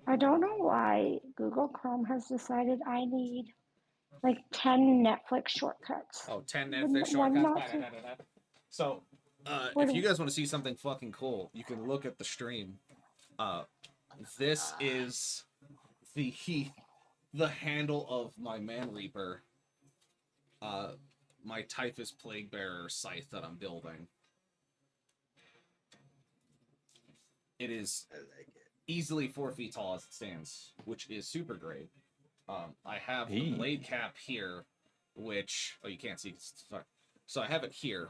I don't know why Google Chrome has decided I need like 10 Netflix shortcuts. Oh, 10 Netflix One shortcuts. not to. So, What if you is? guys want to see something fucking cool, you can look at the stream. Uh, this is the the handle of my Man Reaper, uh, my Typhus Plague Bearer scythe that I'm building. It is easily 4 feet tall as it stands, which is super great. I have the blade cap here, which you can't see. So I have it here,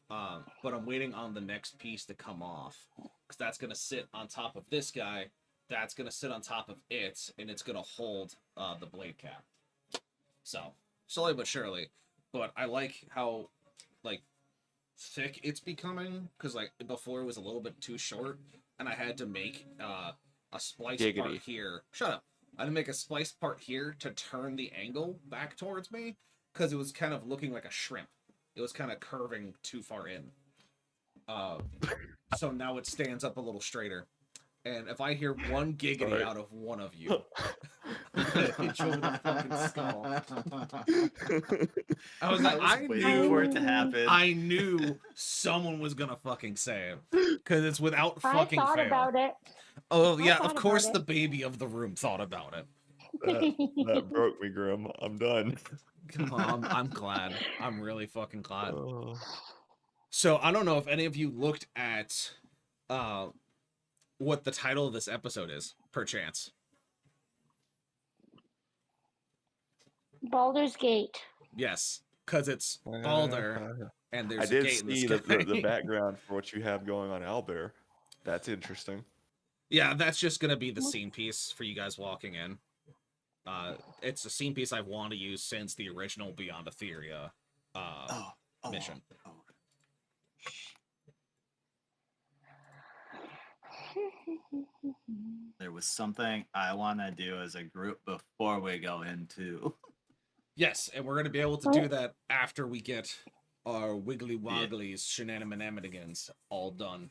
but I'm waiting on the next piece to come off because that's gonna sit on top of this guy. That's gonna sit on top of it, and it's gonna hold the blade cap. So slowly but surely, but I like how like thick it's becoming because like before it was a little bit too short, and I had to make a splice part here. Shut up. I had to make a splice part here to turn the angle back towards me because it was kind of looking like a shrimp. It was kind of curving too far in. Uh, so now it stands up a little straighter. And if I hear one giggity out of one of you, I'm gonna hit you over the fucking skull. I was like, I waiting for it to knew, happen. I knew someone was gonna fucking say it because it's without fucking I thought fail. about it. Oh yeah, of course the baby of the room thought about it. That broke me, Grim. I'm done. I'm glad. I'm really fucking glad. So I don't know if any of you looked at what the title of this episode is, perchance. Baldur's Gate. Yes, because it's Baldir, and there's a gate in the see sky. the background for what you have going on Owlbear. That's interesting. Yeah, that's just gonna be the scene piece for you guys walking in. It's a scene piece I've wanted to use since the original Beyond Etheria mission. There was something I want to do as a group before we go into. Yes, and we're going to be able to do that after we get our Wiggly Wogglies shenanigans all done.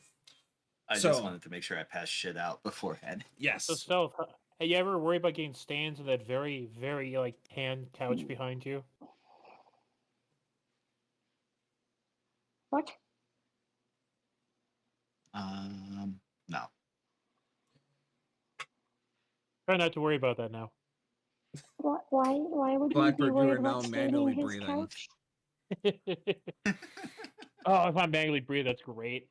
I just wanted to make sure I passed shit out beforehand. Yes. So, Stealth, hey, you ever worry about getting stands in that very, very, like, tan couch behind you? What? No. Try not to worry about that now. Why would Blackbird, he be worried you are now about manually his breathing. couch? Oh, if I manually breathe, that's great.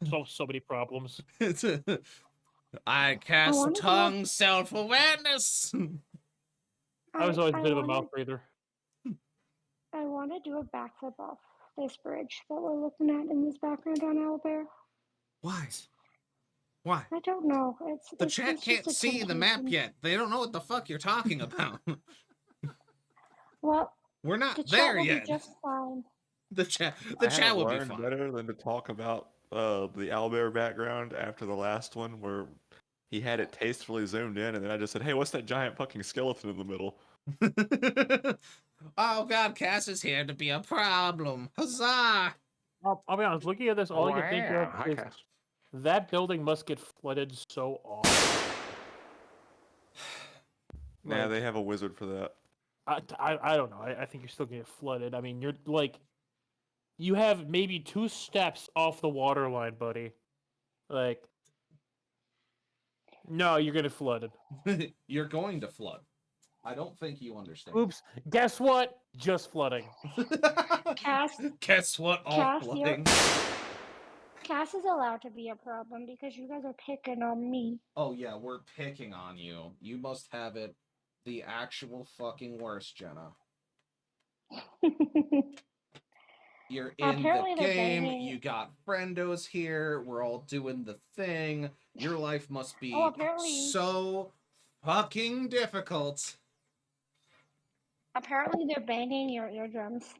Solves so many problems. I cast tongue self-awareness. I was always a bit of a mouth breather. I want to do a backflip off this bridge that we're looking at in this background on Owlbear. Why? Why? I don't know. The chat can't see the map yet. They don't know what the fuck you're talking about. Well, we're not the there chat will yet. Be just fine. The chat will be fine. Better than to talk about the Owlbear background after the last one where he had it tastefully zoomed in, and then I just said, "Hey, what's that giant fucking skeleton in the middle?" Oh god, Cass is here to be a problem. Huzzah! I'll be honest, looking at this, all I can think of is that building must get flooded so often. Yeah, they have a wizard for that. I don't know. I think you're still gonna get flooded. I mean, you're like, you have maybe 2 steps off the water line, buddy. Like, no, you're gonna flooded. You're going to flood. I don't think you understand. Oops. Guess what? Just flooding. Cass. Guess what? All flooding. Cass is allowed to be a problem because you guys are picking on me. Oh yeah, we're picking on you. You must have it the actual fucking worst, Jenna. You're in the game. You got friendos here. We're all doing the thing. Your life must be so fucking difficult. Apparently, they're banging your eardrums.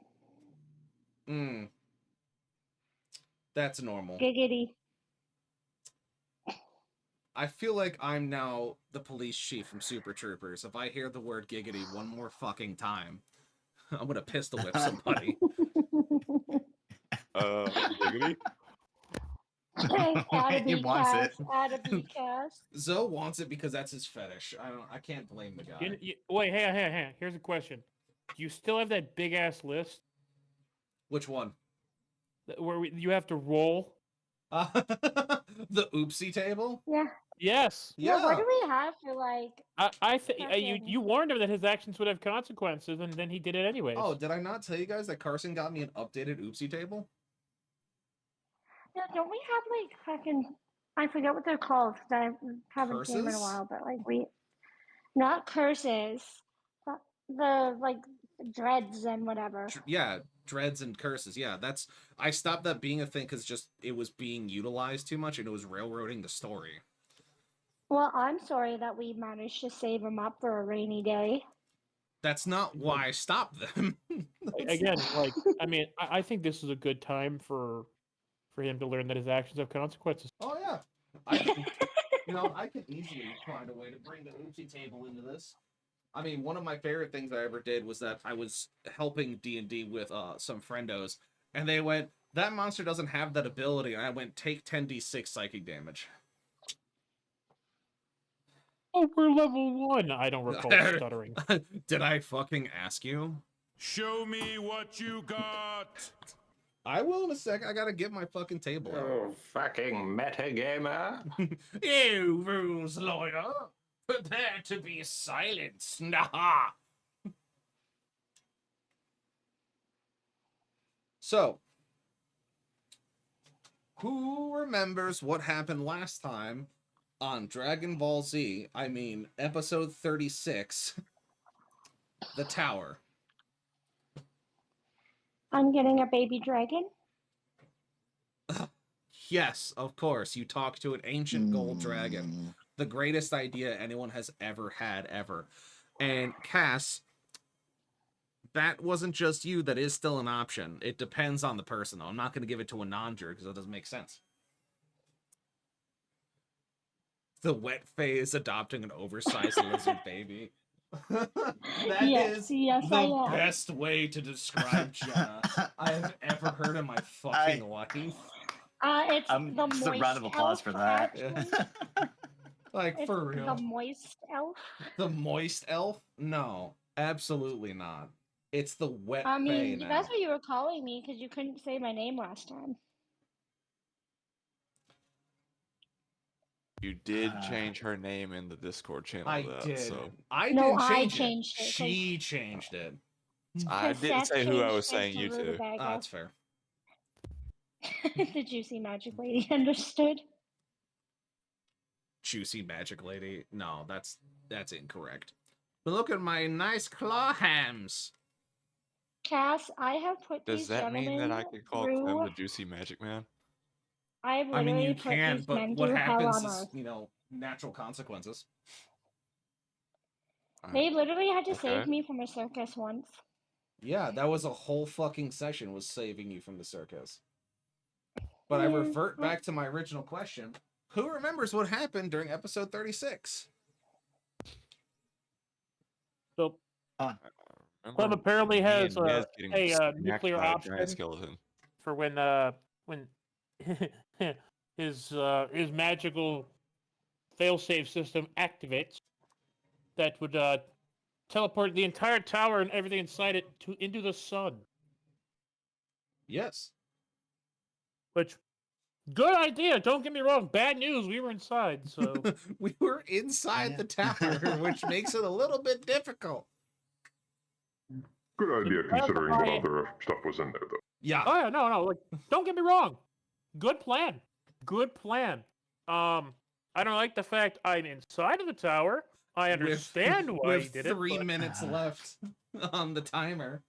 That's normal. Giggity. I feel like I'm now the police chief from Super Troopers. If I hear the word giggity one more fucking time, I'm gonna pistol whip somebody. Giggity? Add a He B wants it. cast. Add a B cast. Zoe wants it because that's his fetish. I can't blame the guy. Wait, hang on. Here's a question: do you still have that big ass list Which one? where you have to roll? The oopsie table? Yeah. Yes. Yeah. Yeah. What do we have for like? I think you Fucking- warned him that his actions would have consequences, and then he did it anyways. Oh, did I not tell you guys that Carson got me an updated oopsie table? Yeah, don't we have like fucking? I forget what they're called. 'Cause I haven't seen them in a Curses? while. But like not curses. But the like dreads and whatever. Yeah, dreads and curses. Yeah, that's I stopped that being a thing because just it was being utilized too much and it was railroading the story. Well, I'm sorry that we managed to save them up for a rainy day. That's not why I stopped them. Again, like I mean, I think this is a good time for him to learn that his actions have consequences. Oh yeah, I can, I can easily find a way to bring the oopsie table into this. I mean, one of my favorite things I ever did was that I was helping D&D with some friendos, and they went, "That monster doesn't have that ability," and I went, "Take 10d6 psychic damage." Oh, we're level 1. I don't recall stuttering. Did I fucking ask you? Show me what you got. I will in a sec. I gotta get my fucking table out. Oh, fucking metagamer. You rules lawyer, prepare to be silenced. Nah. So, who remembers what happened last time on Dragon Ball Z? I mean, episode 36, The Tower. I'm getting a baby dragon. Yes, of course. You talk to an ancient gold dragon. The greatest idea anyone has ever had, ever. And Cass, that wasn't just you. That is still an option. It depends on the person, though. I'm not going to give it to a non-jerk because that doesn't make sense. The wet phase adopting an oversized lizard baby. That is yes, the I am. best way to describe Jenna I have ever heard in my fucking life. It's the just moist a round of applause elf, for that. actually. Like, It's for real. the moist elf. The moist elf? No, absolutely not. It's the wet I fae mean, now. that's what you were calling me because you couldn't say my name last time. You did change her name in the Discord channel. I though, did. So I No, didn't I change changed it, 'cause- She changed it. I didn't Seth say who I changed was it saying to you to. Rutabaga. That's fair. The juicy magic lady understood. Juicy magic lady. No, that's incorrect. But look at my nice claw hams. Cass, I have put Does these that mean gentlemen that I could call through. Clem the Juicy Magic Man? I've I mean, literally you put can, these but men what through hell happens on is, earth. natural consequences. They literally had to Okay. save me from a circus once. Yeah, that was a whole fucking session was saving you from the circus. But I Yeah, revert back to my original question. Who remembers what happened during episode 36? So I Clem remember apparently me has and Nez getting a smacked nuclear by a option giant skeleton. for when his magical failsafe system activates. That would teleport the entire tower and everything inside it into the sun. Yes. Which, good idea. Don't get me wrong. Bad news. We were inside, so We were inside the tower, which makes it a little bit difficult. Good idea Because considering what I- other stuff was in there, though. Yeah. oh yeah, no. Like, don't get me wrong. Good plan. Good plan. I don't like the fact I'm inside of the tower. I understand why he with did it. 3 but- minutes left on the timer.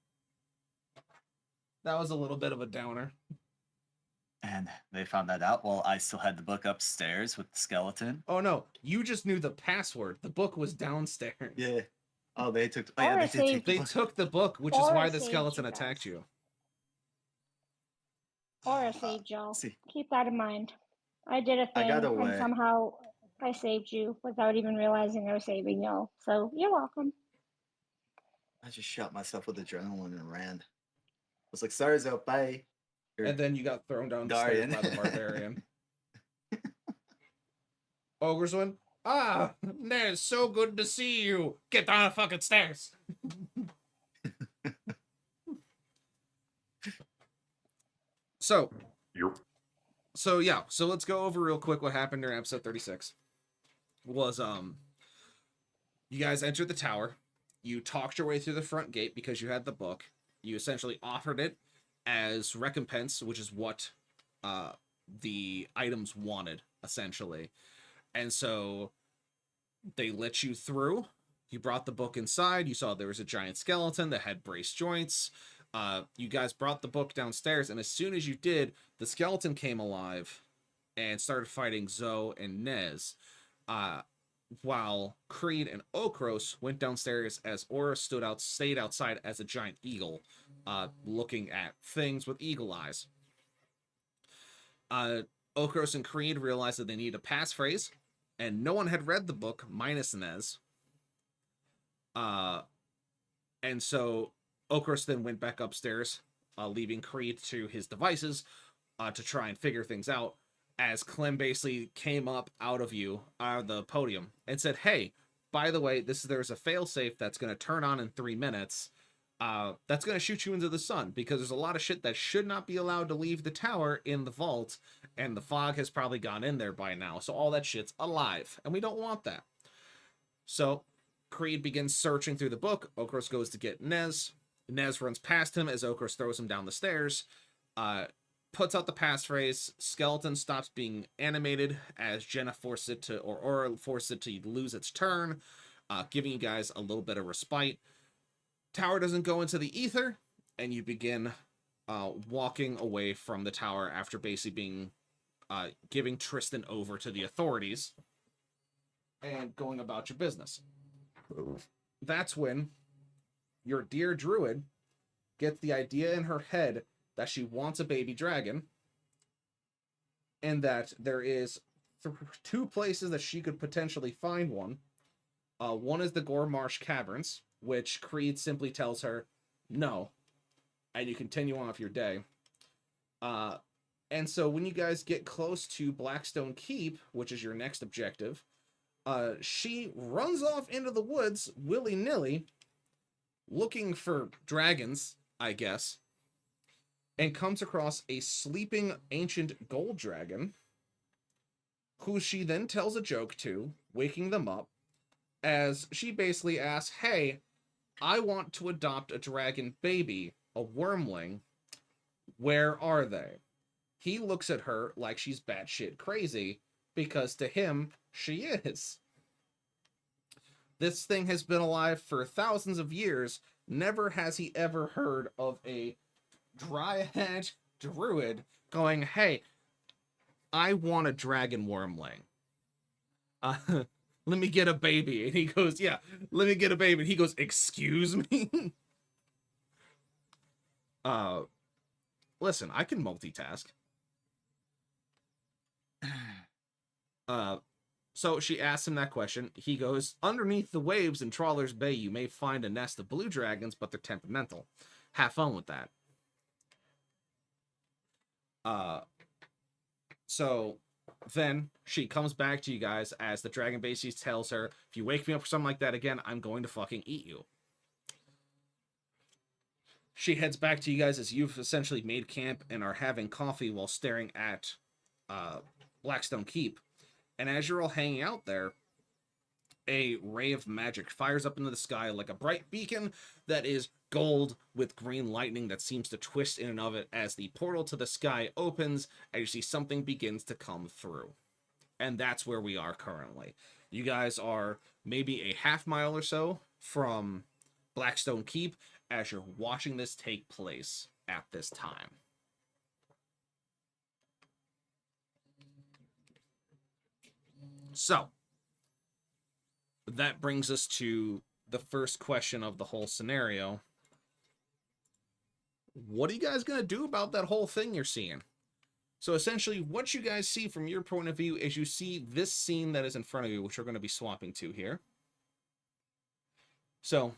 That was a little bit of a downer. And they found that out while I still had the book upstairs with the skeleton. Oh no, you just knew the password. The book was downstairs. Yeah. Oh, they took. Oh yeah, Or they a did take save- the They book. took the book, which is Or why a the save skeleton you attacked guys. you. Or a save Joe. see. Keep that in mind. I did a I thing got and away. somehow I saved you without even realizing I was saving y'all. So you're welcome. I just shot myself with adrenaline and ran. I was like, "Sorry, Zoe, bye." Or And then you got thrown down the Darian. stairs by the barbarian. Ogre's one. Ah, Nez, so good to see you. Get down the fucking stairs. So, Yep. so let's go over real quick what happened during episode 36. Was you guys entered the tower. You talked your way through the front gate because you had the book. You essentially offered it as recompense, which is what the items wanted, essentially. And so they let you through. You brought the book inside. You saw there was a giant skeleton that had braced joints. You guys brought the book downstairs, and as soon as you did, the skeleton came alive and started fighting Zoe and Nez. While Creed and Okros went downstairs as Aura stayed outside as a giant eagle, looking at things with eagle eyes. Okros and Creed realized that they needed a passphrase, and no one had read the book minus Nez. And so Okros then went back upstairs, leaving Creed to his devices to try and figure things out, as Clem basically came up out of the podium and said, hey, by the way, there's a failsafe that's going to turn on in 3 minutes. That's going to shoot you into the sun, because there's a lot of shit that should not be allowed to leave the tower in the vault, and the fog has probably gone in there by now. So all that shit's alive, and we don't want that. So Creed begins searching through the book. Okros goes to get Nez. Nez runs past him as Okros throws him down the stairs. Puts out the passphrase. Skeleton stops being animated as Jenna forced it to, or Aura forced it to lose its turn, giving you guys a little bit of respite. Tower doesn't go into the ether, and you begin walking away from the tower after basically giving Tristan over to the authorities and going about your business. That's when your dear druid gets the idea in her head that she wants a baby dragon, and that there is 2 places that she could potentially find one. One is the Gore Marsh Caverns, which Creed simply tells her no, and you continue on with your day. And so when you guys get close to Blackstone Keep, which is your next objective, she runs off into the woods willy-nilly, looking for dragons, I guess, and comes across a sleeping ancient gold dragon, who she then tells a joke to, waking them up, as she basically asks, hey, I want to adopt a dragon baby, a wormling. Where are they? He looks at her like she's batshit crazy, because to him, she is. This thing has been alive for thousands of years. Never has he ever heard of a dryad druid going, hey, I want a dragon wormling. Let me get a baby. And he goes, yeah, let me get a baby. And he goes, excuse me? Listen, I can multitask. So she asks him that question. He goes, underneath the waves in Trawler's Bay, you may find a nest of blue dragons, but they're temperamental. Have fun with that. So then she comes back to you guys as the dragon basically tells her, if you wake me up for something like that again, I'm going to fucking eat you. She heads back to you guys as you've essentially made camp and are having coffee while staring at Blackstone Keep. And as you're all hanging out there, a ray of magic fires up into the sky like a bright beacon that is gold with green lightning that seems to twist in and of it as the portal to the sky opens and you see something begins to come through. And that's where we are currently. You guys are maybe a half mile or so from Blackstone Keep as you're watching this take place at this time. So, that brings us to the first question of the whole scenario. What are you guys going to do about that whole thing you're seeing? So essentially, what you guys see from your point of view is you see this scene that is in front of you, which we're going to be swapping to here. So,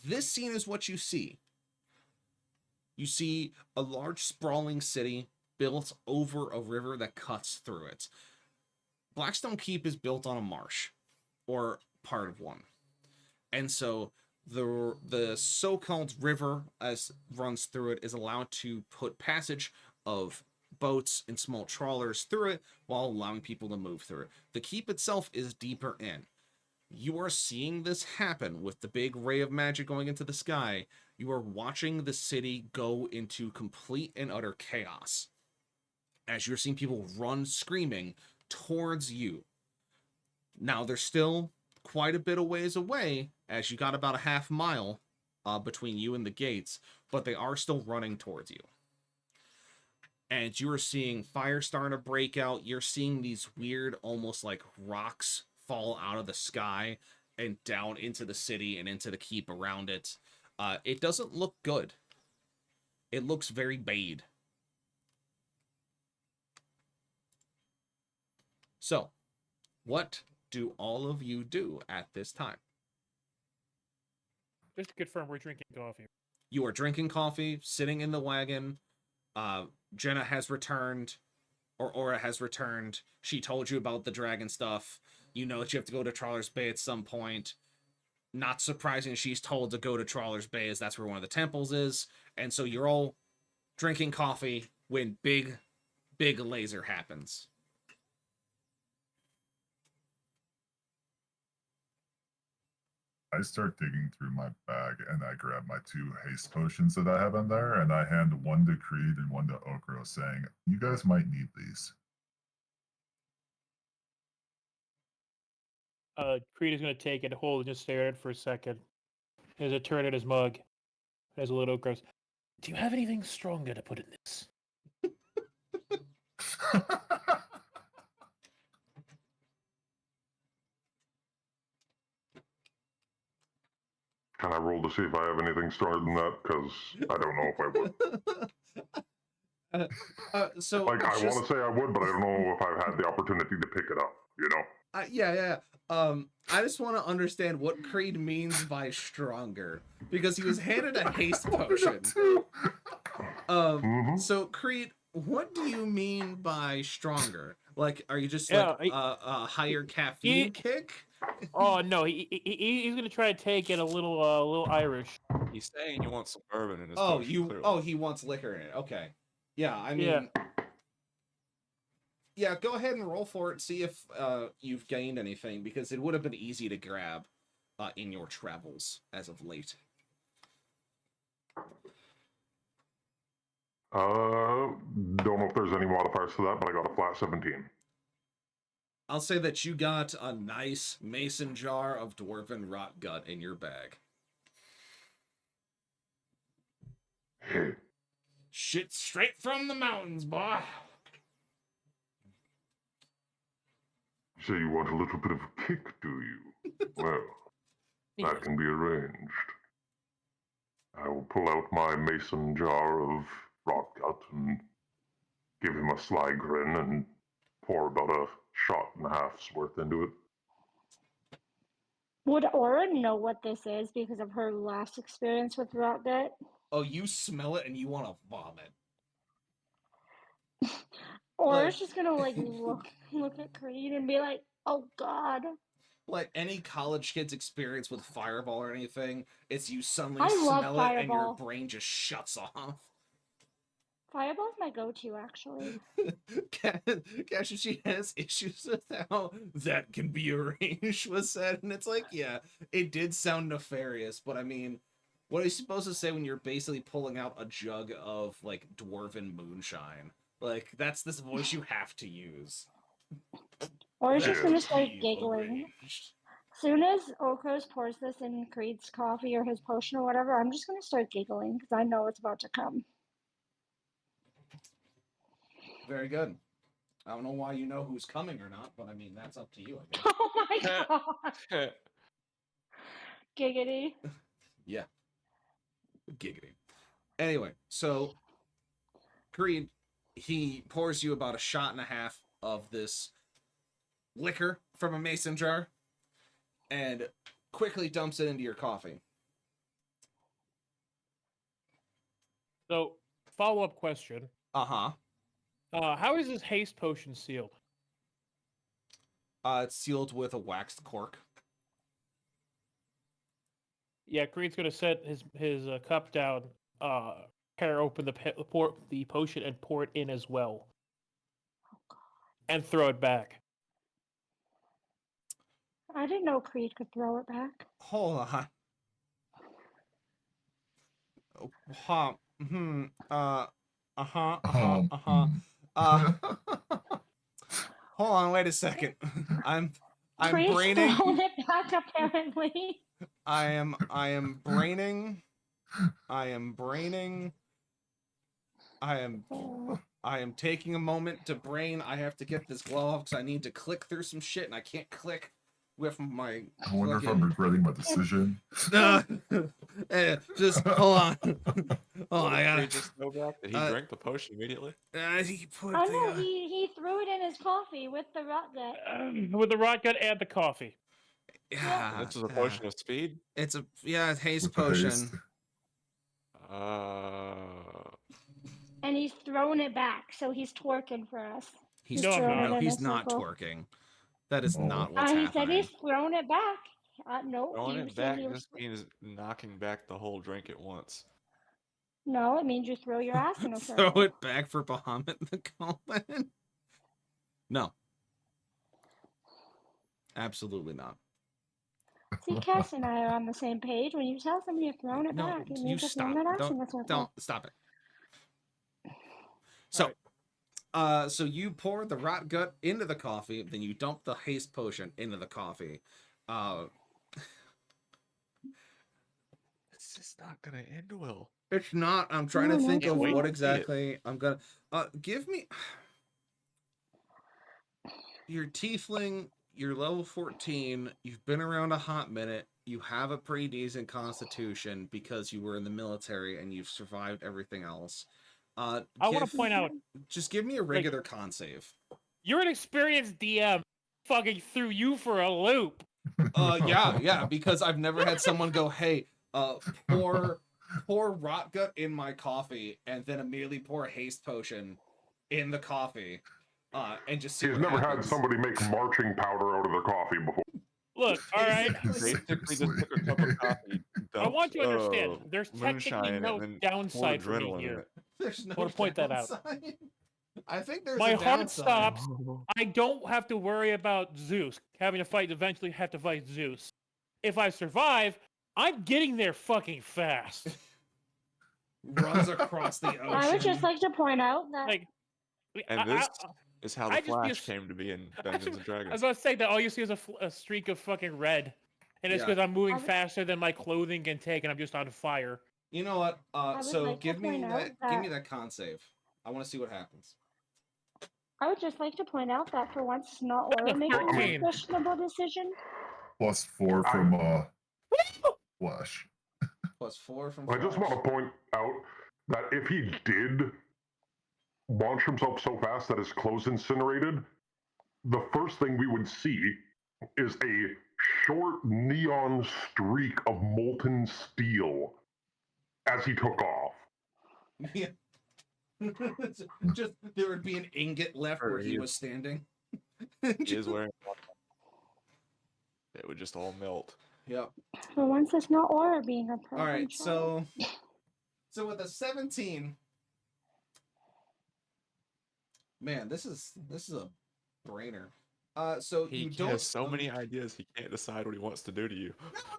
this scene is what you see. You see a large sprawling city built over a river that cuts through it. Blackstone Keep is built on a marsh, or part of one, and so the so-called river as runs through it is allowed to put passage of boats and small trawlers through it while allowing people to move through it. The keep itself is deeper in. You are seeing this happen with the big ray of magic going into the sky. You are watching the city go into complete and utter chaos as you're seeing people run screaming towards you. Now, they're still quite a bit of ways away, as you got about a half mile between you and the gates, but they are still running towards you. And you are seeing fire starting to break out. You're seeing these weird, almost like rocks fall out of the sky and down into the city and into the keep around it. It doesn't look good. It looks very bad. So, what do all of you do at this time? Just to confirm, we're drinking coffee. You are drinking coffee, sitting in the wagon. Jenna has returned, or Aura has returned. She told you about the dragon stuff. You know that you have to go to Trawler's Bay at some point. Not surprising, she's told to go to Trawler's Bay, as that's where one of the temples is. And so you're all drinking coffee when big laser happens. I start digging through my bag and I grab my 2 haste potions that I have in there and I hand one to Creed and one to Okro saying, you guys might need these. Creed is going to take it, hold it, just stare at it for a second. There's a turn in his mug. There's a little gross. Do you have anything stronger to put in this? Can I roll to see if I have anything stronger than that? Because I don't know if I would. So like, I want to say I would, but I don't know if I've had the opportunity to pick it up, you know? Yeah. I just want to understand what Creed means by stronger, because he was handed a haste potion. So Creed, what do you mean by stronger? Like, are you just like a higher caffeine kick? Oh no, he's gonna try to take it a little Irish. He's saying you want some bourbon in his potion, clearly. He wants liquor in it. Okay. Yeah, I mean, yeah, go ahead and roll for it. See if you've gained anything, because it would have been easy to grab in your travels as of late. Don't know if there's any modifiers to that, but I got a flat 17. I'll say that you got a nice mason jar of dwarven rot gut in your bag. Hey. Shit straight from the mountains, boy. So you want a little bit of a kick, do you? Well, that can be arranged. I will pull out my mason jar of rot gut and give him a sly grin and pour about a shot and a half's worth into it. Would Aura know what this is because of her last experience with rot gut? Oh, you smell it and you want to vomit. Aura's just gonna like look at Creed and be like, "Oh God." Like any college kid's experience with Fireball or anything, it's you suddenly I love smell it and your Fireball. brain just shuts off. Fireball's my go-to, actually. Cash, she has issues with how that can be arranged was said, and it's like, yeah, it did sound nefarious, but I mean, what are you supposed to say when you're basically pulling out a jug of like dwarven moonshine? Like, that's this voice you have to use. Aura's just gonna start giggling. As soon as Okros pours this in Creed's coffee or his potion or whatever, I'm just gonna start giggling because I know it's about to come. Very good. I don't know why you know who's coming or not, but I mean, that's up to you, I guess. Oh my God. Giggity. Yeah. Giggity. Anyway, so Creed, he pours you about a shot and a half of this liquor from a mason jar and quickly dumps it into your coffee. So, follow-up question. Uh-huh. How is this haste potion sealed? It's sealed with a waxed cork. Yeah, Creed's gonna set his cup down, tear open the potion and pour it in as well, and throw it back. I didn't know Creed could throw it back. Hold on. Huh. Hold on, wait a second. I'm Creed's braining. throwing it back, apparently. I am braining. I am taking a moment to brain. I have to get this glow off because I need to click through some shit and I can't click with my. I wonder if I'm regretting my decision. Just hold on. Oh, I Did gotta. he just go back? Did he drink the potion immediately? He put Oh no, he threw it in his coffee with the rot gut. With the rot gut and the coffee. Yeah. This is a potion of speed? It's a haste With the potion. haste. And he's throwing it back, so he's twerking for us. He's No, I'm throwing not. it in he's a not circle. twerking. That is Oh. not what's He happening. said he's throwing it back. No, Throwing he it said back he was. just means knocking back the whole drink at once. No, it means you throw your ass in a Throw circle. it back for Bahamut the Coleman. No. Absolutely not. See, Cass and I are on the same page. When you tell somebody you're throwing it No, back, it you means you're stop. throwing that ass in a circle. Don't stop it. So, so you pour the rot gut into the coffee, then you dump the haste potion into the coffee. This is not gonna end well. It's not. I'm trying to think Can't of wait what to see it. exactly I'm gonna. Give me your tiefling. You're level 14. You've been around a hot minute. You have a pretty decent constitution because you were in the military and you've survived everything else. I want to point out, Just give me a regular con save. you're an experienced DM. Fucking threw you for a loop. Yeah, because I've never had someone go, hey, pour rot gut in my coffee and then immediately pour a haste potion in the coffee, and just see He's what never happens. had somebody make marching powder out of their coffee before. Look, all right. Basically, just took a cup of coffee. I want you to dumped, understand, there's technically moonshine, no and then downside for poured me adrenaline in here. it. There's no I want to point that out. downside. I think there's My a heart downside. stops. I don't have to worry about Zeus having to fight. Eventually, have to fight Zeus. If I survive, I'm getting there fucking fast. Runs across the ocean. I would just like to point out that Like, And this is how the I just Flash just- came to be in Dungeons and I was Dragons. about to say that all you see is a streak of fucking red, and it's Yeah. because I'm moving I would- faster than my clothing can take, and I'm just on fire. You know what? would So like to give me point out give me that- that con save. I want to see what happens. I would just like to point out that for once, it's not Aura making a 13. questionable decision. +4 from Flash. +4 from. I just Flash. want to point out that if he did launch himself so fast that his clothes incinerated, the first thing we would see is a short neon streak of molten steel as he took off. Yeah. Just there would be an ingot left where he was standing. He is wearing one. It would just all melt. Yep. For once, it's not Aura being a problem. All right. child. So with a 17, man, this is a brainer. So He you don't. has so many ideas, he can't decide what he wants to do to you.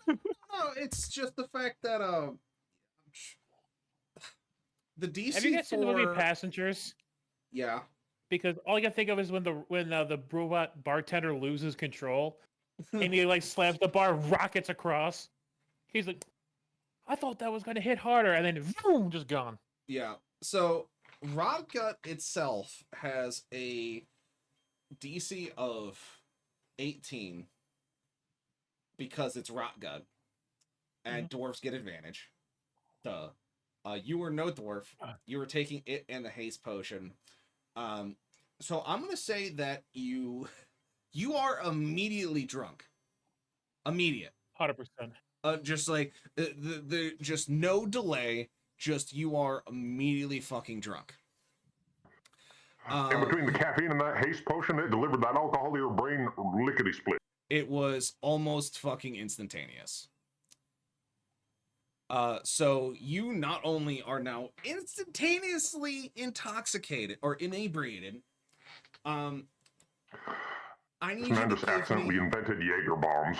No, it's just the fact that the DC Have you guys seen the movie Passengers? Yeah. Because all I can think of is when the robot bartender loses control, and he like slams the bar, rockets across. He's like, I thought that was gonna hit harder, and then boom, just gone. Yeah. So Rot Gut itself has a DC of 18 because it's Rot Gut, and dwarves get advantage. Duh. You were no dwarf. You were taking it and the haste potion. So I'm gonna say that you are immediately drunk. Immediate. 100%. Just like the just no delay. Just you are immediately fucking drunk. In between the caffeine and that haste potion, it delivered that alcohol to your brain lickety split. It was almost fucking instantaneous. So you not only are now instantaneously intoxicated or inebriated, I need This man you to just give accidentally me invented Jaeger bombs.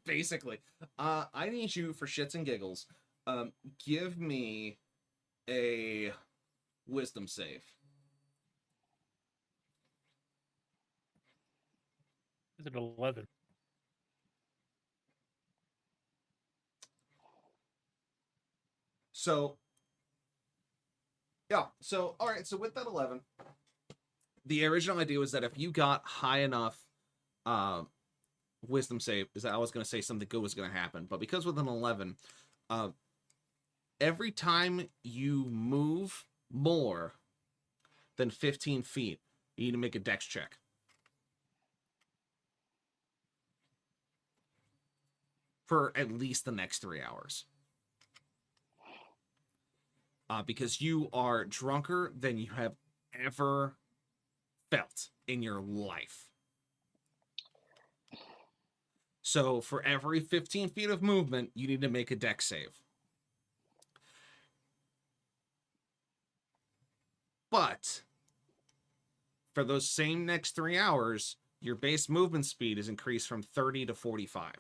basically. I need you for shits and giggles. Give me a wisdom save. Is it 11? So, yeah. So, all right. So with that 11, the original idea was that if you got high enough wisdom save, is that I was going to say something good was going to happen. But because with an 11, every time you move more than 15 feet, you need to make a dex check. For at least the next 3 hours. Because you are drunker than you have ever felt in your life. So for every 15 feet of movement, you need to make a dex save. But for those same next 3 hours, your base movement speed is increased from 30 to 45.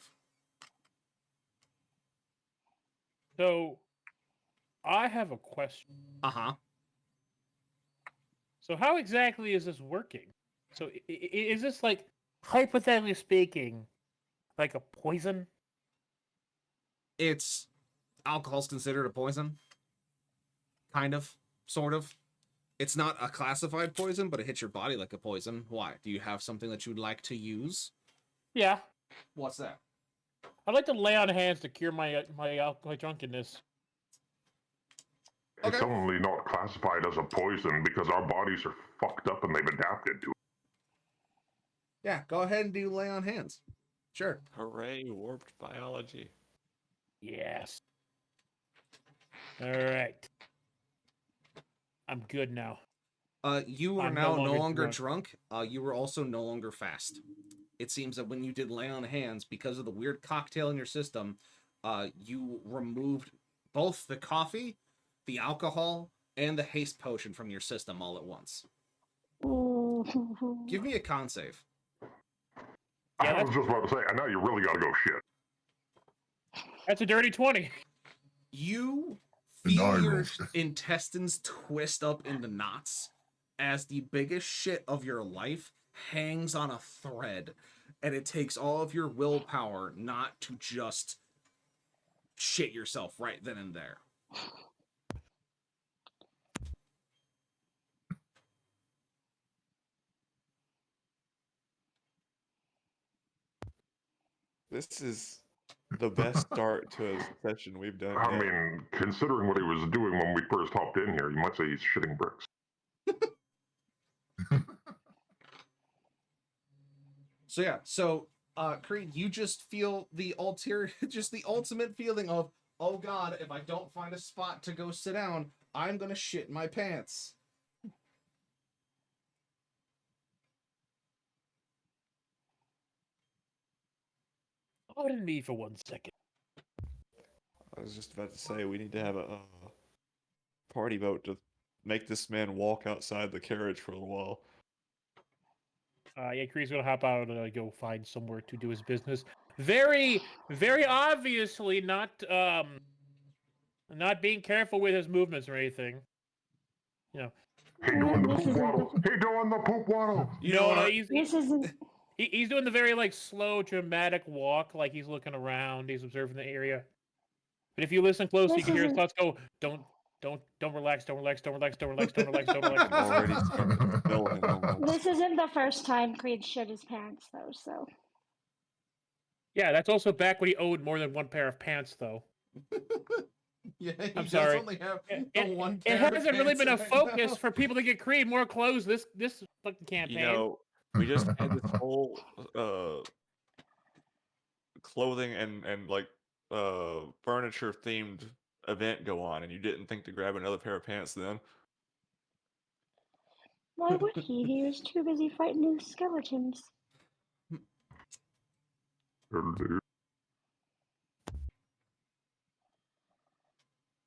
So, I have a question. Uh-huh. So, how exactly is this working? So, is this like, hypothetically speaking, like a poison? Alcohol's considered a poison. Kind of. Sort of. It's not a classified poison, but it hits your body like a poison. Why? Do you have something that you'd like to use? Yeah. What's that? I'd like to lay on hands to cure my drunkenness. It's Okay. only not classified as a poison because our bodies are fucked up and they've adapted to it. Yeah, go ahead and do lay on hands. Sure. Hooray, warped biology. Yes. All right. I'm good now. You are I'm now no no longer longer drunk. drunk. You were also no longer fast. It seems that when you did lay on hands, because of the weird cocktail in your system, you removed both the coffee, the alcohol, and the haste potion from your system all at once. Ooh. Give me a con save. Yeah, I was just about to say, I know you really gotta go shit. That's a dirty 20. You And now I feel your roll shit. intestines twist up into knots as the biggest shit of your life hangs on a thread, and it takes all of your willpower not to just shit yourself right then and there. This is the best start to a session we've done I yet. mean, considering what he was doing when we first hopped in here, you might say he's shitting bricks. So yeah, Creed, you just feel the just the ultimate feeling of, oh god, if I don't find a spot to go sit down, I'm gonna shit my pants. Pardon me for 1 second. I was just about to say we need to have a party vote to make this man walk outside the carriage for a little while. Yeah, Creed's gonna hop out and go find somewhere to do his business. Very, very obviously not being careful with his movements or anything. You know. He doing the This poop isn't waddle. He doing the poop waddle. You know what? This isn't. He's doing the very like slow, dramatic walk, like he's looking around, he's observing the area. But if you listen closely, you This can hear his isn't. thoughts go, don't relax, don't relax, don't relax, don't relax, don't relax, don't relax. Already starting to fill him almost. This isn't the first time Creed shit his pants, though. So Yeah, that's also back when he owed more than one pair of pants, though. Yeah, he I'm does sorry. only have It, the it, one it pair of hasn't really pants been a right focus now. for people to get Creed more clothes this fucking campaign. You know, we just had this whole clothing and like furniture themed event go on, and you didn't think to grab another pair of pants then? Why would he? He was too busy fighting those skeletons.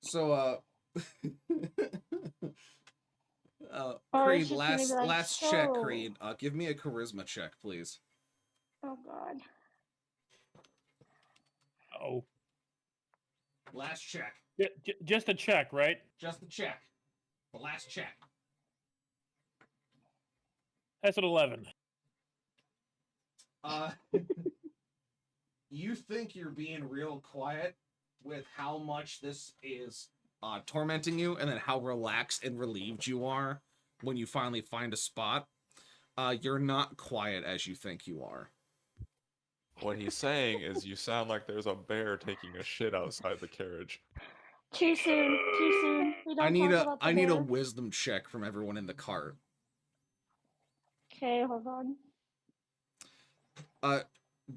So, Or it's Creed, just gonna be like, last check, so. Creed. Give me a charisma check, please. Oh God. Oh, Last check. just a check, right? Just the check. The last check. That's an 11. You think you're being real quiet with how much this is tormenting you, and then how relaxed and relieved you are when you finally find a spot. You're not quiet as you think you are. What he's saying is you sound like there's a bear taking a shit outside the carriage. Too soon. Too soon. We don't talk about the I need a bear. wisdom check from everyone in the cart. Okay, hold on.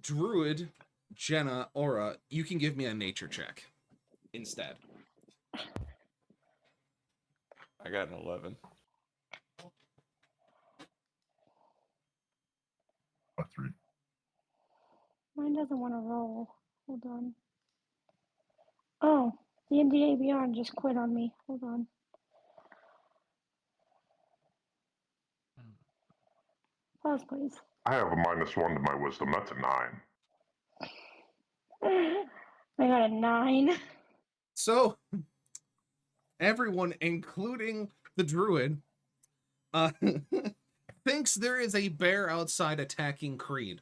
Druid, Jenna, Aura, you can give me a nature check instead. I got an 11. A 3. Mine doesn't want to roll. Hold on. Oh, the NDA Beyond just quit on me. Hold on. Pause, please. I have a -1 to my wisdom. That's a 9. I got a 9. So, everyone, including the druid, thinks there is a bear outside attacking Creed.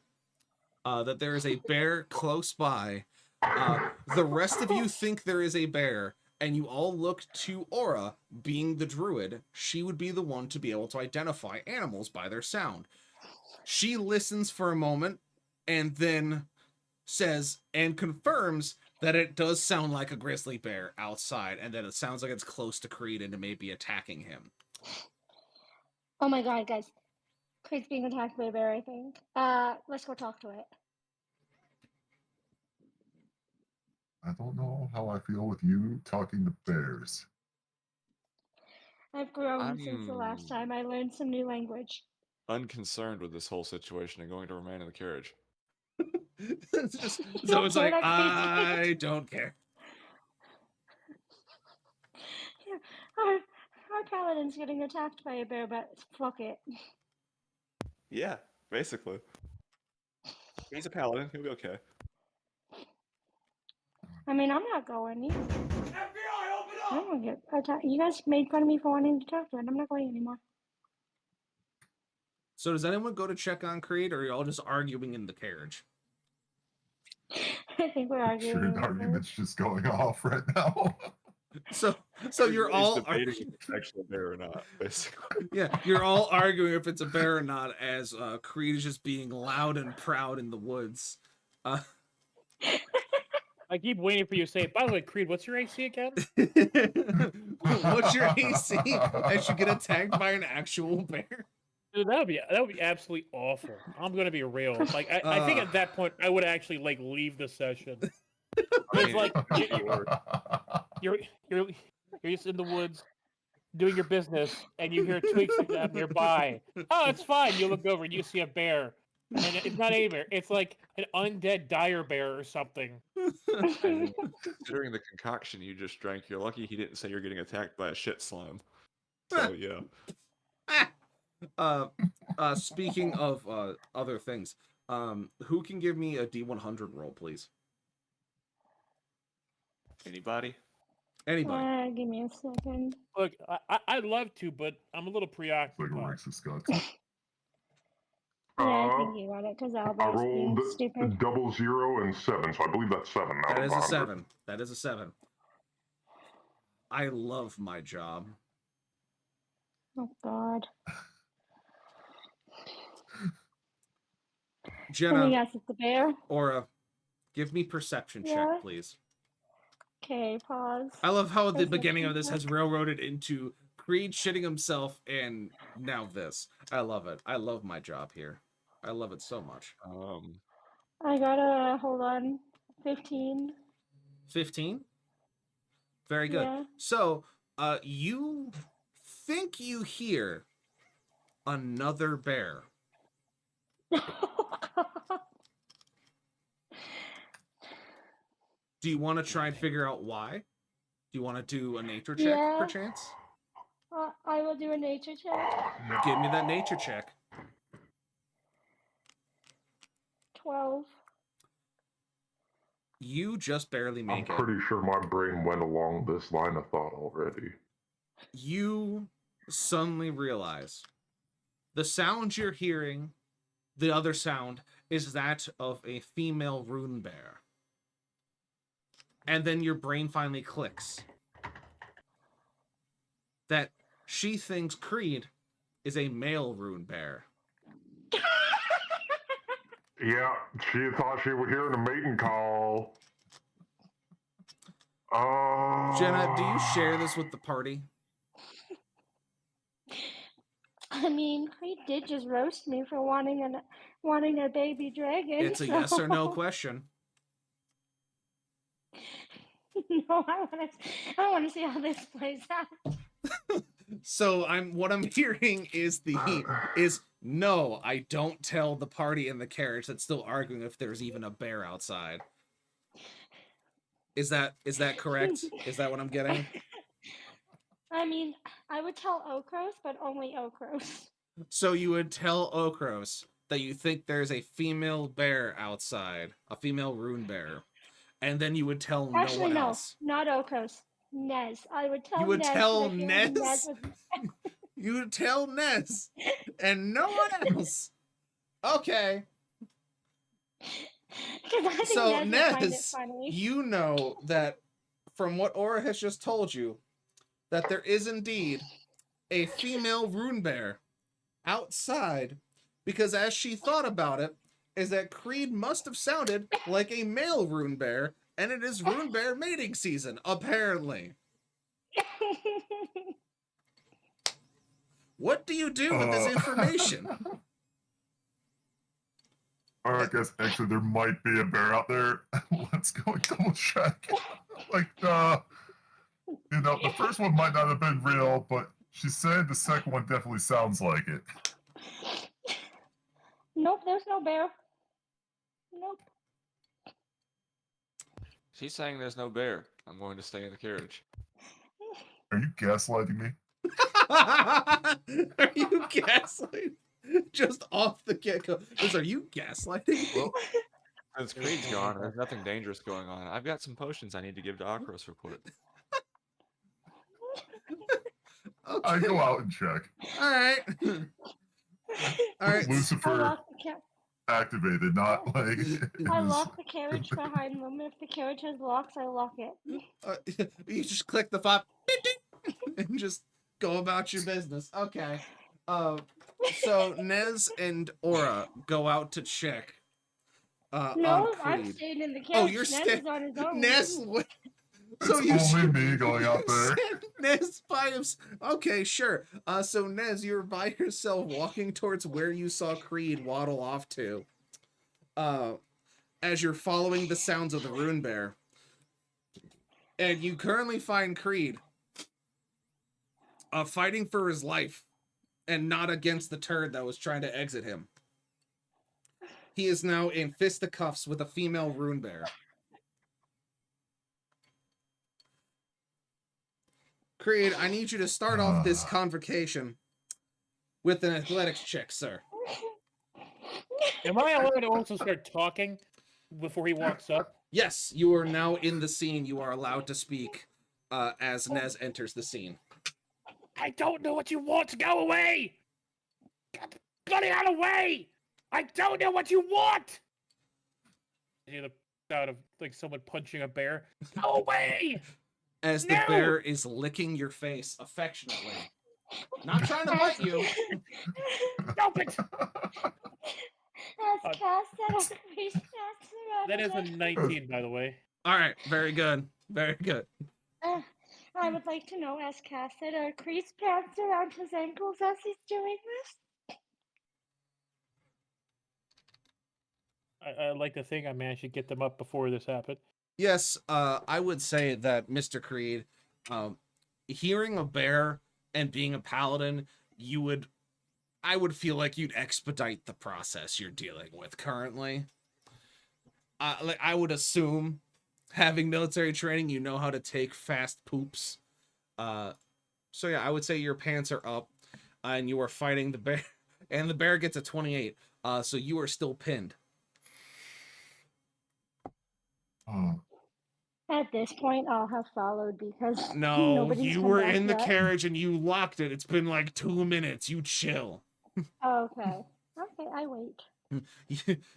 That there is a bear close by. The rest of you think there is a bear, and you all look to Aura, being the druid. She would be the one to be able to identify animals by their sound. She listens for a moment, and then says and confirms that it does sound like a grizzly bear outside, and that it sounds like it's close to Creed and it may be attacking him. Oh my God, guys. Creed's being attacked by a bear, I think. Let's go talk to it. I don't know how I feel with you talking to bears. I've grown since the last time I learned some new language. Unconcerned with this whole situation and going to remain in the carriage. So it's like, I don't care. Yeah, our paladin's getting attacked by a bear, but fuck it. Yeah, basically. He's a paladin. He'll be okay. I mean, I'm not going either. FBI, open up! I don't get attacked. You guys made fun of me for wanting to talk to it. I'm not going anymore. So does anyone go to check on Creed, or are you all just arguing in the carriage? I think we're arguing. Sure, an argument's just going off right now. So you're all debating if it's actually a bear or not, basically. Yeah, you're all arguing if it's a bear or not, as Creed is just being loud and proud in the woods. I keep waiting for you to say it. By the way, Creed, what's your AC again? What's your AC as you get attacked by an actual bear? Dude, that would be absolutely awful. I'm gonna be real. Like I think at that point I would actually like leave the session. It's like you're just in the woods doing your business and you hear twigs nearby. Oh, it's fine. You look over and you see a bear. And it's not a bear. It's like an undead dire bear or something. Considering the concoction you just drank, you're lucky he didn't say you're getting attacked by a shit slime. So yeah. Speaking of other things, who can give me a D100 roll, please? Anybody? Anybody? Give me a second. Look, I'd love to, but I'm a little preoccupied. Like a Rex's guts. Yeah, I think you got it, because I Albert's being rolled stupid. 00 and 7, so I believe that's 7 now. That is a 7. That is a 7. I love my job. Oh, God. Jenna, Let me guess, it's a bear? Aura, give me perception check, please. Okay, pause. I love how the Perception beginning of this has check. railroaded into Creed shitting himself, and now this. I love it. I love my job here. I love it so much. I got a, hold on, 15. 15? Very good. Yeah. So, you think you hear another bear. Do you want to try and figure out why? Do you want to do a nature check, Yeah. perchance? I will do a nature check. Give me that nature check. 12. You just barely I'm make it. pretty sure my brain went along this line of thought already. You suddenly realize the sound you're hearing, the other sound, is that of a female rune bear. And then your brain finally clicks that she thinks Creed is a male rune bear. Yeah, she thought she was hearing a mating call. Jenna, do you share this with the party? I mean, he did just roast me for wanting a baby dragon. It's a yes or no question. No, I want to see how this plays out. So what I'm hearing is no, I don't tell the party in the carriage that's still arguing if there's even a bear outside. Is that correct? Is that what I'm getting? I mean, I would tell Okros, but only Okros. So you would tell Okros that you think there's a female bear outside, a female rune bear, and then you would tell Actually, no one no, else. not Okros. Nez. I would tell You would Nez. tell but I feel like Nez? You would tell Nez and no one else. Okay. So Nez, you know that from what Aura has just told you, that there is indeed a female rune bear outside, because as she thought about it, is that Creed must have sounded like a male rune bear, and it is rune bear mating season, apparently. What do you do with this information? I guess actually there might be a bear out there. Let's go and double check. Like, you know, the first one might not have been real, but she said the second one definitely sounds like it. Nope, there's no bear. Nope. She's saying there's no bear. I'm going to stay in the carriage. Are you gaslighting me? Are you gaslighting? Just off the get-go. Are you gaslighting? Well, since Creed's gone, there's nothing dangerous going on. I've got some potions I need to give to Akros real quick. Okay. I go out and check. All right. All right. Lucifer activated, not like. I lock the carriage behind them. If the carriage has locks, I lock it. You just click the fob and just go about your business. Okay. So Nez and Aura go out to check. No, on I'm Creed. staying in the carriage. Oh, you're Nez is on his own. Nez. So it's only me going out there. Nez by himself. Okay, sure. So Nez, you're by yourself walking towards where you saw Creed waddle off to. As you're following the sounds of the rune bear. And you currently find Creed fighting for his life and not against the turd that was trying to exit him. He is now in fisticuffs with a female rune bear. Creed, I need you to start off this convocation with an athletics check, sir. Am I allowed to also start talking before he walks up? Yes, you are now in the scene. You are allowed to speak as Nez enters the scene. I don't know what you want to go away! Get the bloody out of the way! I don't know what you want! I hear the sound of like someone punching a bear. Go away! As the bear is licking your face affectionately. Not trying to bite you. Stop it! As Cass said, That is a 19, by the way. All right, very good. Very good. I would like to know, as Cass said, are Creed's pants around his ankles as he's doing this? I like to think I managed to get them up before this happened. Yes, I would say that Mr. Creed, hearing a bear and being a paladin, you would I would feel like you'd expedite the process you're dealing with currently. Like I would assume, having military training, you know how to take fast poops. So yeah, I would say your pants are up, and you are fighting the bear, and the bear gets a 28. So you are still pinned. Oh, At this point, I'll have followed because No, nobody's you come were back in the yet. carriage and you locked it. It's been like 2 minutes. You chill. Okay. Okay, I wait.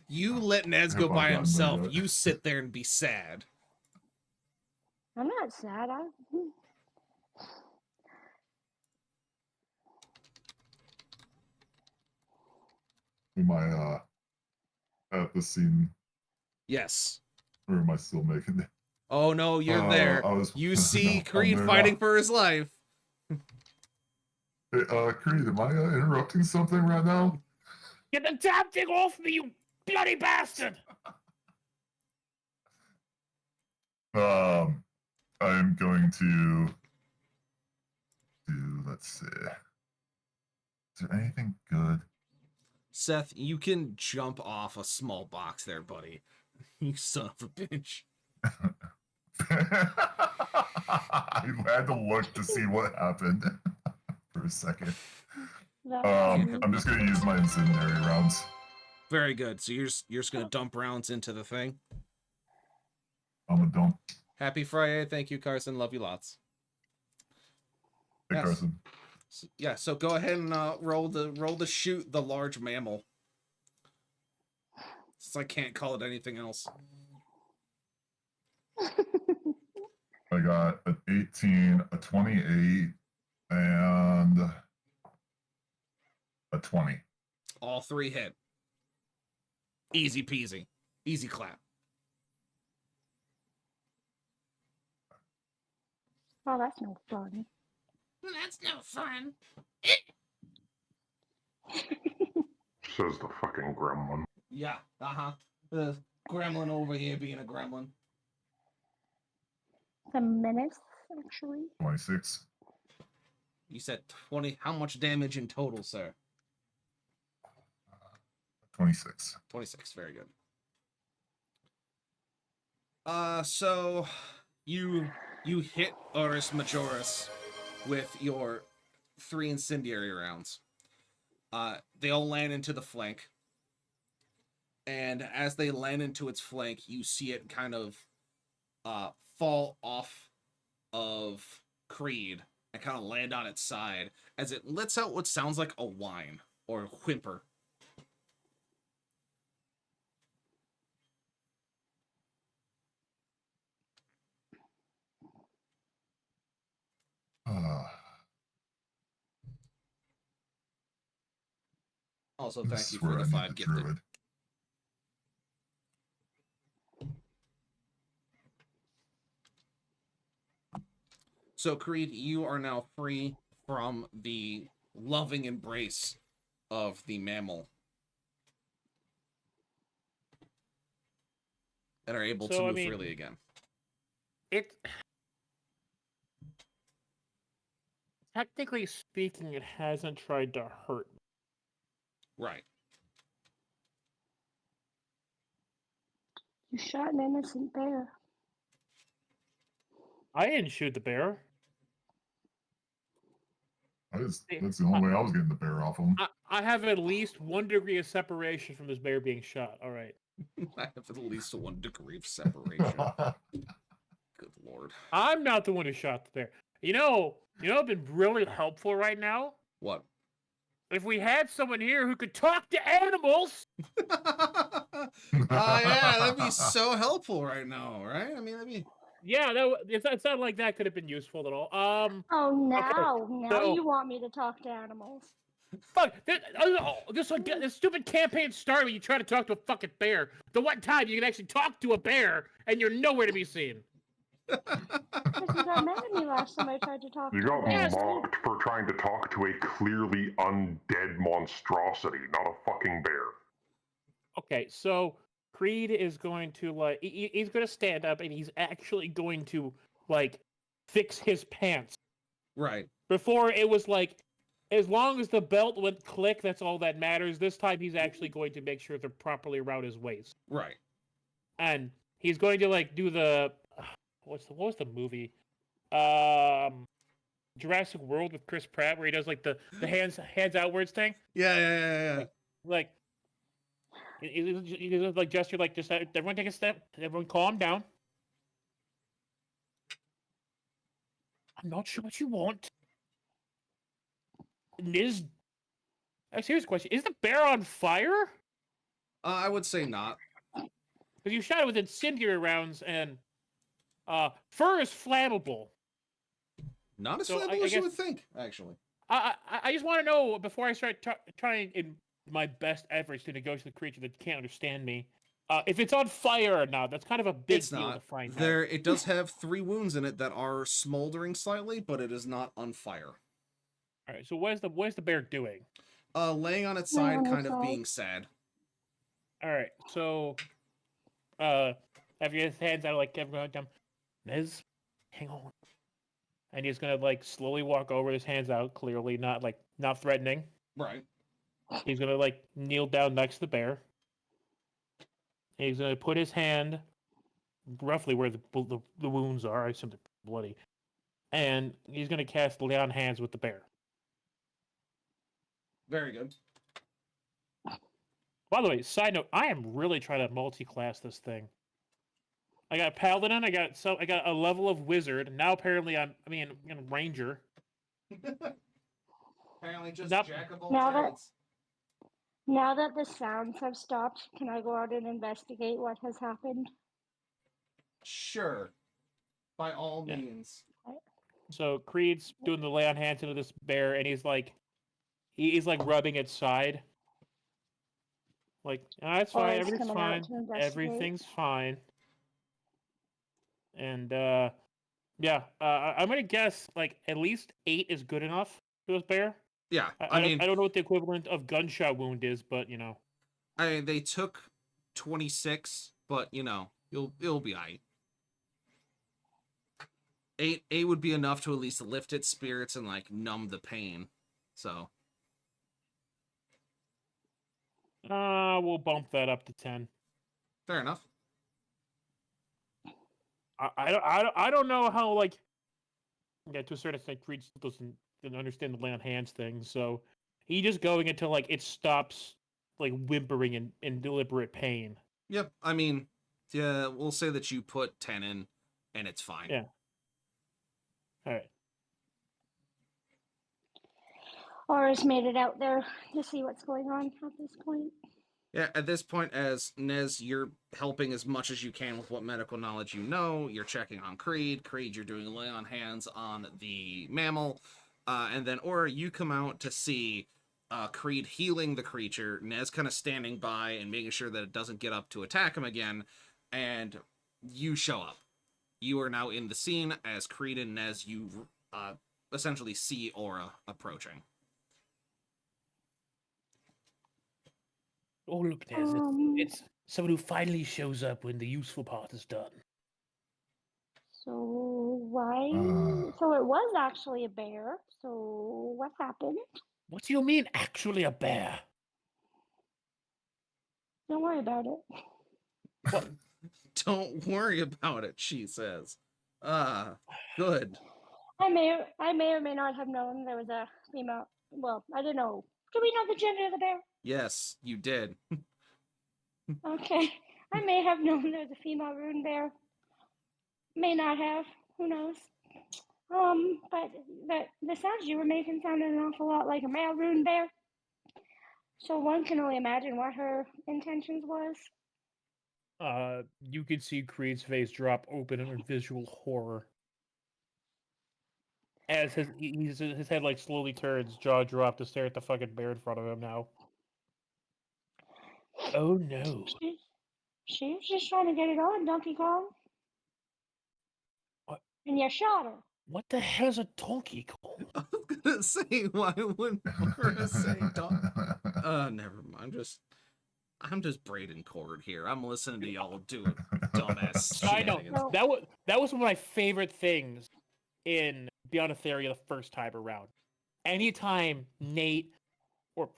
You let Nez go Have I by gotten there himself. yet? You sit there and be sad. I'm not sad. Am I at the scene, Yes. or am I still making it? Oh no, you're there. I was. You no, see I'm Creed there fighting now. for his life. Hey, Creed, am I interrupting something right now? Get the damn thing off me, you bloody bastard! I'm going to do. Let's see. Is there anything good? Seth, you can jump off a small box there, buddy. You son of a bitch. I had to look to see what happened for a second. I'm just gonna use my incendiary rounds. Very good. So you're just gonna dump rounds into the thing. I'm a dump. Happy Friday. Thank you, Carson. Love you lots. Hey, Yes. Carson. Yeah, so go ahead and roll the shoot the large mammal. Since I can't call it anything else. I got an 18, a 28, and a 20. All 3 hit. Easy peasy. Easy clap. Oh, that's no fun. That's no fun. Says the fucking gremlin. Yeah, the gremlin over here being a gremlin. It's a menace, actually. 26. You said 20. How much damage in total, sir? 26. 26. Very good. So you hit Urus Majoris with your 3 incendiary rounds. They all land into the flank. And as they land into its flank, you see it kind of fall off of Creed and kind of land on its side as it lets out what sounds like a whine or a whimper. Also, This thank is you where for I the need 5 the gifted. druid. So, Creed, you are now free from the loving embrace of the mammal and are able to move freely again. Technically speaking, it hasn't tried to hurt me. Right. You shot an innocent bear. I didn't shoot the bear. That's the only way I was getting the bear off him. I have at least 1 degree of separation from this bear being shot. All right. I have at least 1 degree of separation. Good lord. I'm not the one who shot the bear. You know what'd been really helpful right now? What? If we had someone here who could talk to animals. Yeah, that'd be so helpful right now, right? I mean, that'd be. Yeah, it's not like that could have been useful at all. Oh, now so- you want me to talk to animals. Fuck, this stupid campaign started when you try to talk to a fucking bear. The one time you can actually talk to a bear and you're nowhere to be seen. Because you got mad at me last time I tried to talk You to got bear. mocked for trying to talk to a clearly undead monstrosity, not a fucking bear. Okay, so Creed is going to he's going to stand up and he's actually going to fix his pants. Right. Before it was as long as the belt went click, that's all that matters. This time, he's actually going to make sure they're properly around his waist, Right. and he's going to like do the what was the movie? Jurassic World with Chris Pratt, where he does like the hands outwards thing. Yeah. Like he does like gesture like just everyone take a step, everyone calm down. I'm not sure what you want. Niz, a serious question: is the bear on fire? I would say not. Because you shot it with incendiary rounds, and fur is flammable. Not as So flammable I as you guess- would think, actually. I just want to know before I start trying in my best efforts to negotiate with the creature that can't understand me, if it's on fire or not. That's kind of a big It's deal not. to find out. There, it does have 3 wounds in it that are smoldering slightly, but it is not on fire. All right. So what is the bear doing? Laying on its Laying side, on its kind of side. being sad. All right. So, have his hands out like everyone down. Nez, hang on. And he's gonna like slowly walk over, his hands out, clearly not threatening. Right. He's gonna like kneel down next to the bear. And he's gonna put his hand roughly where the wounds are. I assume they're bloody. And he's gonna cast Lay on Hands with the bear. Very good. By the way, side note, I am really trying to multi-class this thing. I got Paladin, I got a level of Wizard, and now apparently I'm Ranger. Apparently just Nope. jack of all Now that- trades. Now that the sounds have stopped, can I go out and investigate what has happened? Sure. By all Yeah. means. So Creed's doing the Lay on Hands into this bear, and he's like rubbing its side. Like, it's Or fine, is everything's coming out fine, to investigate? everything's fine. And I'm gonna guess like at least 8 is good enough for this bear. Yeah, I don't know what the equivalent of gunshot wound is, but you know. I mean, they took 26, but it'll be alright. 8 would be enough to at least lift its spirits and like numb the pain. So We'll bump that up to 10. fair enough. I don't know how like to a certain extent Creed doesn't understand the Lay on Hands thing, so he just going until like it stops like whimpering in deliberate pain. Yep. I mean, yeah, we'll say that you put 10 in, and it's fine. Yeah. All right. Aura's made it out there to see what's going on at this point. Yeah, at this point, as Nez, you're helping as much as you can with what medical knowledge you know. You're checking on Creed. Creed, you're doing a lay on hands on the mammal. And then Aura, you come out to see Creed healing the creature. Nez kind of standing by and making sure that it doesn't get up to attack him again. And you show up. You are now in the scene as Creed and Nez, you essentially see Aura approaching. Oh look, there's it's someone who finally shows up when the useful part is done. So why? So it was actually a bear. So what happened? What do you mean, actually a bear? Don't worry about it. What? Don't worry about it, she says. Good. I may or may not have known there was a female. Well, I don't know. Do we know the gender of the bear? Yes, you did. Okay. I may have known there was a female rune bear. May not have. Who knows? But the sounds you were making sounded an awful lot like a male rune bear. So one can only imagine what her intentions was. You can see Creed's face drop open in visual horror. As his head like slowly turns, jaw dropped to stare at the fucking bear in front of him now. Oh no. She was just trying to get it on, Donkey Kong. What? And you shot her. What the hell's a Donkey Kong? I was gonna say, why wouldn't Aura say never mind. I'm just braiding cord here. I'm listening to y'all do it, dumbass I know. shenanigans. That was one of my favorite things in Beyond Etheria the first time around. anytime Nate or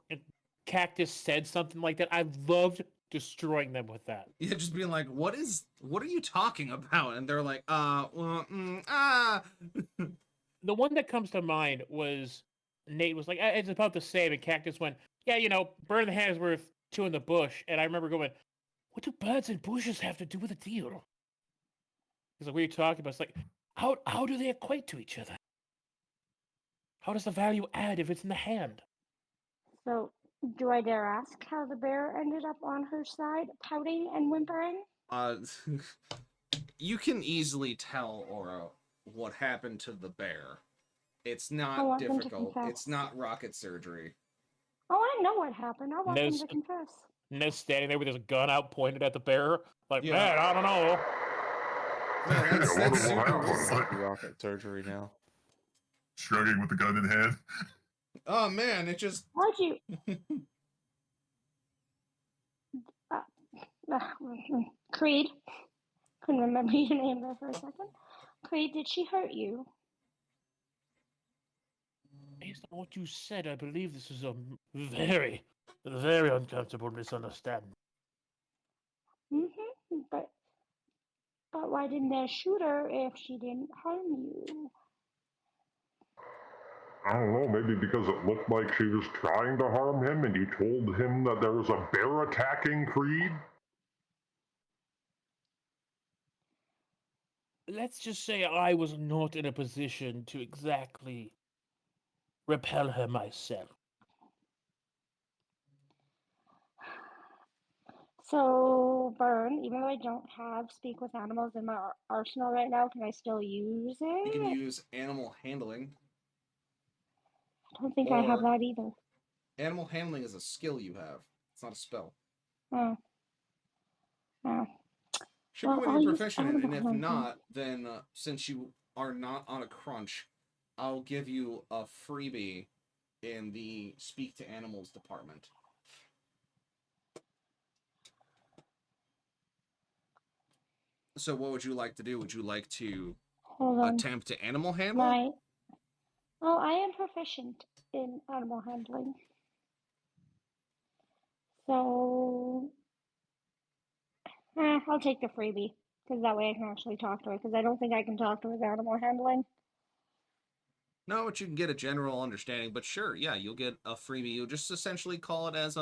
Cactus said something like that, I loved destroying them with that. Yeah, just being like, what are you talking about? And they're like, The one that comes to mind was Nate was like, it's about the same, and Cactus went, yeah, bird in the hand is worth two in the bush. And I remember going, what do birds and bushes have to do with a deal? He's like, what are you talking about? It's like, how do they equate to each other? How does the value add if it's in the hand? So, do I dare ask how the bear ended up on her side, pouting and whimpering? You can easily tell, Aura, what happened to the bear. It's I not want them to difficult. confess. It's not rocket surgery. Oh, I know what happened. I want them to confess. Ned's standing there with his gun out pointed at the bear. Like, Yeah. man, I don't know. Man, I that's wonder what super happened. risky. Rocket surgery now. Shrugging with the gun in hand. Oh man, it just Why'd you? Creed. Couldn't remember your name there for a second. Creed, did she hurt you? Based on what you said, I believe this is a very, very uncomfortable misunderstanding. Mm-hmm. But why didn't they shoot her if she didn't harm you? I don't know, maybe because it looked like she was trying to harm him and you told him that there was a bear attacking Creed? Let's just say I was not in a position to exactly repel her myself. So, Burn, even though I don't have Speak with Animals in my arsenal right now, can I still use it? you can use animal handling. I don't think I have or- that either. Animal handling is a skill you have. It's not a spell. Oh. Should Well, be when I'll you're use proficient in it, and if animal handling. not, then since you are not on a crunch, I'll give you a freebie in the Speak to Animals department. So what would you like to do? Would you like to Hold on. attempt to animal handle? I am proficient in animal handling. So, I'll take the freebie, because that way I can actually talk to her, because I don't think I can talk to her with animal handling. No, but you can get a general understanding. But sure, yeah, you'll get a freebie. You'll just essentially call it as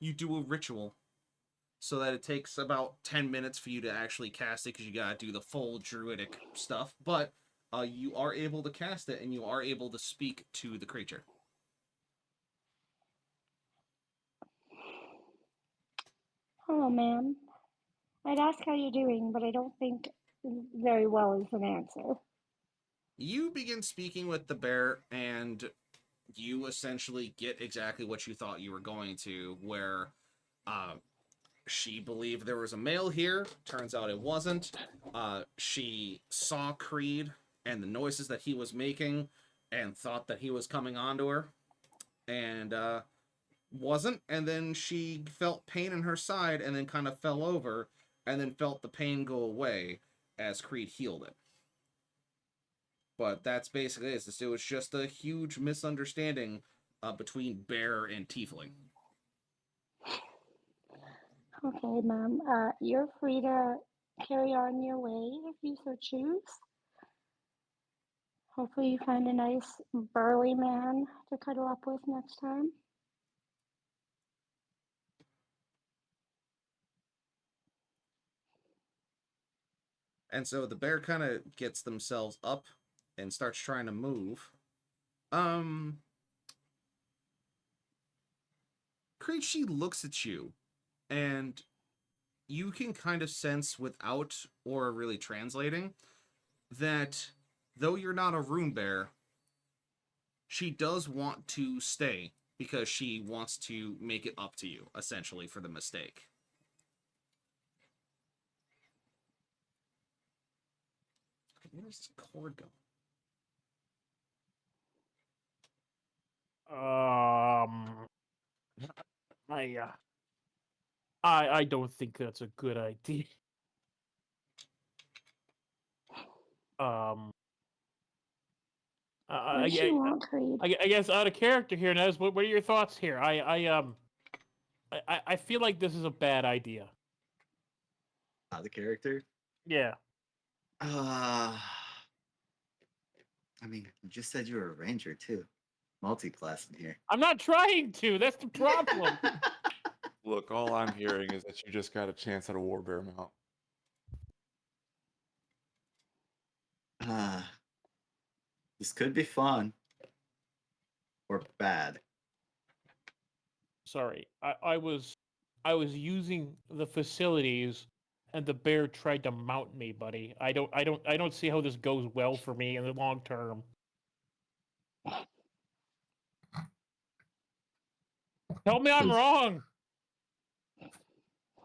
you do a ritual. So that it takes about 10 minutes for you to actually cast it, because you gotta do the full druidic stuff. But you are able to cast it, and you are able to speak to the creature. Hello, ma'am. I'd ask how you're doing, but I don't think very well is an answer. You begin speaking with the bear, and you essentially get exactly what you thought you were going to, where she believed there was a male here. Turns out it wasn't. She saw Creed and the noises that he was making and thought that he was coming onto her, and wasn't. And then she felt pain in her side and then kind of fell over and then felt the pain go away as Creed healed it. But that's basically it. It was just a huge misunderstanding between bear and tiefling. Okay, ma'am. You're free to carry on your way if you so choose. Hopefully you find a nice burly man to cuddle up with next time. And so the bear kind of gets themselves up and starts trying to move. Creed, she looks at you, and you can kind of sense without or really translating that though you're not a rune bear, she does want to stay because she wants to make it up to you, essentially, for the mistake. Where's this cord going? I don't think that's a good idea. What does she want, Creed? I guess out of character here, Nez. What are your thoughts here? I feel like this is a bad idea. The character. Yeah. I mean, you just said you were a ranger too. Multi-class in here. I'm not trying to. That's the problem. Look, all I'm hearing is that you just got a chance at a warbear mount. This could be fun. Or bad. Sorry. I was using the facilities and the bear tried to mount me, buddy. I don't see how this goes well for me in the long term. Tell me I'm wrong.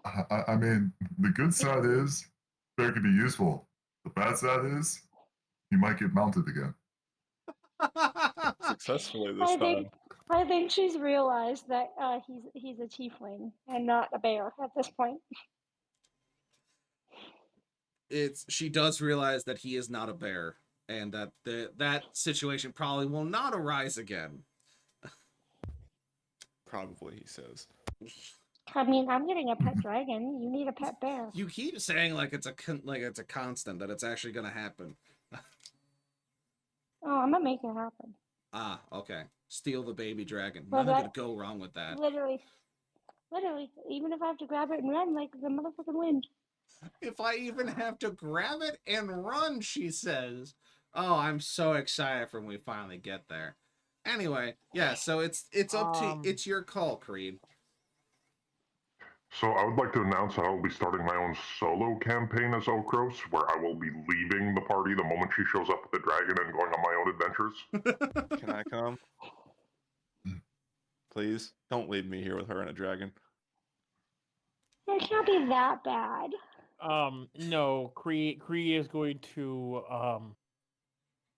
I mean, the good side is bear can be useful. The bad side is he might get mounted again. Successfully this time. I think she's realized that he's a tiefling and not a bear at this point. She does realize that he is not a bear, and that that situation probably will not arise again. Probably, he says. I mean, I'm getting a pet dragon. You need a pet bear. You keep saying like it's a constant, that it's actually gonna happen. Oh, I'm gonna make it happen. Ah, okay. Steal the baby dragon. Well, Nothing could go wrong with that. Literally, even if I have to grab it and run like the motherfucking wind. If I even have to grab it and run, she says. Oh, I'm so excited for when we finally get there. Anyway, yeah, so it's up to it's your call, Creed. So I would like to announce that I will be starting my own solo campaign as Okros, where I will be leaving the party the moment she shows up with the dragon and going on my own adventures. Can I come? Please? Don't leave me here with her and a dragon. It can't be that bad. No, Cree is going to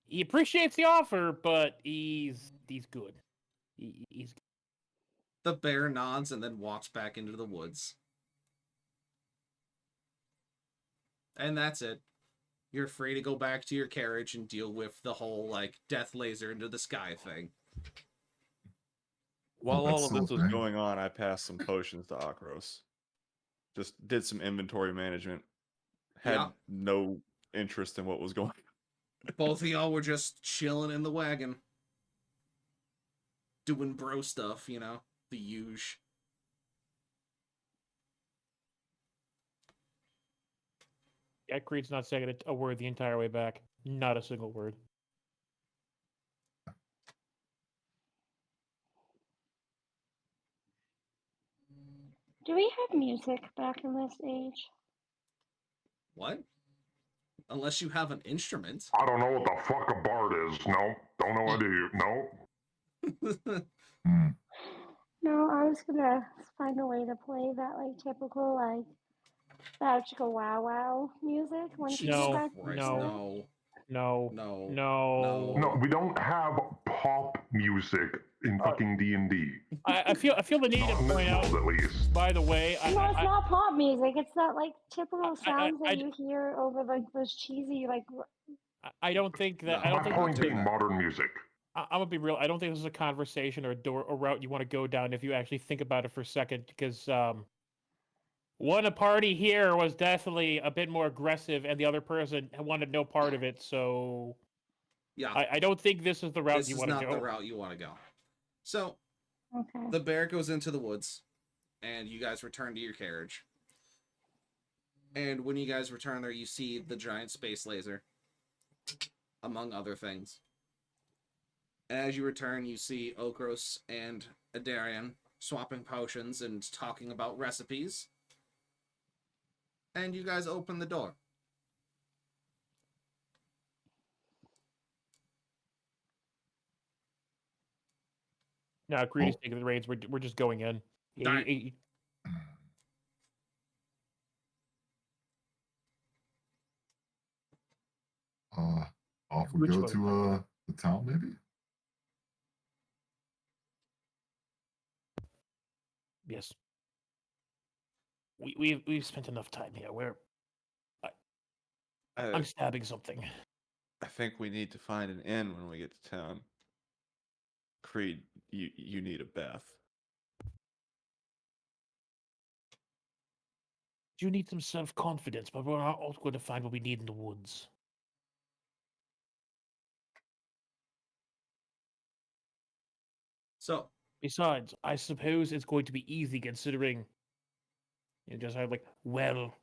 he appreciates the offer, but he's good. He's The bear nods and then walks back into the woods. And that's it. You're free to go back to your carriage and deal with the whole, like, death laser into the sky thing. While all of this was going on, I passed some potions to Akros. Just did some inventory management. Had no interest in what was going on. Both of y'all were just chilling in the wagon. Doing bro stuff, you know? The huge. Yeah, Creed's not saying a word the entire way back. Not a single word. Do we have music back in this age? What? Unless you have an instrument. I don't know what the fuck a bard is. No, don't know what you. No. No, I was gonna find a way to play that like typical like magical wow wow music when she No, back. No, we don't have pop music in fucking D&D. I feel the need to point out. At least. By the way, No, it's not pop music. It's that like typical sounds that you hear over like those cheesy like. I don't think that. No, I don't think. My point being modern music. I'm gonna be real. I don't think this is a conversation or a route you want to go down if you actually think about it for a second, because one party here was definitely a bit more aggressive, and the other person wanted no part of it. So, yeah, I don't think this is the route this you is want to go. not the route you want to go. So, okay. The bear goes into the woods, and you guys return to your carriage. And when you guys return there, you see the giant space laser, among other things. And as you return, you see Okros and Adarian swapping potions and talking about recipes. And you guys open the door. No, Creed is taking the reins. We're just going in. Off we go to the town, maybe. Yes. We've spent enough time here. I'm stabbing something. I think we need to find an inn when we get to town. Creed, you need a bath. You need some self-confidence, but we're not all going to find what we need in the woods. So, Besides, I suppose it's going to be easy considering you just have like, well,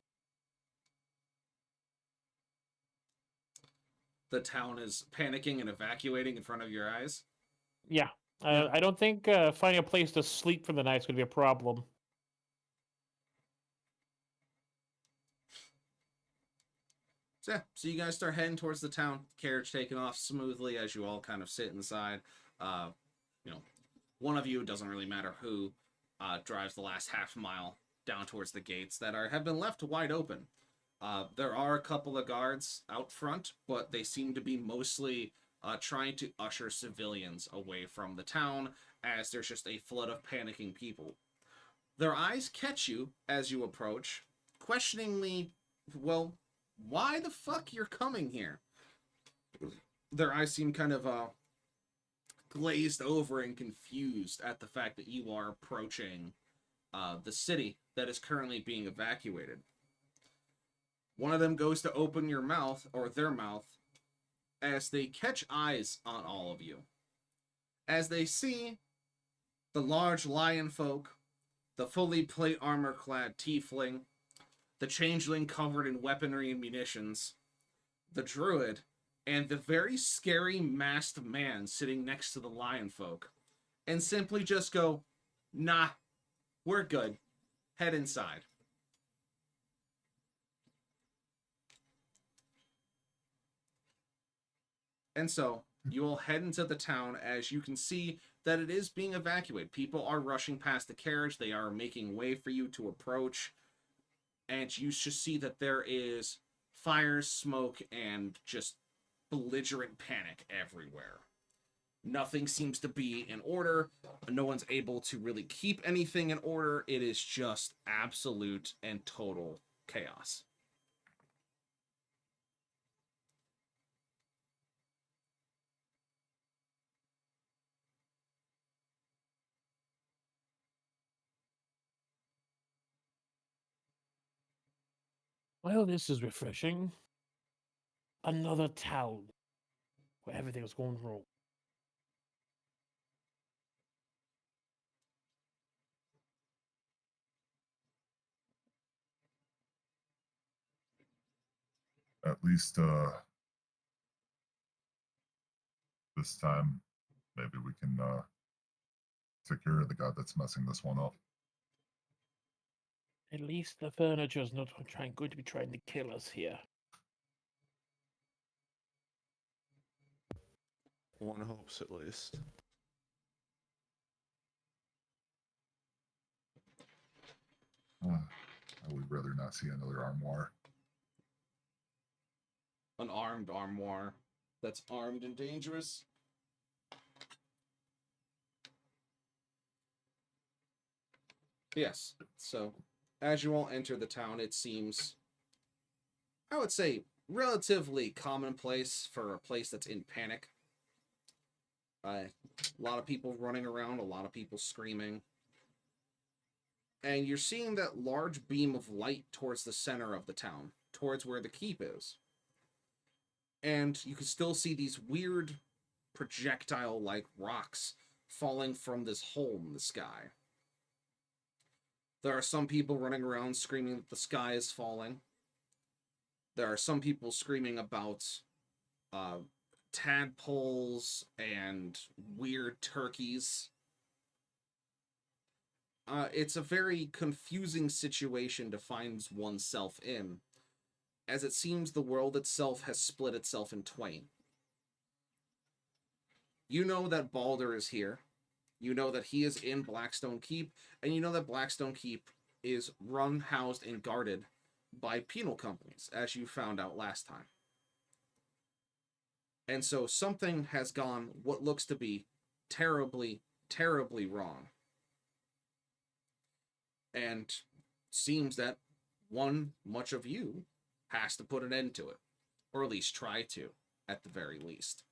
the town is panicking and evacuating in front of your eyes. yeah. Yeah. I don't think finding a place to sleep for the night is going to be a problem. So yeah, so you guys start heading towards the town. Carriage taking off smoothly as you all kind of sit inside. You know, one of you, it doesn't really matter who, drives the last half mile down towards the gates that have been left wide open. There are a couple of guards out front, but they seem to be mostly trying to usher civilians away from the town as there's just a flood of panicking people. Their eyes catch you as you approach, questioningly, well, why the fuck you're coming here? Their eyes seem kind of glazed over and confused at the fact that you are approaching the city that is currently being evacuated. One of them goes to open your mouth, or their mouth, as they catch eyes on all of you. As they see the large lion folk, the fully plate armor clad tiefling, the changeling covered in weaponry and munitions, the druid, and the very scary masked man sitting next to the lion folk, and simply just go, nah, we're good. Head inside. And so, you all head into the town as you can see that it is being evacuated. People are rushing past the carriage. They are making way for you to approach. And you should see that there is fire, smoke, and just belligerent panic everywhere. Nothing seems to be in order. No one's able to really keep anything in order. It is just absolute and total chaos. Well, this is refreshing. Another town where everything is going wrong. At least this time, maybe we can take care of the guy that's messing this one up. At least the furniture's not going to be trying to kill us here. One hopes at least. I would rather not see another armoire. An armed armoire that's armed and dangerous. Yes, so as you all enter the town, it seems, I would say, relatively commonplace for a place that's in panic. A lot of people running around, a lot of people screaming. And you're seeing that large beam of light towards the center of the town, towards where the keep is. And you can still see these weird projectile-like rocks falling from this hole in the sky. There are some people running around screaming that the sky is falling. There are some people screaming about tadpoles and weird turkeys. It's a very confusing situation to find oneself in, as it seems the world itself has split itself in twain. You know that Baldir is here. You know that he is in Blackstone Keep, and you know that Blackstone Keep is run, housed, and guarded by penal companies, as you found out last time. And so something has gone what looks to be terribly, terribly wrong. And seems that much of you has to put an end to it, or at least try to. at the very least.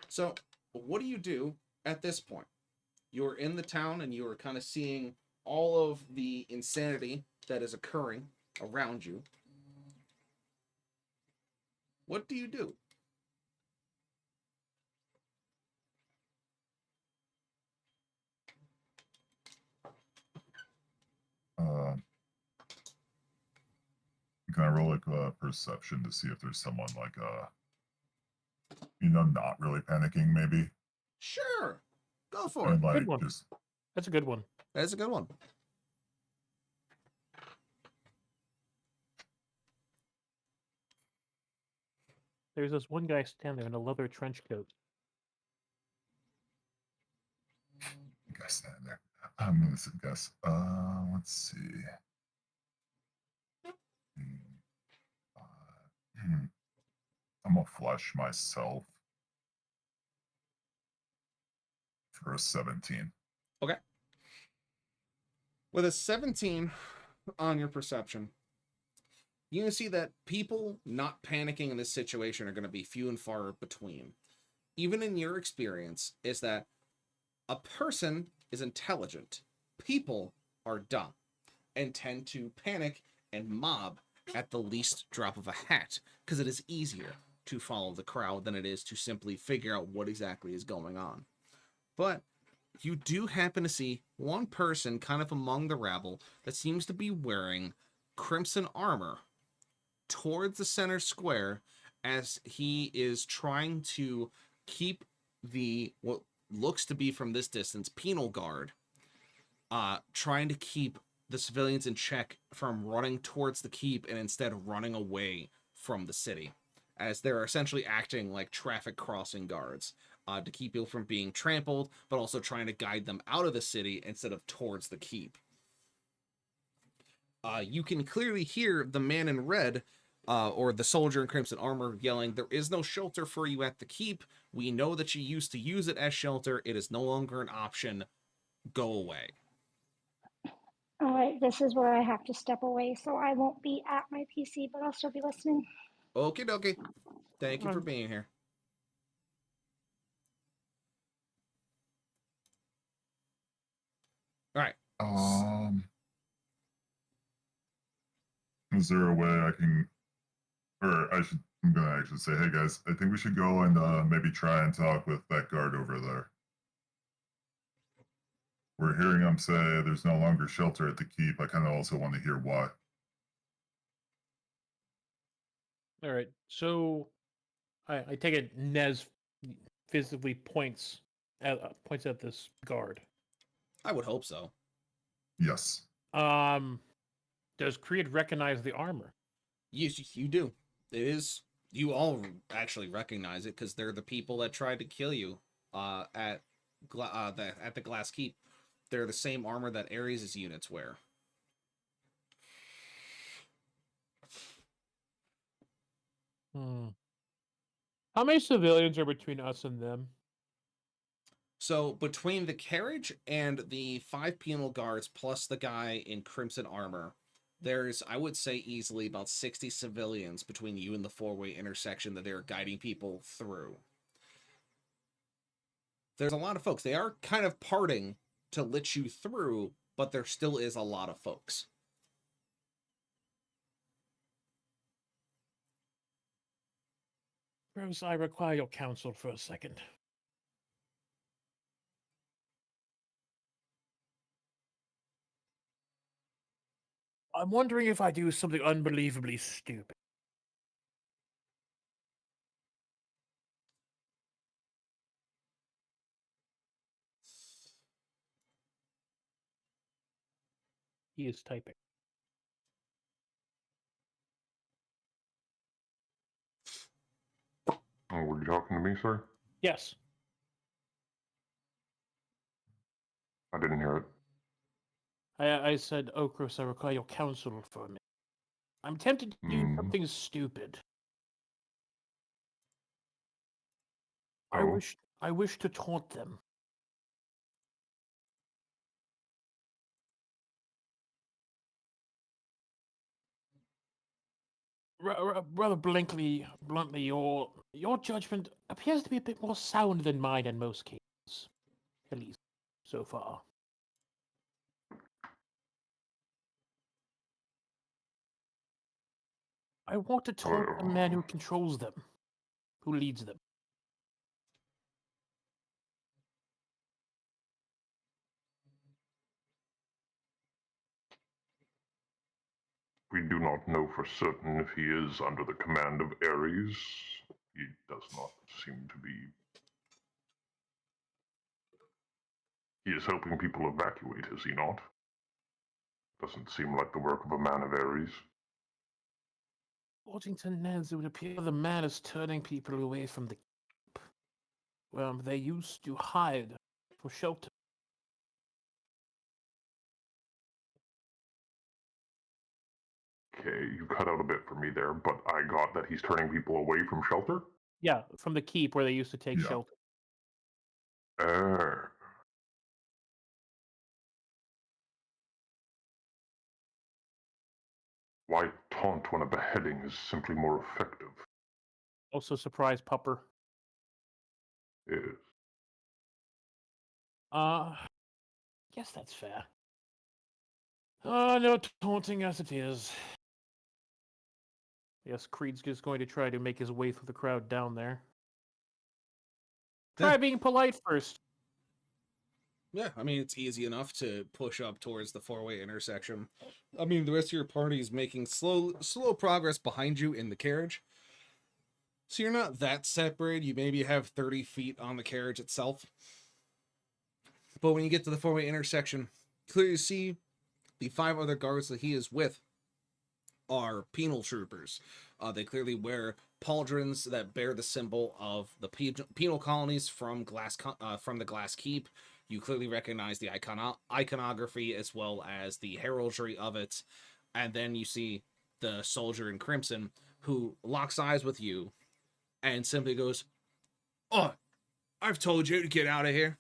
So, what do you do at this point? You're in the town and you are kind of seeing all of the insanity that is occurring around you. What do you do? Can I roll like a perception to see if there's someone like not really panicking maybe? Sure. Go for And it. like Good one. just That's a good one. That is a good one. There's this one guy standing there in a leather trench coat. guess that there. I'm gonna guess. Let's see. I'm gonna flush myself for a 17. Okay. With a 17 on your perception, you can see that people not panicking in this situation are going to be few and far between. Even in your experience, is that a person is intelligent. People are dumb and tend to panic and mob at the least drop of a hat because it is easier to follow the crowd than it is to simply figure out what exactly is going on. But you do happen to see one person kind of among the rabble that seems to be wearing crimson armor towards the center square as he is trying to keep the, what looks to be from this distance, penal guard, trying to keep the civilians in check from running towards the keep and instead running away from the city, as they're essentially acting like traffic crossing guards to keep people from being trampled, but also trying to guide them out of the city instead of towards the keep. You can clearly hear the man in red, or the soldier in crimson armor, yelling, "There is no shelter for you at the keep. We know that you used to use it as shelter. It is no longer an option. Go away." All right, this is where I have to step away, so I won't be at my PC, but I'll still be listening. Okie dokie. Thank you for being here. All right. Is there a way I can, or I'm gonna actually say, hey guys, I think we should go and maybe try and talk with that guard over there. We're hearing him say there's no longer shelter at the keep. I kind of also want to hear why. All right. So I take it Nez physically points at this guard. I would hope so. Yes. Does Creed recognize the armor? Yes, you do. It is. You all actually recognize it because they're the people that tried to kill you at the Glass Keep. They're the same armor that Ares' units wear. How many civilians are between us and them? So between the carriage and the 5 penal guards plus the guy in crimson armor, there's, I would say, easily about 60 civilians between you and the 4-way intersection that they're guiding people through. There's a lot of folks. They are kind of parting to let you through, but there still is a lot of folks. Rose, I require your counsel for a second. I'm wondering if I do something unbelievably stupid. He is typing. Oh, were you talking to me, sir? Yes. I didn't hear it. I said, Okros, I require your counsel for me. I'm tempted to do something stupid. Oh? I wish to taunt them. Rather bluntly, your judgment appears to be a bit more sound than mine in most cases, at least so far. I want to talk to the man who controls them, who leads them. We do not know for certain if he is under the command of Ares. He does not seem to be. He is helping people evacuate, is he not? Doesn't seem like the work of a man of Ares. According to Nez, it would appear the man is turning people away from the camp, where they used to hide for shelter. Okay, you cut out a bit for me there, but I got that he's turning people away from shelter? Yeah, from the keep where they used to take Yeah. shelter. Why taunt when a beheading is simply more effective? Also, surprise pupper. Yes. Guess that's fair. No taunting as it is. Yes, Creed's just going to try to make his way through the crowd down there. Try being polite first. Yeah, I mean, it's easy enough to push up towards the four-way intersection. I mean, the rest of your party is making slow progress behind you in the carriage. So you're not that separated. You maybe have 30 feet on the carriage itself. But when you get to the four-way intersection, clearly see the 5 other guards that he is with are penal troopers. They clearly wear pauldrons that bear the symbol of the penal colonies from the Glass Keep. You clearly recognize the iconography as well as the heraldry of it. And then you see the soldier in crimson who locks eyes with you and simply goes, "Oh, I've told you to get out of here.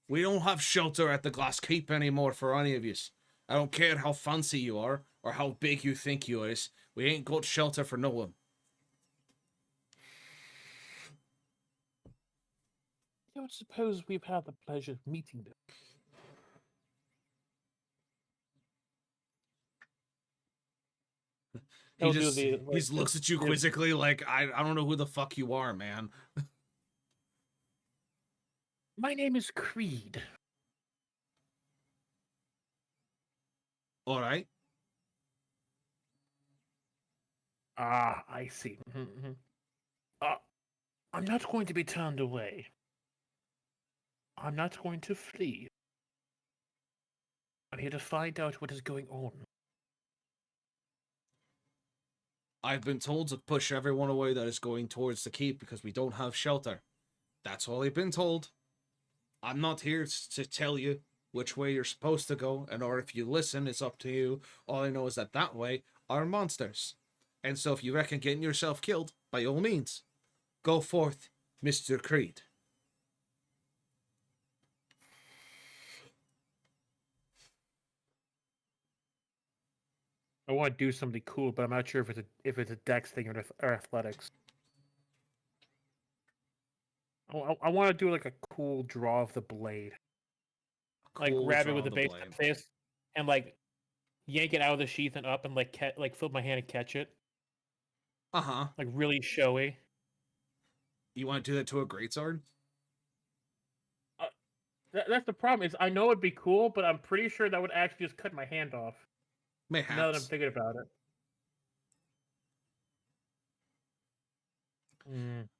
We don't have shelter at the Glass Keep anymore for any of you. I don't care how fancy you are or how big you think you is. We ain't got shelter for no one." I don't suppose we've had the pleasure of meeting them. He just looks at you quizzically like, I don't know who the fuck you are, man. My name is Creed. All right. Ah, I see. I'm not going to be turned away. I'm not going to flee. I'm here to find out what is going on. I've been told to push everyone away that is going towards the keep because we don't have shelter. That's all I've been told. I'm not here to tell you which way you're supposed to go, and or if you listen, it's up to you. All I know is that way are monsters. And so if you reckon getting yourself killed, by all means, go forth, Mr. Creed. I want to do something cool, but I'm not sure if it's a dex thing or athletics. I want to do like a cool draw of the blade, like grab it with the base fist and like yank it out of the sheath and up and like flip my hand and catch it. Like really showy. You want to do that to a greatsword? That's the problem. Is I know it'd be cool, but I'm pretty sure that would actually just cut my hand off. Mayhaps. Now that I'm thinking about it.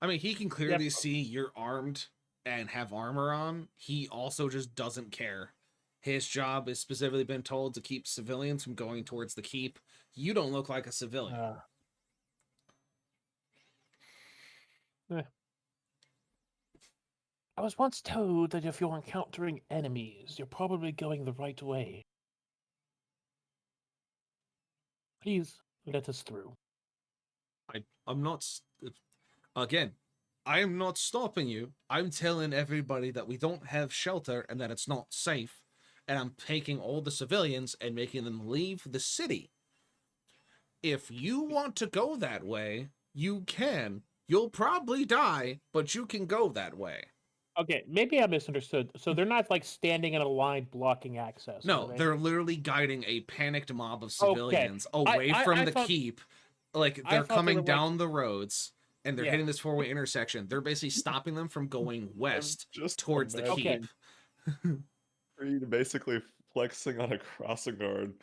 I mean, he can clearly see you're armed and have armor on. He also just doesn't care. His job has specifically been told to keep civilians from going towards the keep. You don't look like a civilian. I was once told that if you're encountering enemies, you're probably going the right way. Please let us through. I'm not... Again, I am not stopping you. I'm telling everybody that we don't have shelter and that it's not safe. And I'm taking all the civilians and making them leave the city. if you want to go that way, you can. You'll probably die, but you can go that way. Okay, maybe I misunderstood. So they're not like standing in a line blocking access. No, are they? they're literally guiding a panicked mob of civilians away I from the thought- keep. Like, I they're thought they coming were, like- down the roads, and they're Yeah. hitting this four-way intersection. They're basically stopping them from going west just towards the imagining keep. Creed basically flexing on a crossing guard.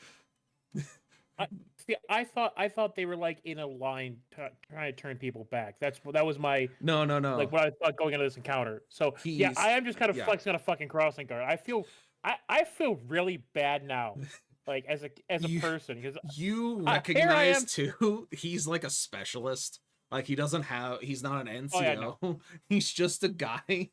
See, I thought they were like in a line trying to turn people back. That was my No. like what I thought going into this encounter. So yeah, I am just kind of yeah. flexing on a fucking crossing guard. I feel really bad now, like as a person, because You here I recognize am. too, he's like a specialist. Like, he's not an NCO. Oh, yeah, no. He's just a guy.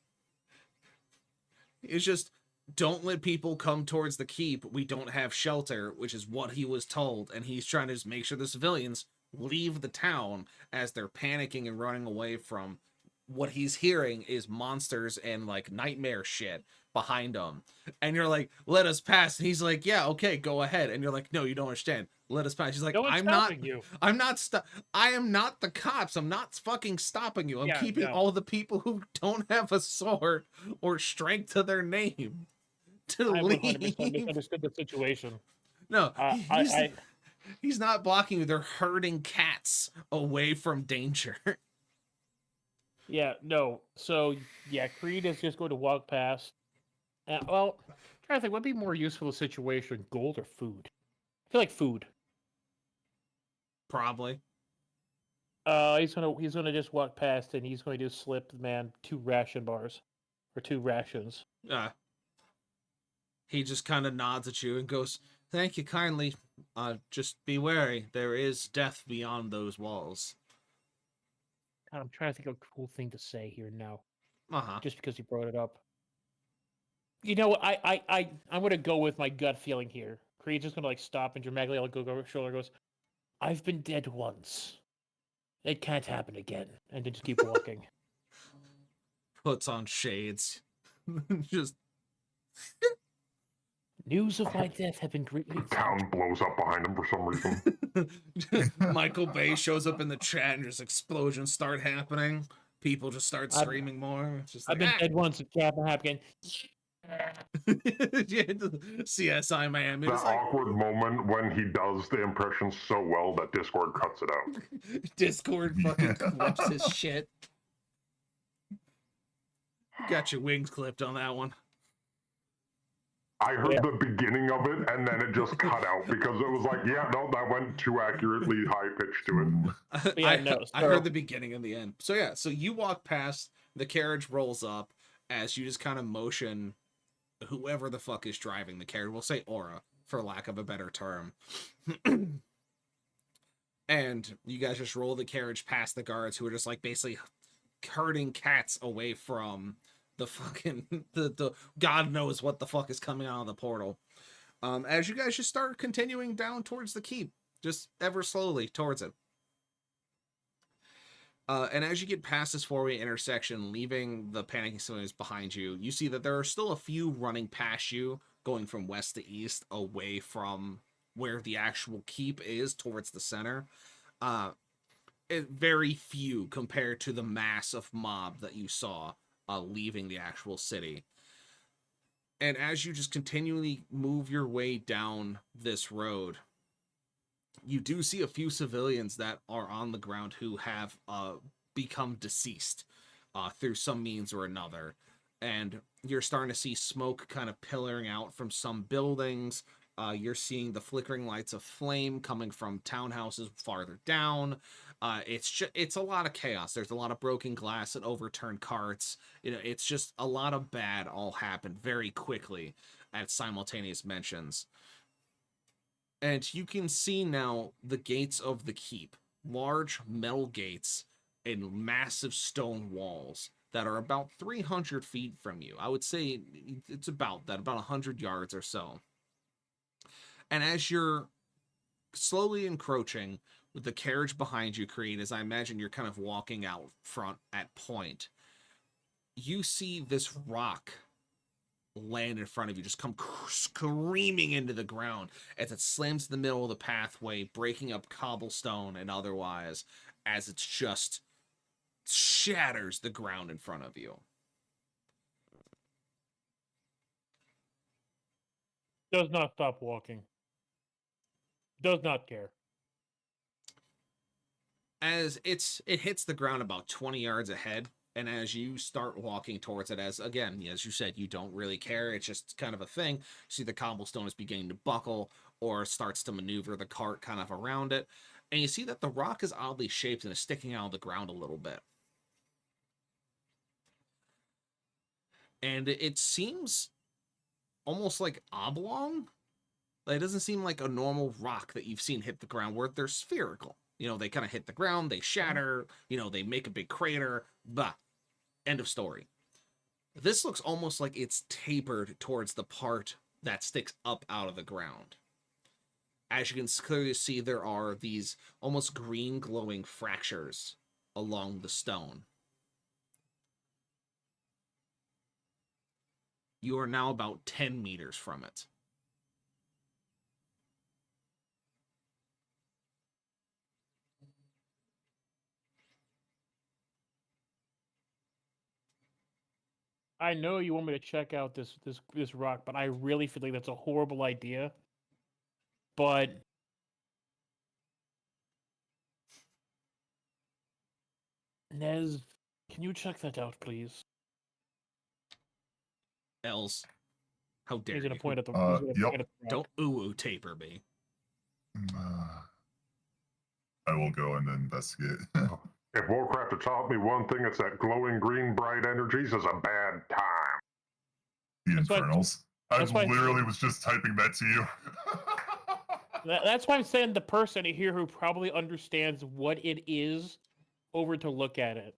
It's just, don't let people come towards the keep. We don't have shelter, which is what he was told. And he's trying to just make sure the civilians leave the town as they're panicking and running away from what he's hearing is monsters and like nightmare shit behind him. And you're like, let us pass. And he's like, yeah, okay, go ahead. And you're like, no, you don't understand. Let us pass. He's like, No one's I'm not stopping you. I am not the cops. I'm not fucking stopping you. I'm Yeah, keeping no. all the people who don't have a sword or strength to their name to I 100% leave. misunderstood the situation. No, I he's not blocking you. They're herding cats away from danger. Yeah, no. So yeah, Creed is just going to walk past. Well, I'm trying to think, what'd be more useful in the situation, gold or food? I feel like food. Probably. He's gonna just walk past and he's going to slip the man 2 ration bars, or 2 rations. He just kind of nods at you and goes, "Thank you kindly. Just be wary. There is death beyond those walls." God, I'm trying to think of a cool thing to say here now, Uh-huh. just because you brought it up. You know, I'm gonna go with my gut feeling here. Creed's just gonna like stop and dramatically go over his shoulder, goes, "I've been dead once. It can't happen again," and then just keep walking. Puts on shades. Just News of my death have been greatly. The town blows up behind him for some reason. Michael Bay shows up in the chat and just explosions start happening. People just start screaming more. It's just I've like, been dead once. It can't happen again. CSI Miami. That It's like, awkward moment when he does the impression so well that Discord cuts it out. Discord fucking clips his shit. Got your wings clipped on that one. I heard the beginning of it and then it just cut out because it was like, yeah, no, that went too accurately high pitched to it. Yeah, I heard the beginning and the end. So yeah, so you walk past, the carriage rolls up as you just kind of motion whoever the fuck is driving the carriage. We'll say Aura, for lack of a better term. And you guys just roll the carriage past the guards who are just like basically herding cats away from the fucking the God knows what the fuck is coming out of the portal. As you guys just start continuing down towards the keep, just ever slowly towards it. And as you get past this 4-way intersection, leaving the panicking civilians behind you, you see that there are still a few running past you, going from west to east, away from where the actual keep is, towards the center. Very few compared to the mass of mob that you saw leaving the actual city. And as you just continually move your way down this road, you do see a few civilians that are on the ground who have become deceased through some means or another. And you're starting to see smoke kind of pillaring out from some buildings. You're seeing the flickering lights of flame coming from townhouses farther down. It's a lot of chaos. There's a lot of broken glass and overturned carts. You know, it's just a lot of bad all happened very quickly at simultaneous mentions. And you can see now the gates of the keep, large metal gates and massive stone walls that are about 300 feet from you. I would say it's about that, about 100 yards or so. And as you're slowly encroaching with the carriage behind you, Creed, as I imagine you're kind of walking out front at point, you see this rock land in front of you, just come screaming into the ground as it slams in the middle of the pathway, breaking up cobblestone and otherwise, as it's just shatters the ground in front of you. Does not stop walking. Does not care. As it hits the ground about 20 yards ahead, and as you start walking towards it, as you said, you don't really care, it's just kind of a thing. You see the cobblestone is beginning to buckle or starts to maneuver the cart kind of around it, and you see that the rock is oddly shaped and is sticking out of the ground a little bit. And it seems almost like oblong. It doesn't seem like a normal rock that you've seen hit the ground where they're spherical. You know, they kind of hit the ground, they shatter, you know, they make a big crater, blah. End of story. This looks almost like it's tapered towards the part that sticks up out of the ground. As you can clearly see, there are these almost green glowing fractures along the stone. You are now about 10 meters from it. I know you want me to check out this rock, but I really feel like that's a horrible idea. But Nez, can you check that out, please? Els, how dare He's gonna you? point at the. Yep. Point at the rock. Don't ooh taper me. I will go and investigate. If Warcraft had taught me one thing, it's that glowing green bright energies is a bad time. The That's why- Infernals. I that's why- literally was just typing that to you. That's why I'm saying the person here who probably understands what it is over to look at it.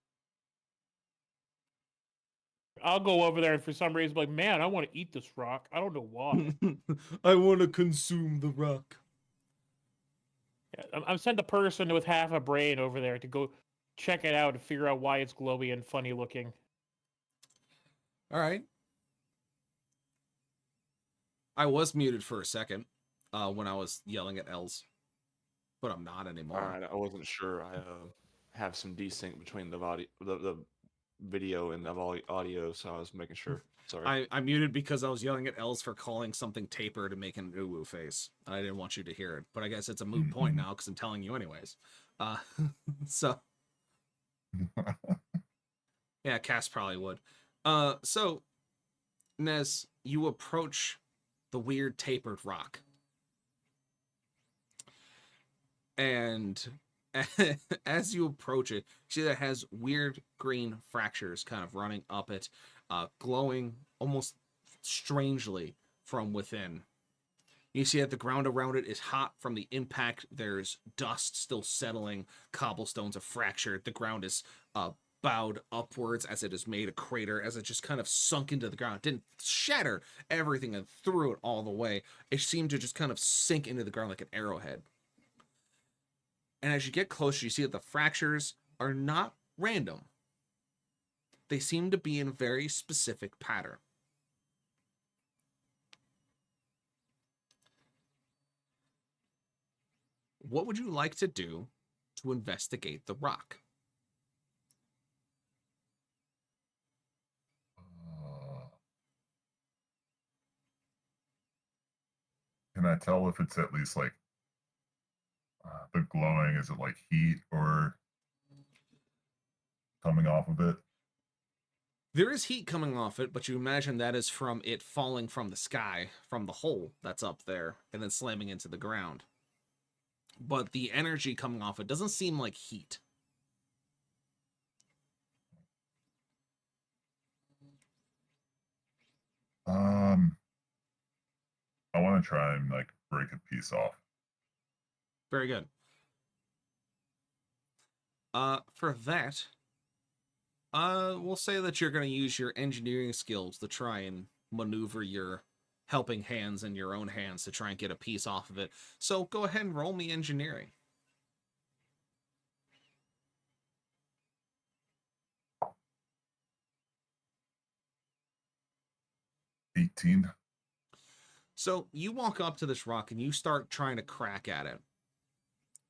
I'll go over there and for some reason be like, man, I want to eat this rock. I don't know why. I want to consume the rock. I'm sending a person with half a brain over there to go check it out and figure out why it's glowy and funny looking. All right. I was muted for a second when I was yelling at Els, but I'm not anymore. All right, I wasn't sure. I have some desync between the video and the audio, so I was making sure. Sorry. I muted because I was yelling at Els for calling something tapered and making an ooh face. I didn't want you to hear it, but I guess it's a moot point now because I'm telling you anyways. So yeah, Cass probably would. So Nez, you approach the weird tapered rock, and as you approach it, you see that it has weird green fractures kind of running up it, glowing almost strangely from within. You see that the ground around it is hot from the impact. There's dust still settling. Cobblestones are fractured. The ground is bowed upwards as it has made a crater, as it just kind of sunk into the ground. It didn't shatter everything and threw it all the way. It seemed to just kind of sink into the ground like an arrowhead. And as you get closer, you see that the fractures are not random. They seem to be in a very specific pattern. What would you like to do to investigate the rock? Can I tell if it's at least like the glowing? Is it like heat or coming off of it? There is heat coming off it, but you imagine that is from it falling from the sky, from the hole that's up there, and then slamming into the ground. But the energy coming off it doesn't seem like heat. I want to try and like break a piece off. Very good. For that, we'll say that you're going to use your engineering skills to try and maneuver your helping hands and your own hands to try and get a piece off of it. So go ahead and roll me engineering. 18. 18. So you walk up to this rock and you start trying to crack at it.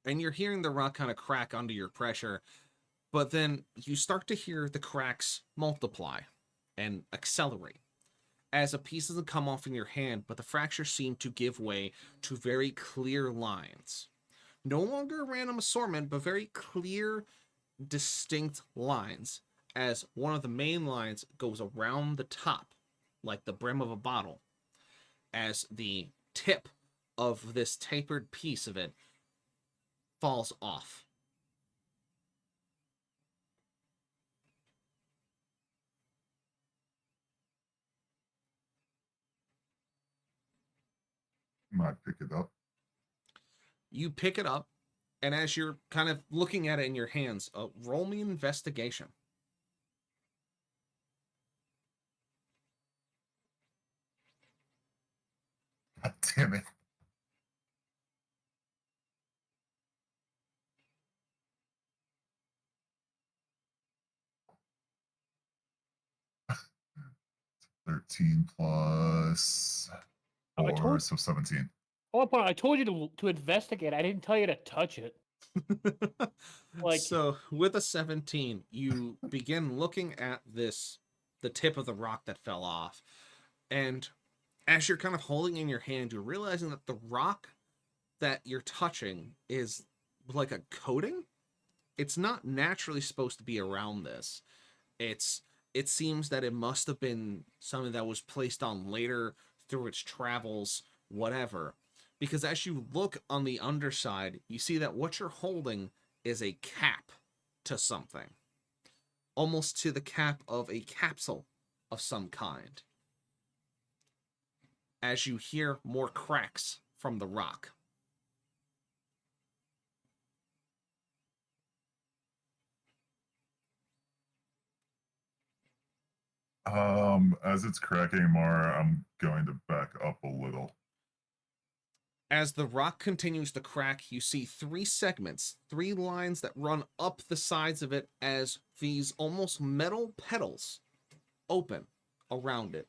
And you're hearing the rock kind of crack under your pressure, but then you start to hear the cracks multiply and accelerate as the pieces come off in your hand, but the fractures seem to give way to very clear lines. No longer a random assortment, but very clear, distinct lines, as one of the main lines goes around the top, like the brim of a bottle, as the tip of this tapered piece of it falls off. Might pick it up. You pick it up, and as you're kind of looking at it in your hands, roll me an investigation. God damn it. $13 plus I 4, told- so 17. Oh, I told you to investigate. I didn't tell you to touch it. Like- So with a 17, you begin looking at the tip of the rock that fell off. And as you're kind of holding in your hand, you're realizing that the rock that you're touching is like a coating. It's not naturally supposed to be around this. It seems that it must have been something that was placed on later through its travels, whatever. Because as you look on the underside, you see that what you're holding is a cap to something. Almost to the cap of a capsule of some kind. As you hear more cracks from the rock. As it's cracking more, I'm going to back up a little. As the rock continues to crack, you see 3 segments, 3 lines that run up the sides of it as these almost metal petals open around it.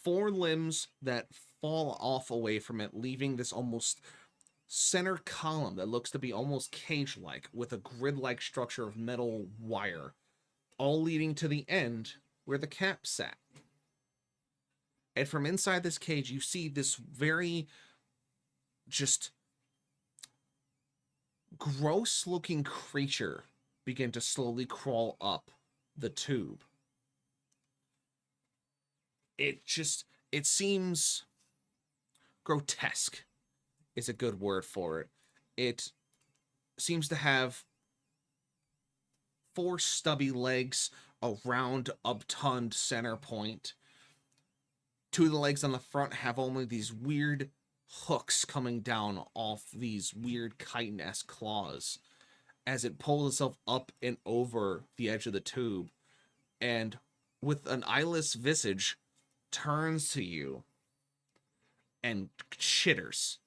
4 limbs that fall off away from it, leaving this almost center column that looks to be almost cage-like with a grid-like structure of metal wire, all leading to the end where the cap sat. And from inside this cage, you see this very just gross looking creature begin to slowly crawl up the tube. It seems grotesque is a good word for it. It seems to have 4 stubby legs, a round upturned center point. 2 of the legs on the front have only these weird hooks coming down off these weird chitin-esque claws as it pulls itself up and over the edge of the tube, and with an eyeless visage turns to you and chitters.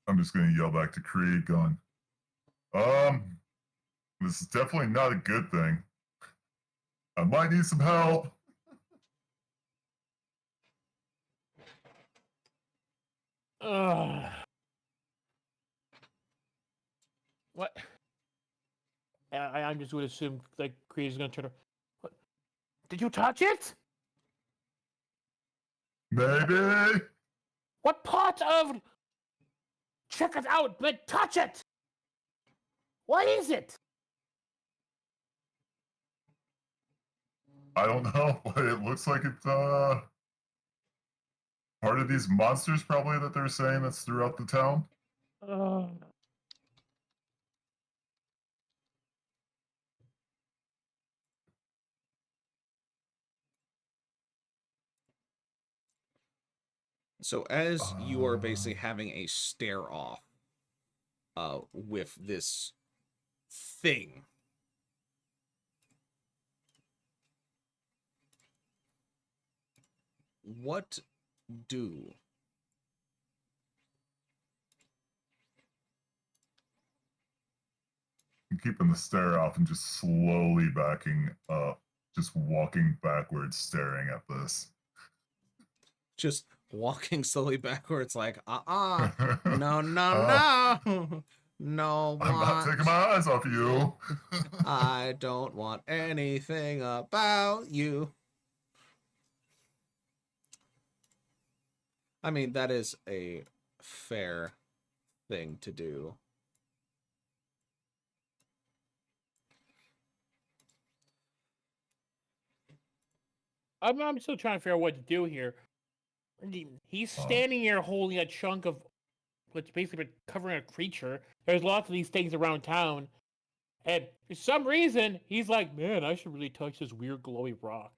I'm just going to yell back to Creed, going, this is definitely not a good thing. I might need some help. What? I'm just going to assume like Creed is going to turn. What? Did you touch it? Maybe. What part of? Check it out, but touch it. What is it? I don't know, but it looks like it's part of these monsters probably that they're saying that's throughout the town. So as you are basically having a stare off with this thing, what do keeping the stare off and just slowly backing up, just walking backwards, staring at this. Just walking slowly backwards, like, no, no, no. No, I'm not taking my eyes off you. I don't want anything about you. I mean, that is a fair thing to do. I'm still trying to figure out what to do here. He's standing here holding a chunk of what's basically covering a creature. There's lots of these things around town. And for some reason, he's like, man, I should really touch this weird glowy rock.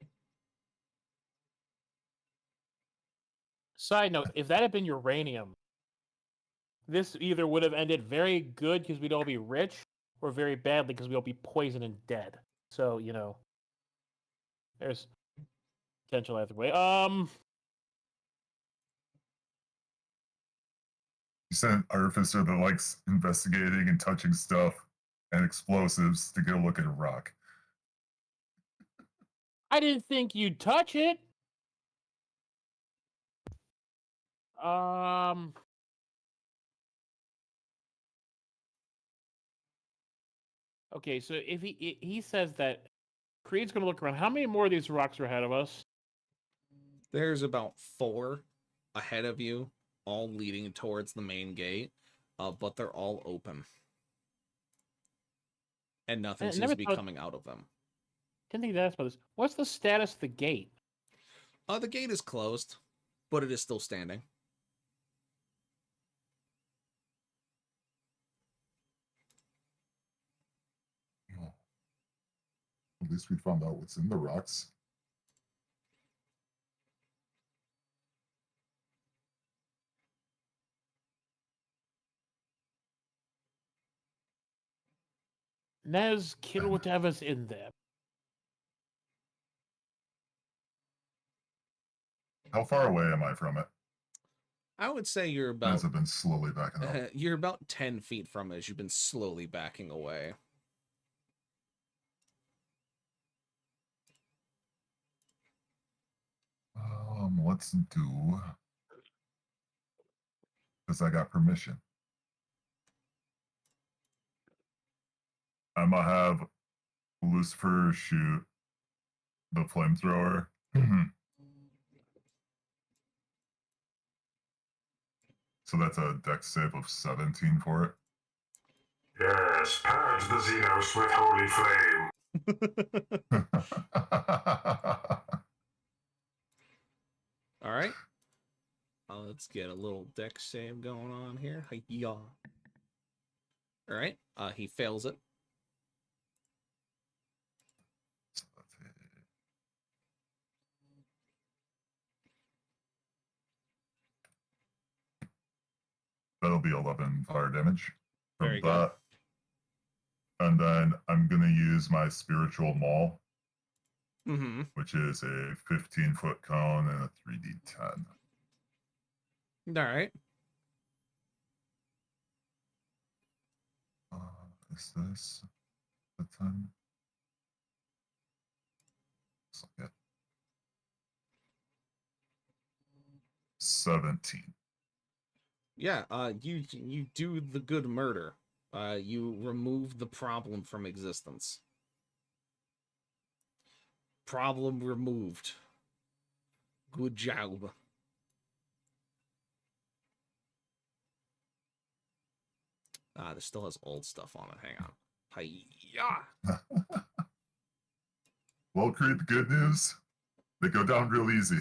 Side note, if that had been uranium, this either would have ended very good because we'd all be rich, or very badly because we'd all be poisoned and dead. So, you know, there's potential either way. You sent an artificer that likes investigating and touching stuff and explosives to get a look at a rock. I didn't think you'd touch it. Okay, so if he says that Creed's gonna look around, how many more of these rocks are ahead of us? There's about 4 ahead of you, all leading towards the main gate, but they're all open. And nothing seems to be coming out of them. Didn't think to ask about this. What's the status of the gate? The gate is closed, but it is still standing. Oh. At least we found out what's in the rocks. Nez, kill whatever's in there. How far away am I from it? I would say you're about... As I've been slowly backing up. You're about 10 feet from it as you've been slowly backing away. Let's do... Because I got permission. I'm going to have Lucifer shoot the flamethrower. So that's a dex save of 17 for it. Yes, purge the Xenos with holy flame. All right. Let's get a little dex save going on here. Hi-ya. All right. He fails it. That'll be 11 fire damage from Very that. Good. And then I'm going to use my spiritual maul, which is a 15-foot cone and a 3d10. All right. Is this the 10? Looks like it. 17. Yeah, you do the good murder. You remove the problem from existence. Problem removed. Good job. This still has old stuff on it. Hang on. Hi-ya! Well, Creed, the good news, they go down real easy.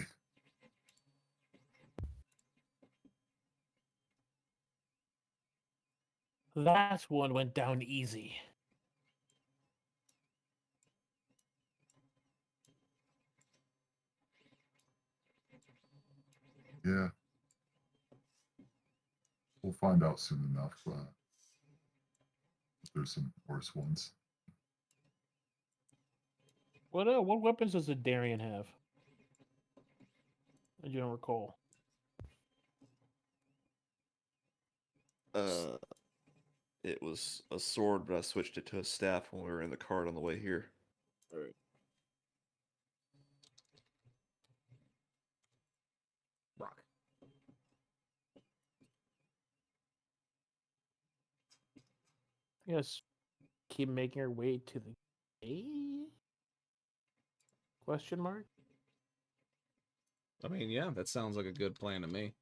Last one went down easy. Yeah. We'll find out soon enough. There's some worse ones. What weapons does the Darien have? I don't recall. It was a sword, but I switched it to a staff when we were in the cart on the way here. All right. Rock. Yes. Keep making our way to the gate? Question mark? I mean, yeah, that sounds like a good plan to me.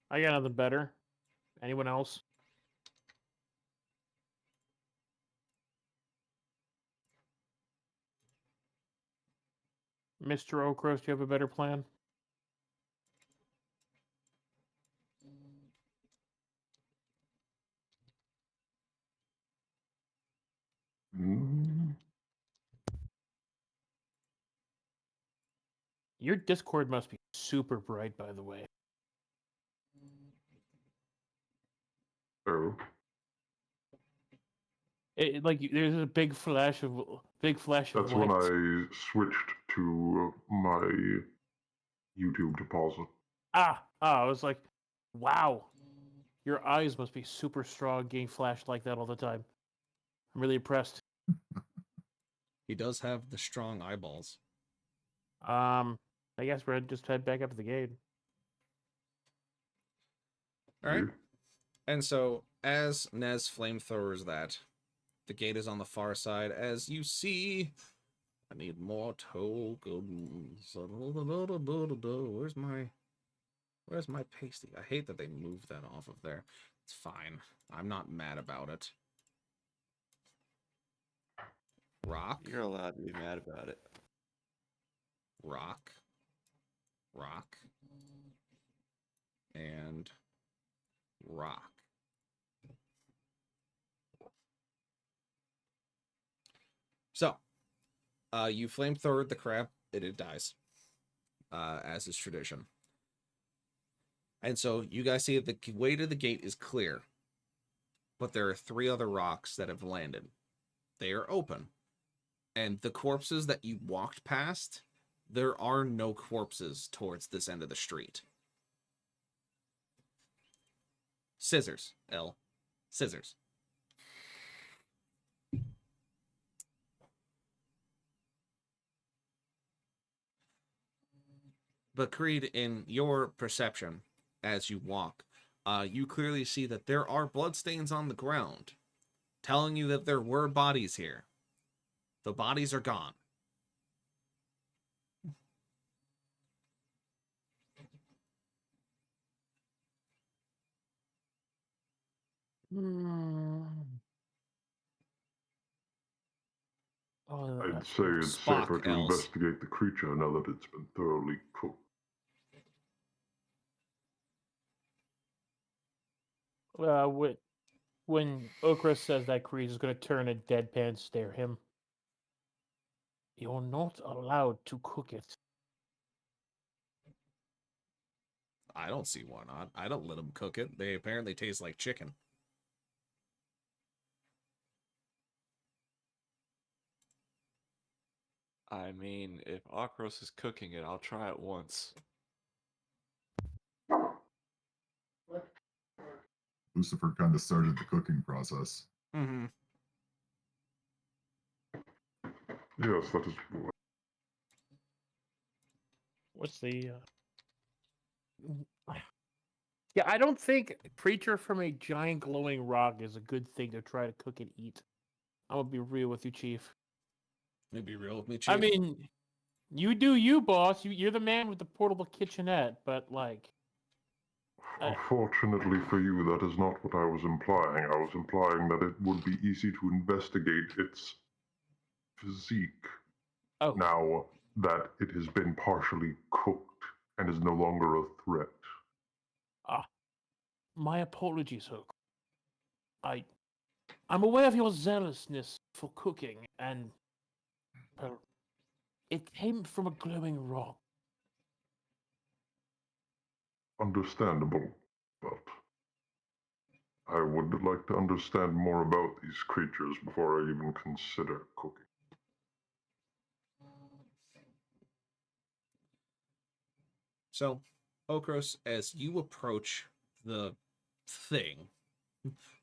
I got nothing better. Anyone else? Mr. Okros, do you have a better plan? Mm, Your Discord must be super bright, by the way. oh, Like there's a big flash of that's when light. I switched to my YouTube deposit. I was like, wow, your eyes must be super strong, getting flashed like that all the time. I'm really impressed. He does have the strong eyeballs. I guess we're just head back up to the gate. All right. And so, as Nez flamethrowers that, the gate is on the far side. As you see, I need more tokens. Where's my pasty? I hate that they moved that off of there. It's fine. I'm not mad about it. Rock. You're allowed to be mad about it. Rock. Rock. And rock. So, you flamethrowered the crab, it dies, as is tradition. And so you guys see that the way to the gate is clear, but there are 3 other rocks that have landed. They are open. And the corpses that you walked past, there are no corpses towards this end of the street. Scissors, L. Scissors. But Creed, in your perception, as you walk, you clearly see that there are bloodstains on the ground, telling you that there were bodies here. The bodies are gone. Oh, I'd that's say it's Spock safer to else. investigate the creature now that it's been thoroughly cooked. when Okra says that Creed is going to turn and deadpan stare him. You're not allowed to cook it. I don't see why not. I don't let them cook it. They apparently taste like chicken. I mean, if Akros is cooking it, I'll try it once. Lucifer kind of started the cooking process. Mm-hmm. Yes, that is. What's the... Yeah, I don't think creature from a giant glowing rock is a good thing to try to cook and eat. I'm gonna be real with you, Chief. You be real with me, Chief. I mean, you do you, boss. You're the man with the portable kitchenette, but like... Fortunately for you, that is not what I was implying. I was implying that it would be easy to investigate its physique. Oh. Now that it has been partially cooked and is no longer a threat. My apologies, Hook. I'm aware of your zealousness for cooking, and well, it came from a glowing rock. Understandable, but I would like to understand more about these creatures before I even consider cooking. So, Okros, as you approach the thing,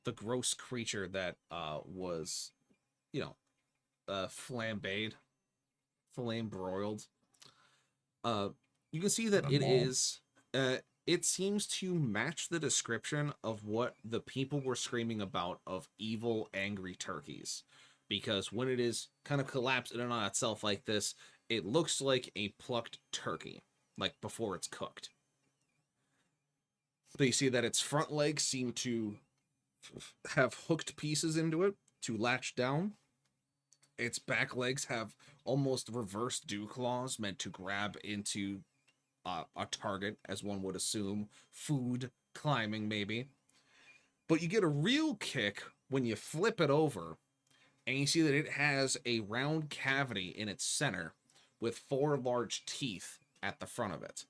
the gross creature that was, you know, flambéed, flame broiled, you can see that it is. It seems to match the description of what the people were screaming about of evil, angry turkeys. Because when it is kind of collapsed in and on itself like this, it looks like a plucked turkey, like before it's cooked. But you see that its front legs seem to have hooked pieces into it to latch down. Its back legs have almost reverse dew claws meant to grab into a target, as one would assume, food, climbing maybe. But you get a real kick when you flip it over, and you see that it has a round cavity in its center with 4 large teeth at the front of it.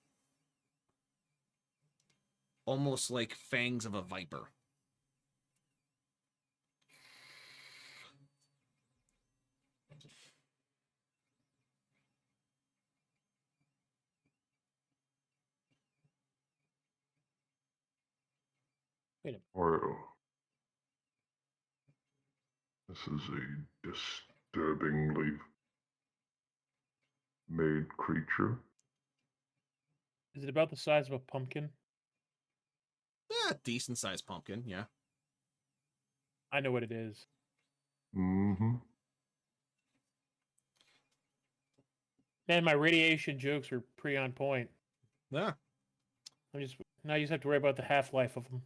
Almost like fangs of a viper. Well, this is a disturbingly made creature. Is it about the size of a pumpkin? Yeah, decent sized pumpkin, yeah. I know what it is. Mm-hmm. Man, my radiation jokes are pretty on point. Yeah. Now you just have to worry about the half-life of them.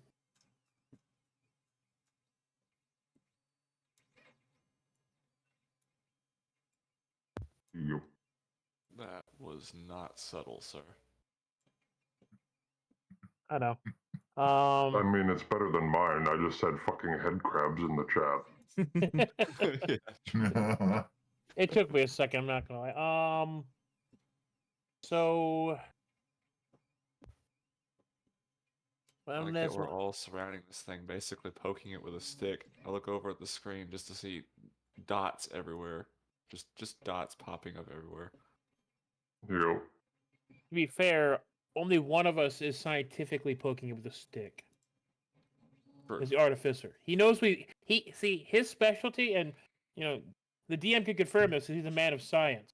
Yep. That was not subtle, sir. I know. I mean, it's better than mine. I just said fucking head crabs in the chat. Yeah. It took me a second, I'm not gonna lie. So I like that we're all surrounding this thing, basically poking it with a stick. I look over at the screen just to see dots everywhere. Just dots popping up everywhere. Yep. to be fair, only one of us is scientifically poking it with a stick. True. Is the artificer. He knows his specialty, and the DM can confirm this. He's a man of science.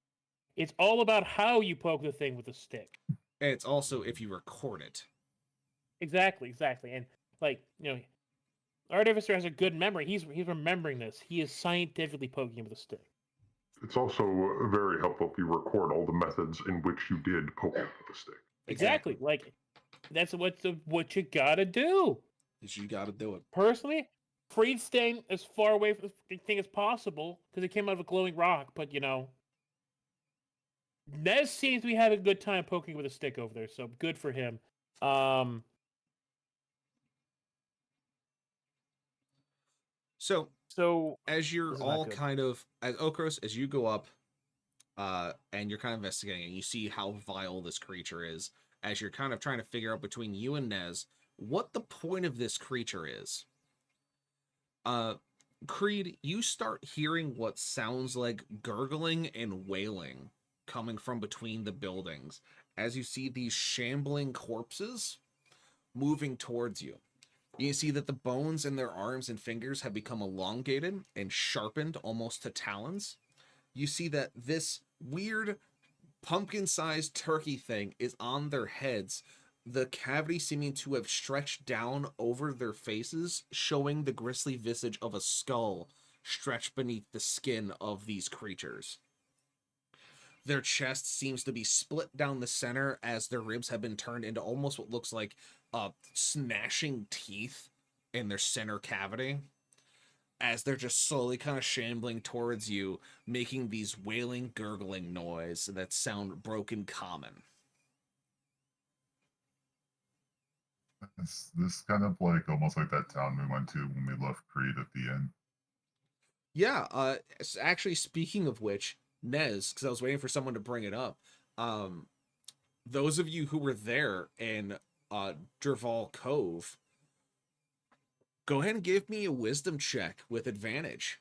It's all about how you poke the thing with a stick. And it's also if you record it. Exactly. And artificer has a good memory. He's remembering this. He is scientifically poking it with a stick. It's also very helpful if you record all the methods in which you did poke it with a stick. Exactly. Like that's what you gotta do. You gotta do it. Personally, Freed staying as far away from the thing as possible because it came out of a glowing rock. But Nez seems to be having a good time poking with a stick over there, so good for him. So as you're all as Okros, as you go up, and you're kind of investigating, and you see how vile this creature is, as you're kind of trying to figure out between you and Nez what the point of this creature is. Creed, you start hearing what sounds like gurgling and wailing coming from between the buildings as you see these shambling corpses moving towards you. You see that the bones in their arms and fingers have become elongated and sharpened almost to talons. You see that this weird pumpkin-sized turkey thing is on their heads, the cavity seeming to have stretched down over their faces, showing the grisly visage of a skull stretched beneath the skin of these creatures. Their chest seems to be split down the center as their ribs have been turned into almost what looks like snashing teeth in their center cavity, as they're just slowly kind of shambling towards you, making these wailing, gurgling noise that sound broken common. This kind of like almost like that town we went to when we left Creed at the end. Yeah, actually, speaking of which, Nez, because I was waiting for someone to bring it up, those of you who were there in Derval Cove, go ahead and give me a wisdom check with advantage.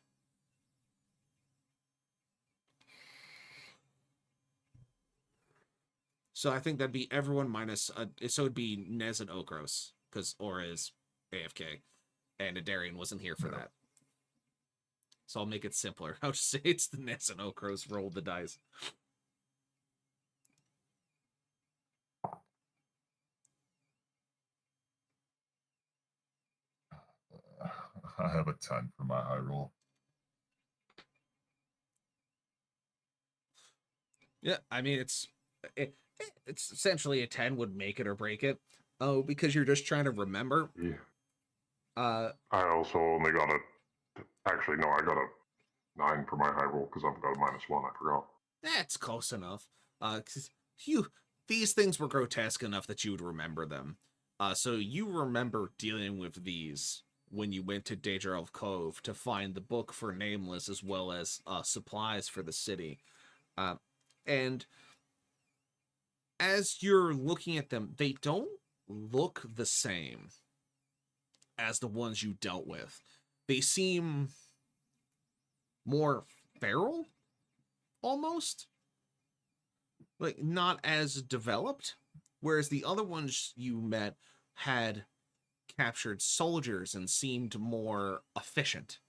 So I think that'd be everyone minus, so it'd be Nez and Okros, because Aura is AFK, and Adarian wasn't here for that. So I'll make it simpler. I'll just say it's the Nez and Okros roll the dice. I have a 10 for my high roll. Yeah, I mean, it's essentially a 10 would make it or break it. Oh, because you're just trying to remember. Yeah. I also only got a. Actually, no, I got a 9 for my high roll because I've got a -1. I forgot. That's close enough. 'Cause these things were grotesque enough that you would remember them. So you remember dealing with these when you went to Daedrelv Cove to find the book for Nameless as well as supplies for the city. And as you're looking at them, they don't look the same as the ones you dealt with. They seem more feral, almost. Like, not as developed. Whereas the other ones you met had captured soldiers and seemed more efficient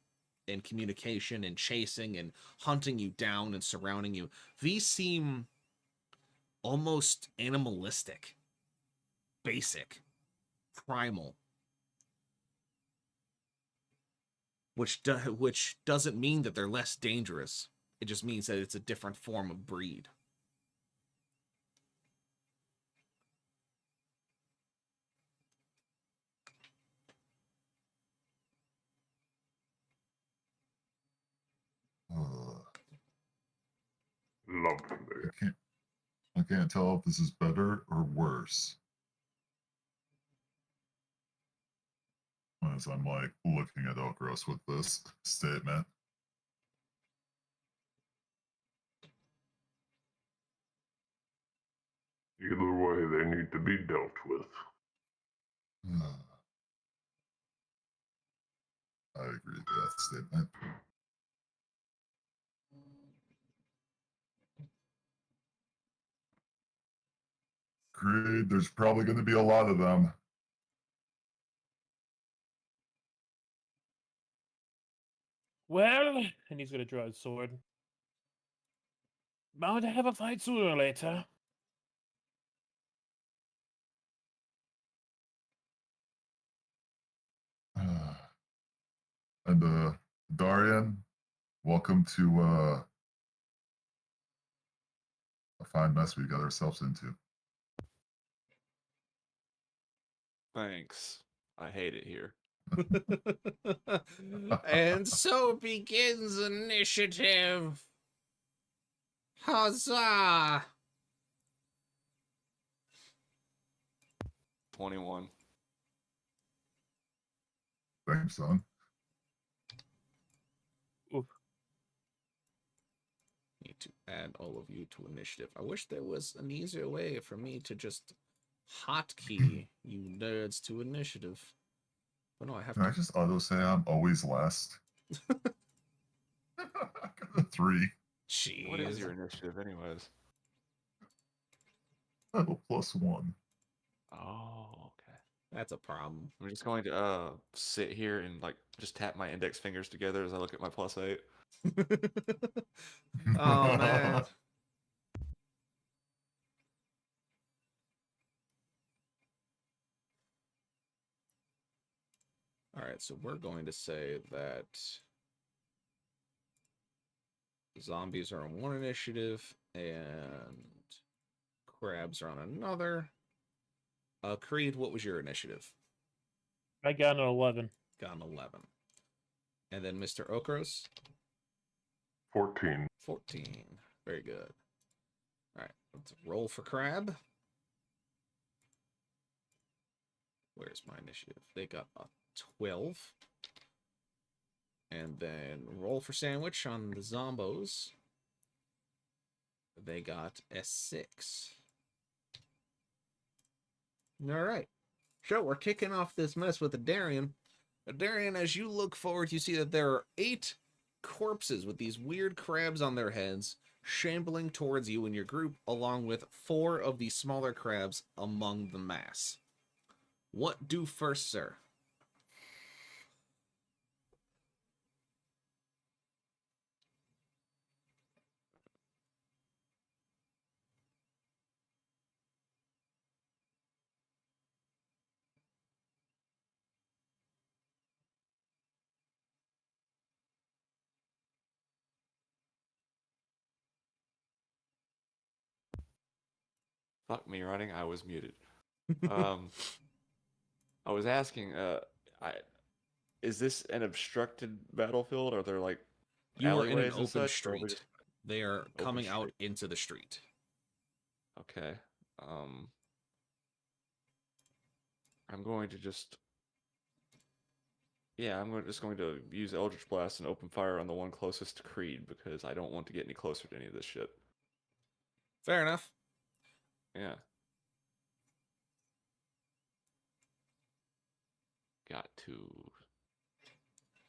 in communication and chasing and hunting you down and surrounding you. These seem almost animalistic, basic, primal. Which doesn't mean that they're less dangerous. It just means that it's a different form of breed. Lovely. I can't tell if this is better or worse. As I'm like looking at Okros with this statement. Either way, they need to be dealt with. I agree with that statement. Agreed. There's probably going to be a lot of them. Well, and he's gonna draw his sword. Bound to have a fight sooner or later. And Darian, welcome to a fine mess we got ourselves into. Thanks. I hate it here. And so begins initiative. Huzzah! 21. Thanks, son. Oof. Need to add all of you to initiative. I wish there was an easier way for me to just hotkey you nerds to initiative. But no, I have Can to. I just auto say I'm always last? I got a 3. Jeez. What is your initiative, anyways? Oh, +1. Oh, okay. That's a problem. I'm just going to sit here and like just tap my index fingers together as I look at my +8. Oh man. All right, so we're going to say that zombies are on one initiative and crabs are on another. Creed, what was your initiative? I got an 11. Got an 11. And then Mr. Okros? 14. 14. Very good. All right, let's roll for crab. Where's my initiative? They got a 12. And then roll for sandwich on the zombos. They got a 6. All right. So we're kicking off this mess with Adarian. Adarian, as you look forward, you see that there are 8 corpses with these weird crabs on their heads shambling towards you and your group, along with 4 of these smaller crabs among the mass. What do first, sir? Fuck me running. I was muted. I was asking, is this an obstructed battlefield? Are there like You are in an alleyways and open such, or street. They are coming out street? into the street. Okay. I'm going to just. Yeah, just going to use Eldritch Blast and open fire on the one closest to Creed because I don't want to get any closer to any of this shit. Fair enough. Yeah. Got to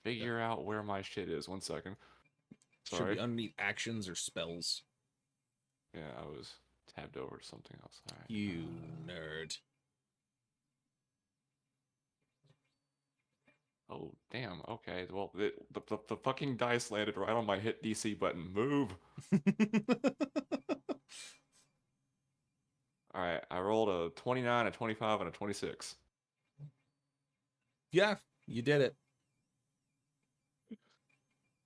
figure out where my shit is. 1 second. Sorry. Should be underneath actions or spells. Yeah, I was tabbed over to something else. All right. You nerd. Oh, damn. Okay. Well, the fucking dice landed right on my hit DC button. Move. All right. I rolled a 29, a 25, and a 26. Yeah, you did it.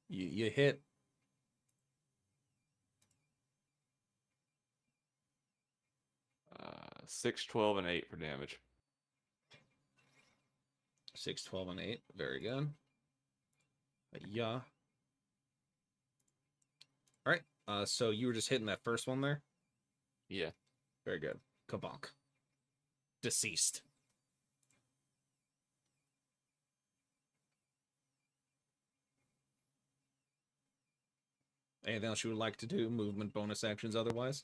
You hit. Uh, 6, 12, and 8 for damage. 6, 12, and 8. Very good. Yeah. All right. So you were just hitting that first one there? Yeah. Very good. Kabonk. Deceased. Anything else you would like to do? Movement, bonus actions, otherwise?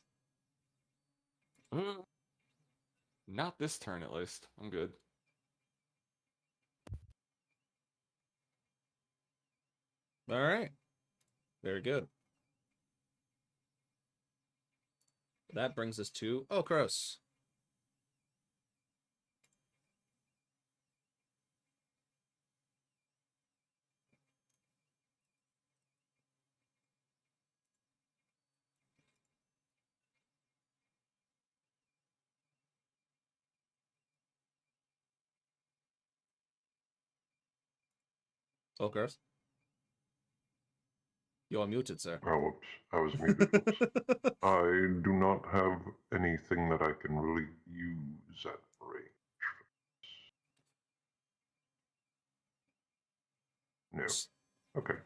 Not this turn, at least. I'm good. All right. Very good. That brings us to Okros. Okros? You are muted, sir. Oh, whoops. I was muted. Whoops. I do not have anything that I can really use at range. No. Okay.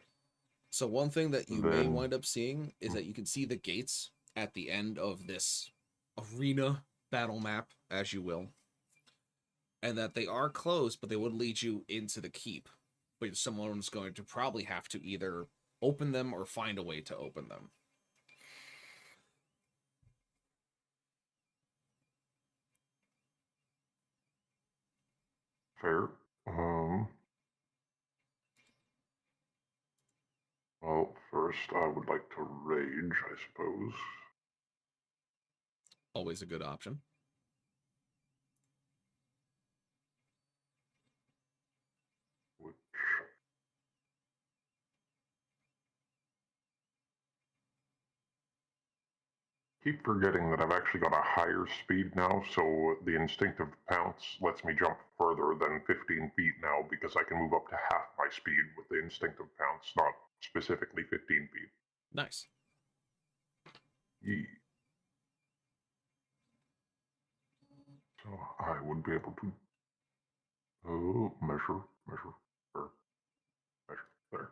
So one thing that you may Then- wind up seeing is that you can see the gates at the end of this arena battle map, as you will, and that they are closed, but they would lead you into the keep. But someone's going to probably have to either open them or find a way to open them. Fair. Well, first I would like to rage, I suppose. Always a good option. Which keep forgetting that I've actually got a higher speed now, so the instinctive pounce lets me jump further than 15 feet now because I can move up to half my speed with the instinctive pounce, not specifically 15 feet. Nice. Yee. So I would be able to measure, there.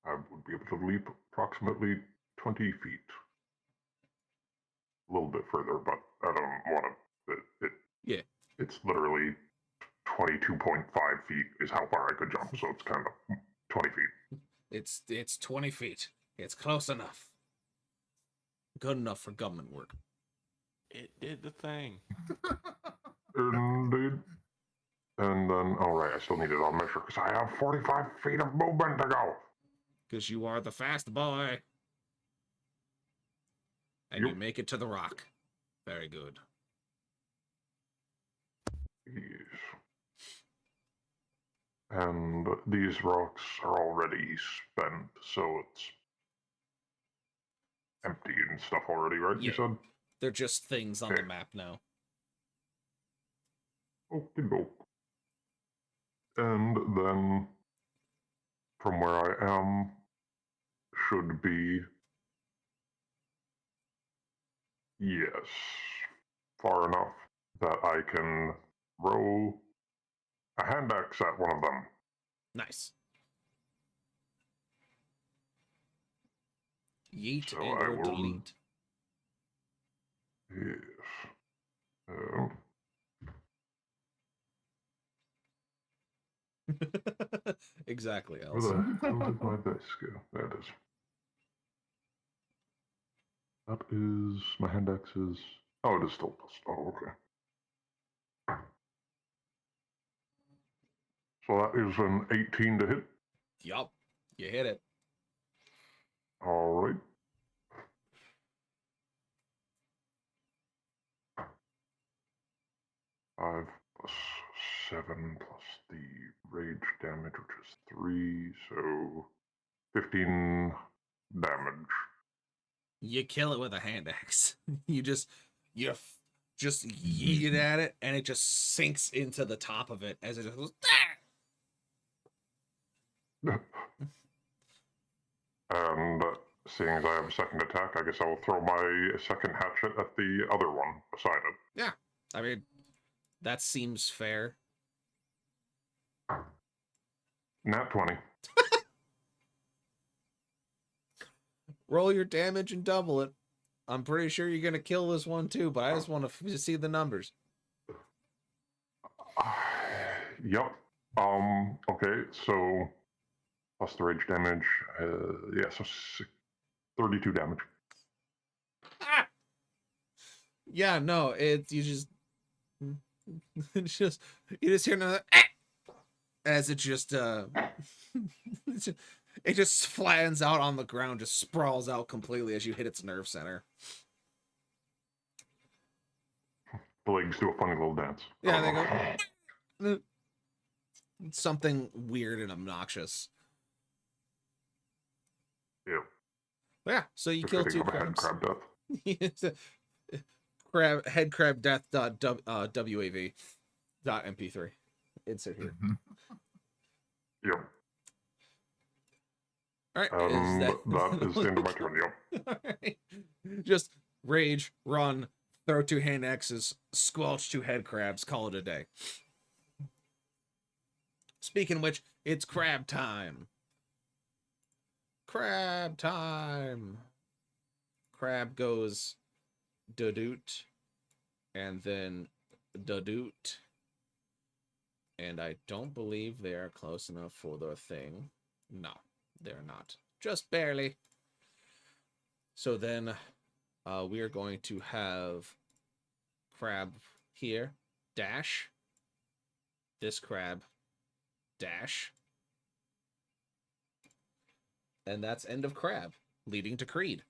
I would be able to leap approximately 20 feet. A little bit further, but I don't want to. Yeah. It's literally 22.5 feet is how far I could jump, so it's kind of 20 feet. It's 20 feet. It's close enough. Good enough for government work. It did the thing. Indeed. And then, all right, I still need it on measure because I have 45 feet of movement to go. Because you are the fast boy. And you make it to the rock. Very good. Yes. And these rocks are already spent, so it's empty and stuff already, right? Yeah. You said? They're just things on the map now. Okie doke. And then from where I am should be, yes, far enough that I can row a hand axe at one of them. Nice. Yeet So and I or will- delete. Yes. Exactly, Where Elsa. the hell did my dice go? There it is. That is my hand axe is. Oh, it is still plus. Oh, okay. So that is an 18 to hit. Yup. You hit it. All right. Five plus 7 plus the rage damage, which is 3, so 15 damage. You kill it with a hand axe. You just yeet it at it, and it just sinks into the top of it as it just goes. And seeing as I have a second attack, I guess I will throw my second hatchet at the other one beside it. Yeah, I mean, that seems fair. Nat 20. Roll your damage and double it. I'm pretty sure you're gonna kill this one too, but I just want to see the numbers. Yep. Okay, so plus the rage damage. Yeah, so 32 damage. Ah! Yeah, no, you just you just hear another as it just it just flattens out on the ground, just sprawls out completely as you hit its nerve center. The legs do a funny little dance. Yeah, they go something weird and obnoxious. Yeah. Yeah, so you kill two head crabs. crab death. Head crab death WAV .mp3. Insert here. Yep. All right, that is the end of my turn. Yep. All right. Just rage, run, throw two hand axes, squelch two head crabs, call it a day. Speaking of which, it's crab time. Crab time. Crab goes da-doot, and then da-doot. And I don't believe they are close enough for the thing. No, they're not. Just barely. So then we are going to have crab here, dash. This crab, dash. And that's end of crab, leading to Creed.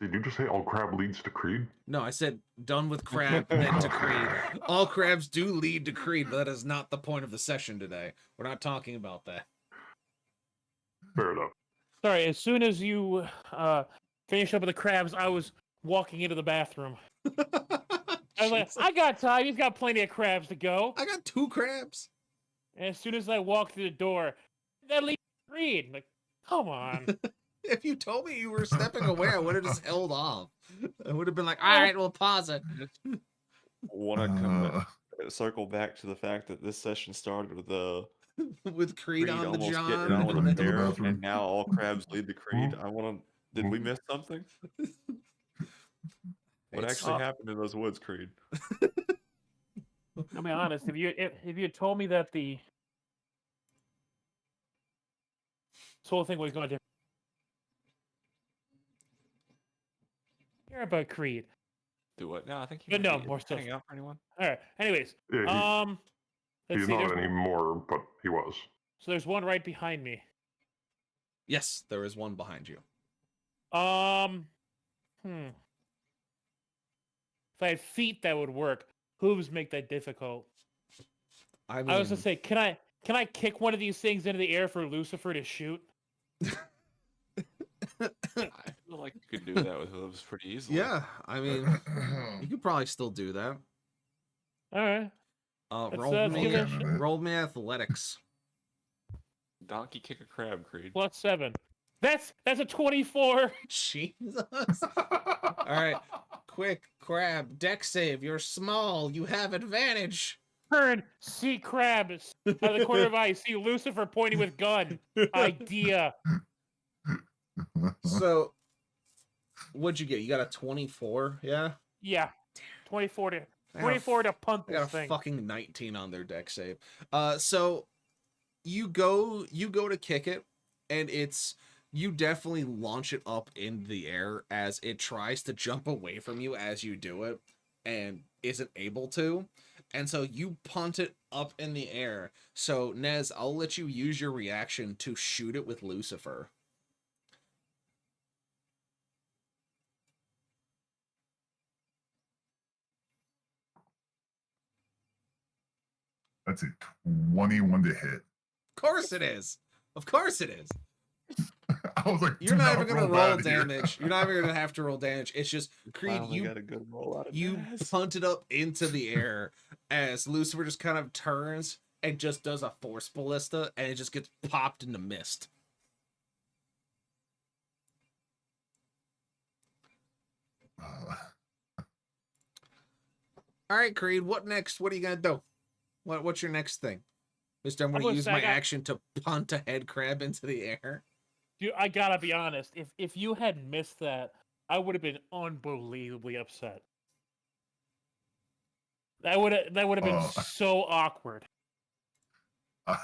Did you just say all crab leads to Creed? No, I said done with crab, then to Creed. All crabs do lead to Creed, but that is not the point of the session today. We're not talking about that. Fair enough. Sorry, as soon as you finished up with the crabs, I was walking into the bathroom. I was like, I got time. He's got plenty of crabs to go. I got 2 crabs. And as soon as I walked through the door, that leads to Creed. Like, come on. If you told me you were stepping away, I would have just held off. I would have been like, all right, we'll pause it. Want to circle back to the fact that this session started with with Creed on the almost John. getting on with Into the the bear, bathroom. and now all crabs lead to Creed. I want to. Did we miss something? What actually happened in those woods, Creed? I'll be honest. If you had told me that this whole thing was going to, about Creed? Do what? No, I think he No, might no, be more stuff. hanging out for anyone. All right. Anyways, Yeah, let's he's see. not There's, anymore, but he was. so there's one right behind me. Yes, there is one behind you. If I had feet, that would work. Hooves make that difficult. I mean, I was gonna say, can I kick one of these things into the air for Lucifer to shoot? I feel like you could do that with hooves pretty easily. yeah, I mean, you could probably still do that. All right. Let's give it a shot. Roll me athletics. Donkey kick a crab, Creed. +7. That's a 24. Jesus. All right, quick, crab, deck save. You're small. You have advantage. Turn, see crabs. Out of the corner of eye, see Lucifer pointing with gun. Idea. So, what'd you get? You got a 24, yeah? Yeah. 24 to I got a punt I got this a thing. fucking 19 on their deck save. So you go to kick it, and you definitely launch it up in the air as it tries to jump away from you as you do it, and isn't able to. And so you punt it up in the air. So Nez, I'll let you use your reaction to shoot it with Lucifer. That's a 21 to hit. Of course it is. Of course it is. I was like, You're do not even gonna roll bad here. damage. You're not even gonna have to roll damage. It's just Creed. Finally got a good roll out of You Nez. punt it up into the air as Lucifer just kind of turns and just does a force ballista, and it just gets popped into mist. All right, Creed. What next? What are you gonna do? What's your next thing? Mister, I'm gonna use my action to punt a head crab into the air. Dude, I gotta be honest. If you had missed that, I would have been unbelievably upset. That would have been so awkward. I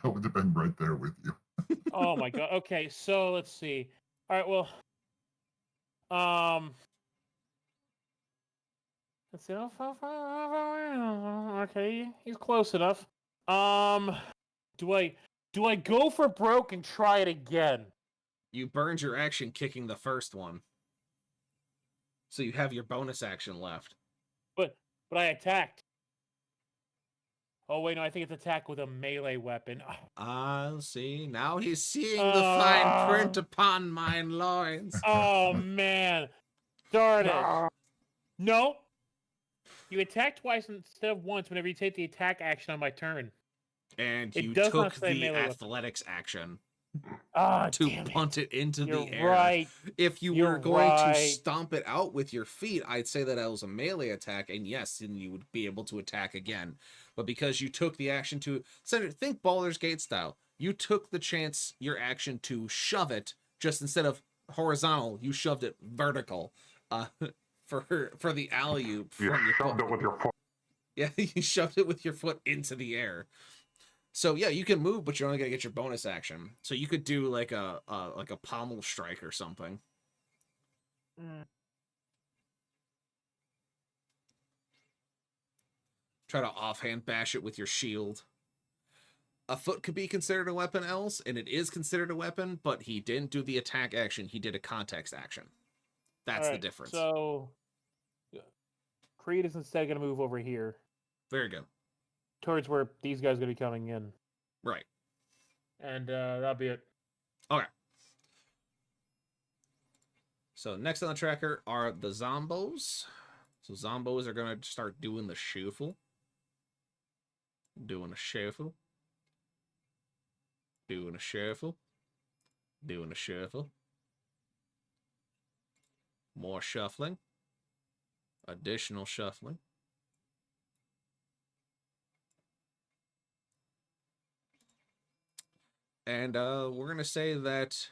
would have been right there with you. Oh my god. Okay, so let's see. All right, well, let's see. Okay, he's close enough. Do I go for broke and try it again? You burned your action kicking the first one, so you have your bonus action left. But I attacked. Oh wait, no, I think it's attack with a melee weapon. See, now he's seeing the fine print upon mine loins. Oh man, darn it! No, you attack twice instead of once whenever you take the attack action on my turn. And It you does took not say the melee weapon. athletics action to punt it into You're the air. right. If you You're were going to right. stomp it out with your feet, I'd say that was a melee attack, and yes, then you would be able to attack again. But because you took the action to think Baldur's Gate style, you took your action to shove it, just instead of horizontal, you shoved it vertical. For the alley-oop from your shoved foot. it with your foot. Yeah, you shoved it with your foot into the air. So yeah, you can move, but you're only gonna get your bonus action. So you could do like a pommel strike or something. Try to offhand bash it with your shield. A foot could be considered a weapon else, and it is considered a weapon, but he didn't do the attack action, he did a context action. That's the difference. So Creed is instead gonna move over here. Very good. Towards where these guys are gonna be coming in. Right. And that'll be it. Okay. So next on the tracker are the zombos. So zombos are gonna start doing the shuffle. Doing a shuffle. Doing a shuffle. Doing a shuffle. More shuffling. Additional shuffling. And we're going to say that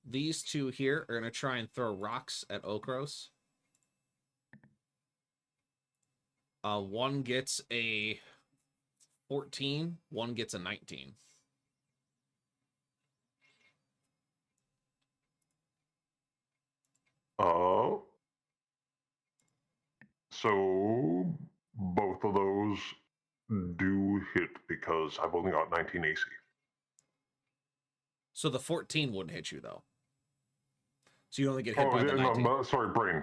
these two here are going to try and throw rocks at Okros. One gets a 14, one gets a 19. Oh, So both of those do hit because I've only got 19 AC. So the 14 wouldn't hit you though. So you only get hit Oh, by the yeah, 19. no, sorry, brain.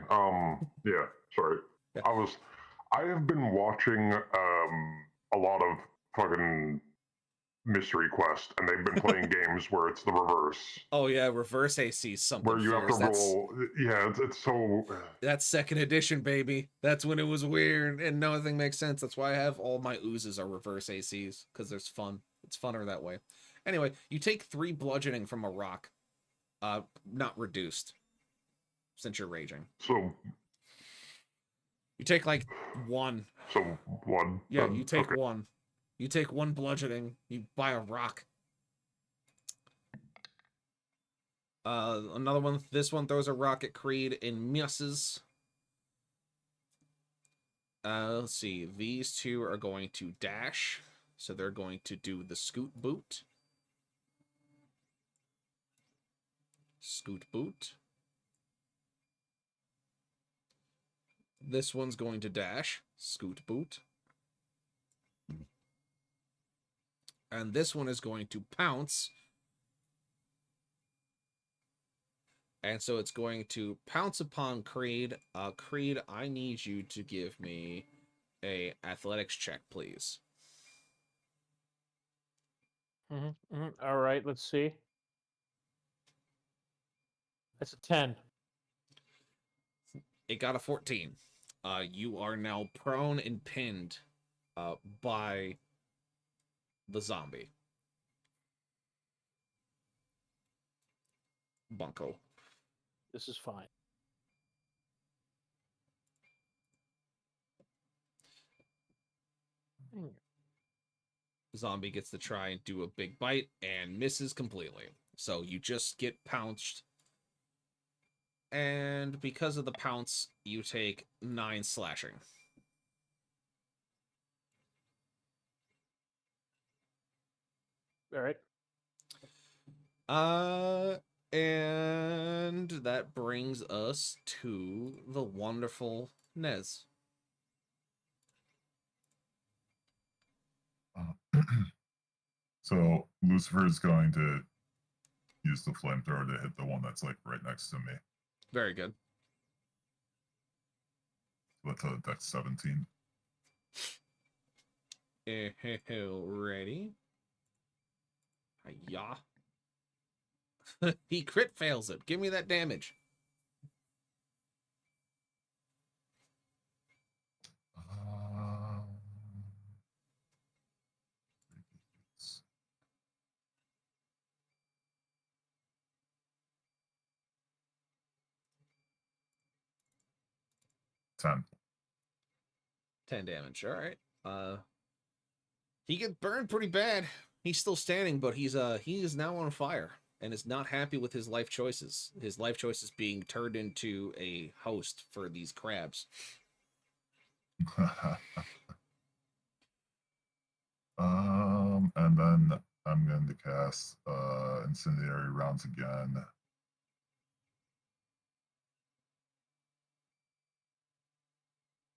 Yeah, sorry. Yeah. I have been watching a lot of fucking Mystery Quest, and they've been playing games where it's the reverse. Oh yeah, reverse AC is something Where you have to fierce. roll. Yeah, it's so. That's second edition, baby. That's when it was weird and nothing makes sense. That's why I have all my oozes are reverse ACs, because there's fun. It's funner that way. Anyway, you take 3 bludgeoning from a rock. Not reduced, since you're raging. So. You take like 1. So 1. Yeah, you take okay. 1. You take 1 bludgeoning. You buy a rock. Another one. This one throws a rock at Creed and misses. Let's see. These 2 are going to dash, so they're going to do the scoot boot. Scoot boot. This one's going to dash. Scoot boot. And this one is going to pounce. And so it's going to pounce upon Creed. Creed, I need you to give me a athletics check, please. All right, let's see. That's a 10. It got a 14. You are now prone and pinned by the zombie. Bunko. This is fine. Zombie gets to try and do a big bite and misses completely. So you just get pounced. And because of the pounce, you take 9 slashing. All right. And that brings us to the wonderful Nez. So Lucifer is going to use the flamethrower to hit the one that's like right next to me. Very good. That's a dex 17. Ready? Yeah. He crit fails it. Give me that damage. Ten. 10 damage. All right. He gets burned pretty bad. He's still standing, but he is now on fire and is not happy with his life choices. His life choices being turned into a host for these crabs. And then I'm going to cast incendiary rounds again.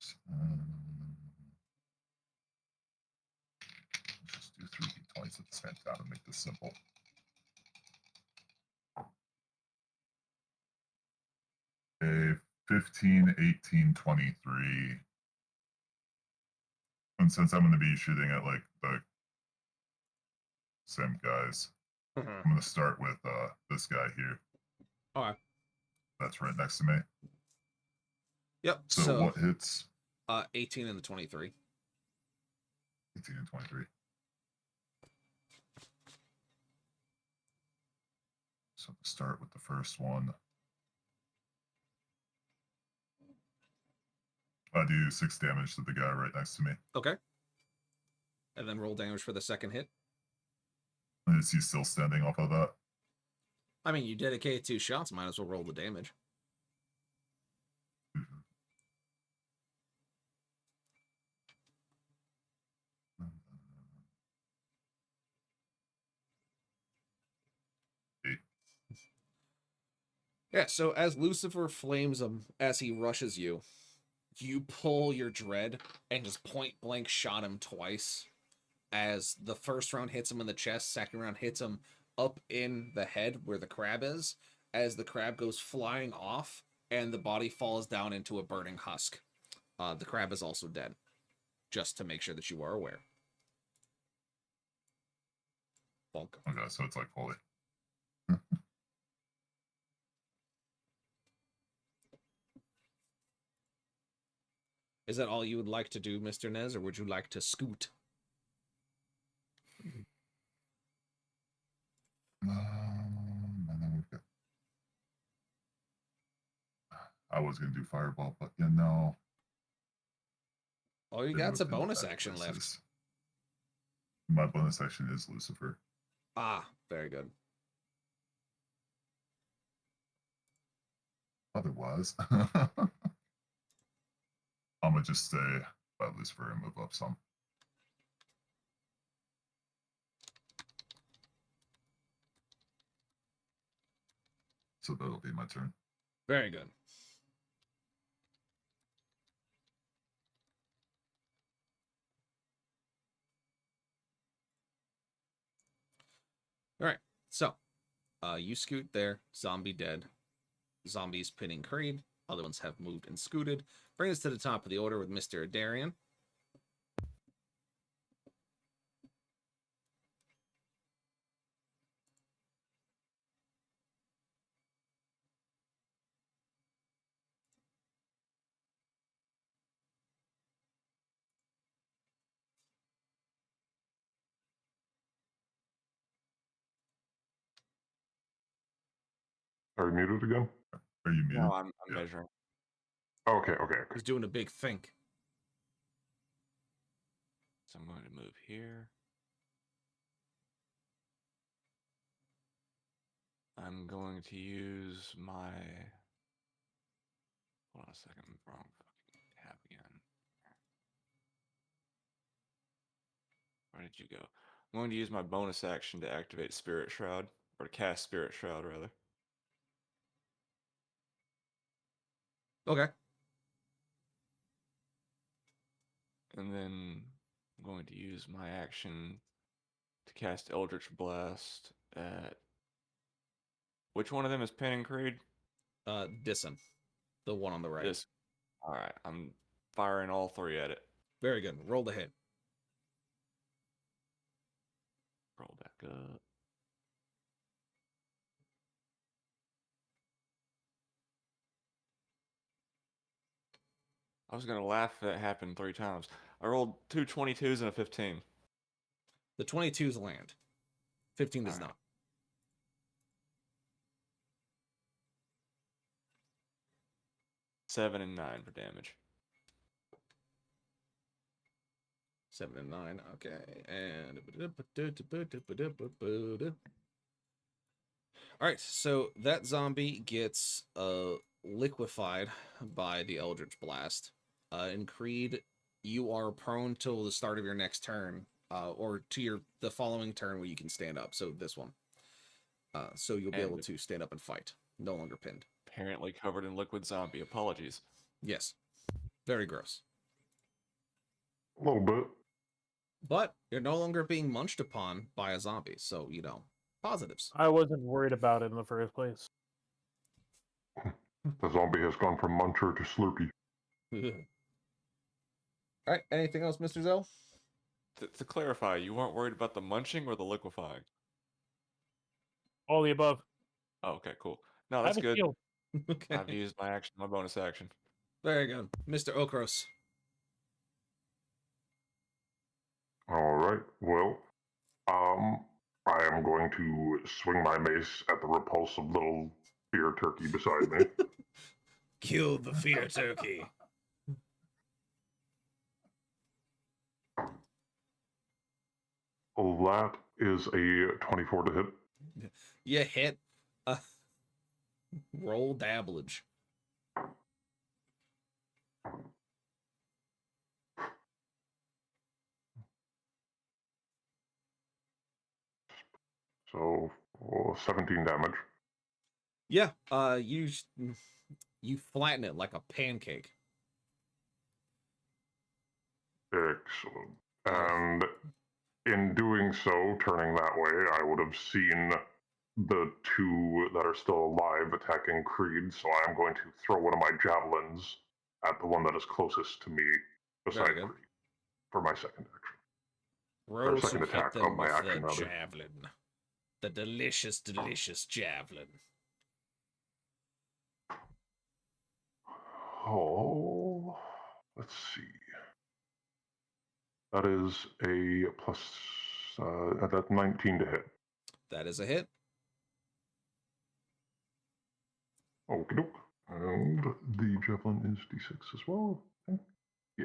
Let's just do 3d20s at the same time and make this simple. A 15, 18, 23. And since I'm going to be shooting at like the same guys, I'm going to start with this guy here. All right. That's right next to me. Yep. So what hits? 18 and the 23. 18 and 23. So start with the first one. I do 6 damage to the guy right next to me. Okay. And then roll damage for the second hit. And is he still standing off of that? I mean, you dedicate 2 shots, might as well roll the damage. Yeah, so as Lucifer flames him as he rushes you, you pull your dread and just point blank shot him twice. As the first round hits him in the chest, second round hits him up in the head where the crab is. As the crab goes flying off and the body falls down into a burning husk. The crab is also dead. Just to make sure that you are aware. Bonk. Okay, so it's like fully. Is that all you would like to do, Mr. Nez, or would you like to scoot? And then we've got. I was gonna do fireball, but you know. All you it got's a moved into bonus bad action left. places. My bonus action is Lucifer. Ah, very good. Otherwise, I'm gonna just stay by Lucifer and move up some. So that'll be my turn. Very good. All right, so you scoot there, zombie dead, zombies pinning Creed, other ones have moved and scooted. Bring us to the top of the order with Mr. Darian. Are you muted again? Are you muted? No, I'm Yeah. measuring. Okay, okay, okay. He's doing a big think. So I'm going to move here. I'm going to use my. Hold on a second. Wrong fucking tab again. Where did you go? I'm going to use my bonus action to activate Spirit Shroud, or to cast Spirit Shroud, rather. Okay. And then I'm going to use my action to cast Eldritch Blast at. Which one of them is pinning Creed? Disson, the one on the right. This. All right, I'm firing all three at it. Very good. Roll the hit. Roll back up. I was gonna laugh if that happened 3 times. I rolled 2 22s and a 15. The 22s land. 15 does All right. not. Seven and 9 for damage. 7 and 9. Okay. And all right, so that zombie gets liquefied by the Eldritch Blast. And Creed, you are prone till the start of your next turn, or to the following turn where you can stand up. So this one. So you'll be able to stand up and fight. No longer pinned. Apparently covered in liquid zombie. Apologies. Yes. Very gross. A little bit. But you're no longer being munched upon by a zombie. So, positives. I wasn't worried about it in the first place. The zombie has gone from muncher to slurpee. All right. Anything else, Mr. Zell? To clarify, you weren't worried about the munching or the liquefying? All the above. Oh, okay, cool. No, I that's have a good. shield. Okay. I've used my action, my bonus action. Very good. Mr. Okros. All right. Well, I am going to swing my mace at the repulsive little fear turkey beside me. Kill the fear turkey. That is a 24 to hit. You hit. Roll dabblage. So 17 damage. Yeah. You flatten it like a pancake. Excellent. And in doing so, turning that way, I would have seen the two that are still alive attacking Creed, so I am going to throw one of my javelins at the one that is closest to me beside Creed for my second action. Rose second hit attack them of my with action, the rather. javelin. The delicious, delicious javelin. Oh, let's see. That is a plus, that's 19 to hit. That is a hit. Okie doke. And the javelin is d6 as well. Yeah.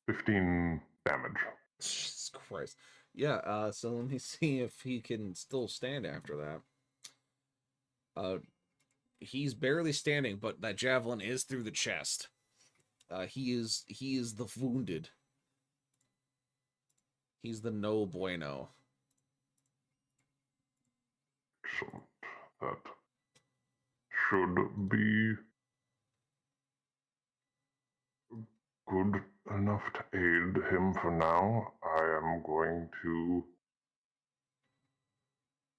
15 damage. Jesus Christ. Yeah, so let me see if he can still stand after that. He's barely standing, but that javelin is through the chest. He is the wounded. He's the no bueno. Excellent. That should be good enough to aid him for now. I am going to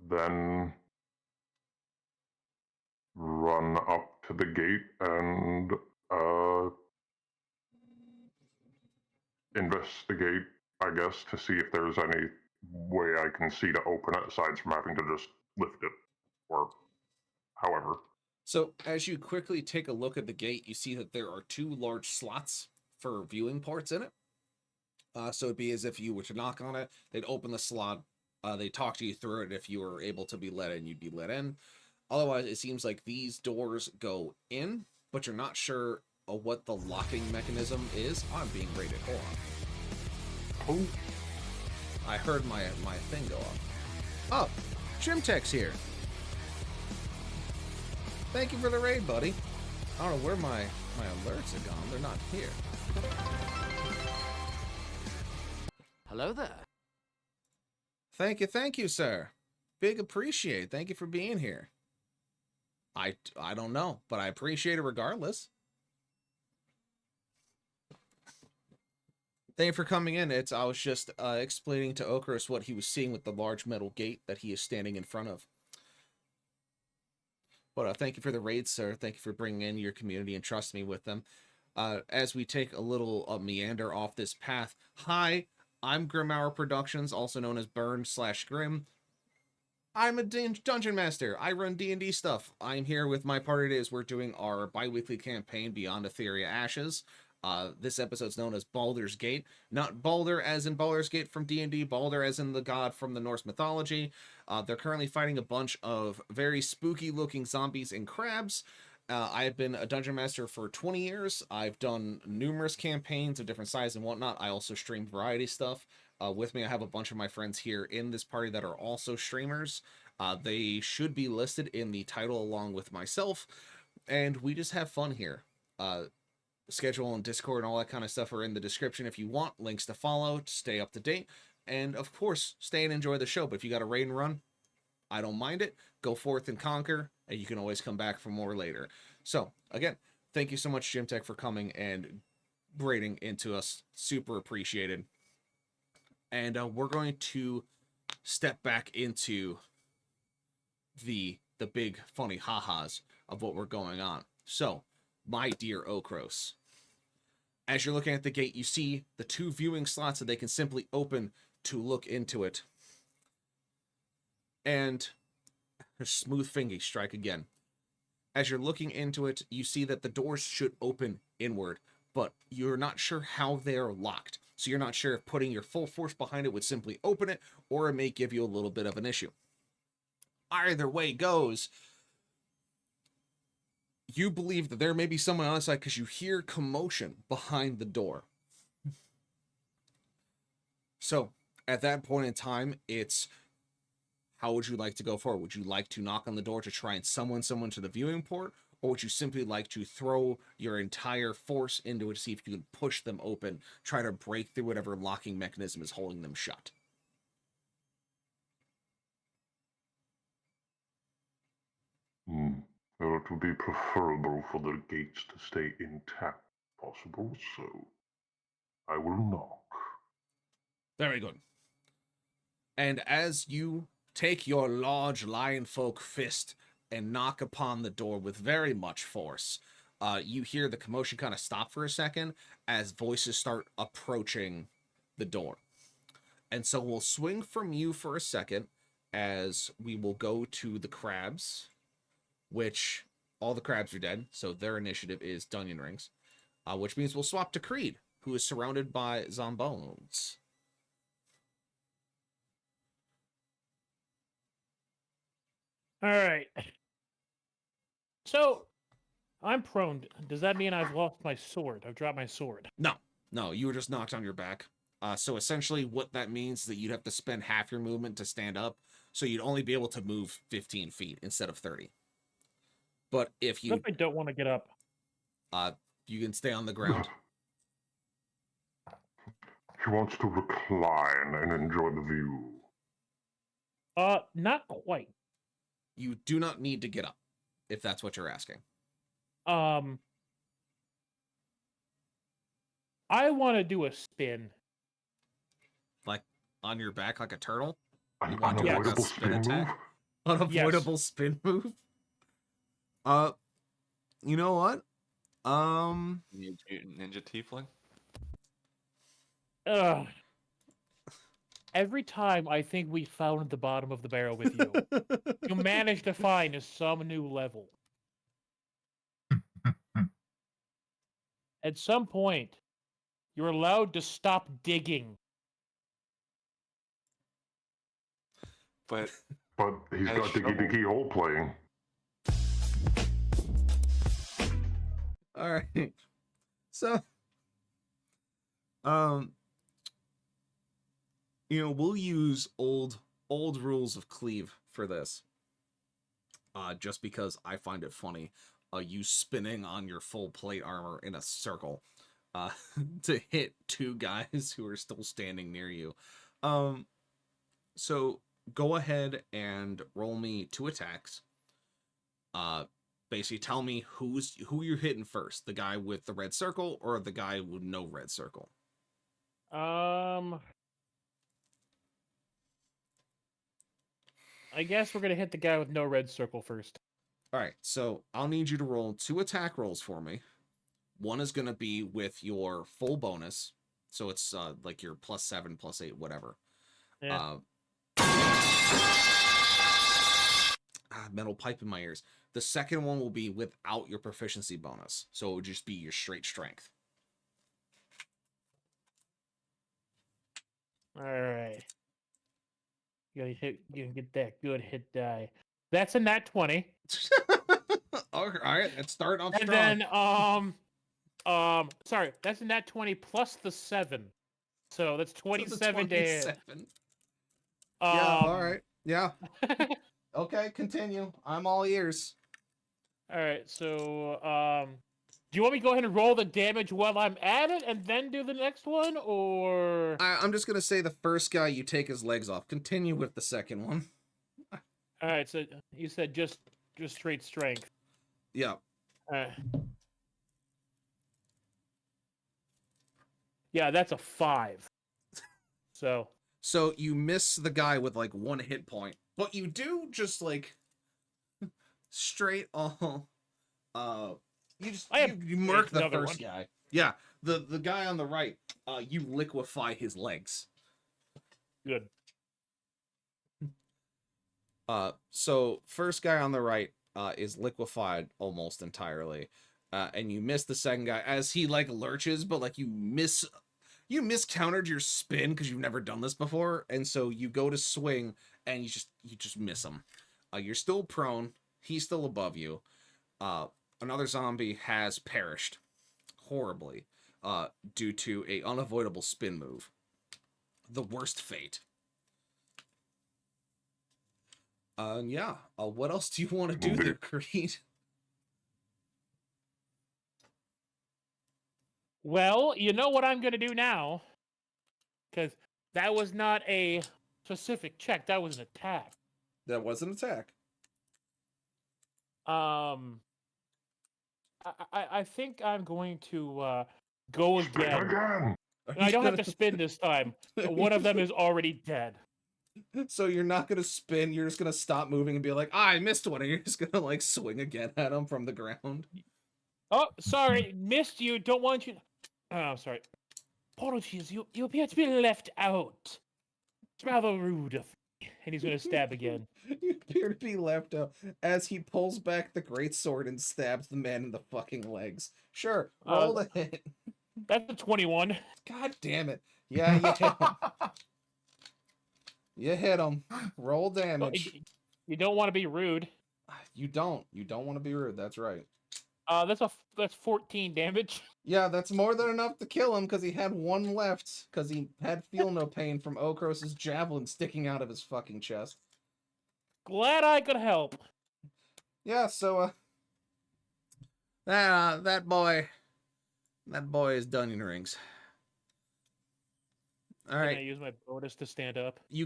then run up to the gate and investigate, I guess, to see if there's any way I can see to open it aside from having to just lift it or however. So as you quickly take a look at the gate, you see that there are two large slots for viewing ports in it. So it'd be as if you were to knock on it, they'd open the slot, they'd talk to you through it. If you were able to be let in, you'd be let in. Otherwise, it seems like these doors go in, but you're not sure what the locking mechanism is. Oh, I'm being rated. Hold on. Oh. I heard my thing go off. Oh, Trimtech's here. Thank you for the raid, buddy. I don't know where my alerts have gone. They're not here. Hello there. Thank you, sir. Big appreciate. Thank you for being here. I don't know, but I appreciate it regardless. Thank you for coming in. I was just explaining to Okros what he was seeing with the large metal gate that he is standing in front of. But thank you for the raid, sir. Thank you for bringing in your community and trust me with them. As we take a little meander off this path. Hi, I'm Grimhour Productions, also known as Burn/Grim. I'm a dungeon master. I run D&D stuff. I'm here with my party today as we're doing our bi-weekly campaign Beyond Etheria Ashes. This episode's known as Baldur's Gate. Not Baldir as in Baldur's Gate from D&D, Baldir as in the god from the Norse mythology. They're currently fighting a bunch of very spooky-looking zombies and crabs. I have been a dungeon master for 20 years. I've done numerous campaigns of different sizes and whatnot. I also stream variety stuff. With me, I have a bunch of my friends here in this party that are also streamers. They should be listed in the title along with myself, and we just have fun here. Schedule and Discord and all that kind of stuff are in the description if you want. Links to follow, to stay up to date, and of course, stay and enjoy the show. But if you got a raid and run, I don't mind it. Go forth and conquer, and you can always come back for more later. So, again, thank you so much, Jimtech, for coming and raiding into us. Super appreciated. And we're going to step back into the big funny ha-has of what we're going on. So, my dear Okros, as you're looking at the gate, you see the two viewing slots that they can simply open to look into it. And a smooth finger strike again. As you're looking into it, you see that the doors should open inward, but you're not sure how they're locked. So you're not sure if putting your full force behind it would simply open it, or it may give you a little bit of an issue. Either way goes, you believe that there may be someone on the side because you hear commotion behind the door. So at that point in time, it's how would you like to go forward? Would you like to knock on the door to try and summon someone to the viewing port? Or would you simply like to throw your entire force into it to see if you can push them open, try to break through whatever locking mechanism is holding them shut? it would be preferable for the gates to stay intact if possible, so I will knock. Very good. And as you take your large lionfolk fist and knock upon the door with very much force, you hear the commotion kind of stop for a second as voices start approaching the door. And so we'll swing from you for a second as we will go to the crabs, which all the crabs are dead, so their initiative is Dungeon Rings, which means we'll swap to Creed, who is surrounded by zombones. All right. So, I'm prone. Does that mean I've lost my sword? I've dropped my sword. No, you were just knocked on your back. So essentially what that means is that you'd have to spend half your movement to stand up, so you'd only be able to move 15 feet instead of 30. But if What if I don't want to get up? You can stay on the ground. He wants to recline and enjoy the view. Not quite. You do not need to get up, if that's what you're asking. I want to do a spin. Like on your back like a turtle? An You want to do like a unavoidable spin spin move? attack? Unavoidable spin move? You know what? Ninja Tiefling? Ugh. Every time I think we found the bottom of the barrel with you, you manage to find some new level. At some point, you're allowed to stop digging. But he's As got Diggy shovel. Diggy Hole playing. All right. So, we'll use old rules of cleave for this. Just because I find it funny, you spinning on your full plate armor in a circle, to hit two guys who are still standing near you. So go ahead and roll me 2 attacks. Basically tell me who you're hitting first, the guy with the red circle or the guy with no red circle. I guess we're gonna hit the guy with no red circle first. All right, so I'll need you to roll 2 attack rolls for me. One is gonna be with your full bonus, so it's like your +7, +8, whatever. Yeah. Metal pipe in my ears. The second one will be without your proficiency bonus, so it would just be your straight strength. All right. You can get that good hit die. That's a nat 20. All right, let's start off And strong. then sorry, that's a nat 20 plus the 7. So that's 27 to hit. 27. Yeah, all right. Yeah. Okay, continue. I'm all ears. All right, so do you want me to go ahead and roll the damage while I'm at it and then do the next one, or I'm just gonna say the first guy you take his legs off. Continue with the second one. all right? So you said just straight strength. Yeah. Yeah, that's a 5. So you miss the guy with like 1 hit point, but you do just like straight all. You murk the first guy. Yeah, the guy on the right. You liquefy his legs. Good. So first guy on the right is liquefied almost entirely, and you miss the second guy as he like lurches, but like you miscountered your spin because you've never done this before, and so you go to swing and you just miss him. You're still prone. He's still above you. Another zombie has perished horribly due to a unavoidable spin move. The worst fate. Yeah. What else do you want to do there, Creed? Well, you know what I'm going to do now, because that was not a specific check. That was an attack. That was an attack. I think I'm going to go Spin again. again. And I don't have to spin this time. One of them is already dead. So you're not gonna spin. You're just gonna stop moving and be like, I missed one, and you're just gonna like swing again at him from the ground. Oh, sorry, missed you. Don't want you. Oh, sorry. Apologies. You appear to be left out. It's rather rude of me. And he's gonna stab again. You appear to be left out as he pulls back the greatsword and stabs the man in the fucking legs. Sure, roll the hit. That's a 21. God damn it. Yeah, you hit him. You hit him. Roll damage. You don't want to be rude. You don't. You don't want to be rude. That's right. That's 14 damage. Yeah, that's more than enough to kill him because he had one left because he had feel no pain from Okros's javelin sticking out of his fucking chest. Glad I could help. Yeah, so that boy is done in rings. All right. Can I use my bonus to stand up? You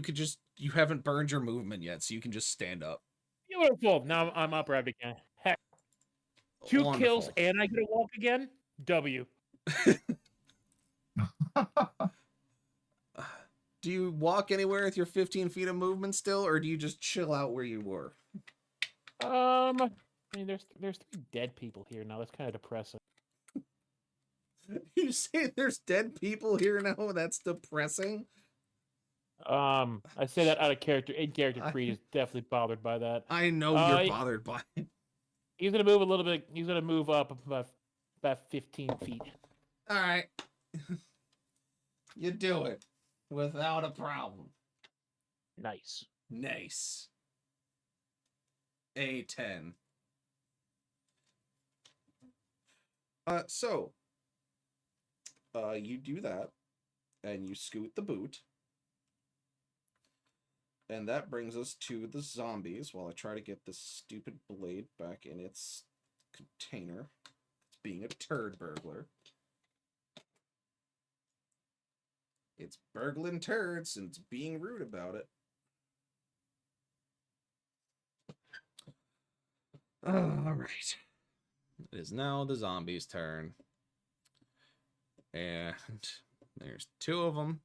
haven't burned your movement yet, so you can just stand up. Beautiful. Now I'm upright again. Heck. 2 Wonderful. kills and I get to walk again? W. Do you walk anywhere with your 15 feet of movement still, or do you just chill out where you were? I mean, there's 3 dead people here now. That's kind of depressing. You say there's dead people here now? That's depressing. I say that out of character. In character, Creed is definitely bothered by that. I know you're bothered by it. He's gonna move a little bit. He's gonna move up about 15 feet. All right. You do it without a problem. Nice. Nice. A10. You do that, and you scoot the boot. And that brings us to the zombies while I try to get this stupid blade back in its container. It's being a turd burglar. It's burgling turds and it's being rude about it. Alright. It is now the zombies' turn. And there's 2 of them.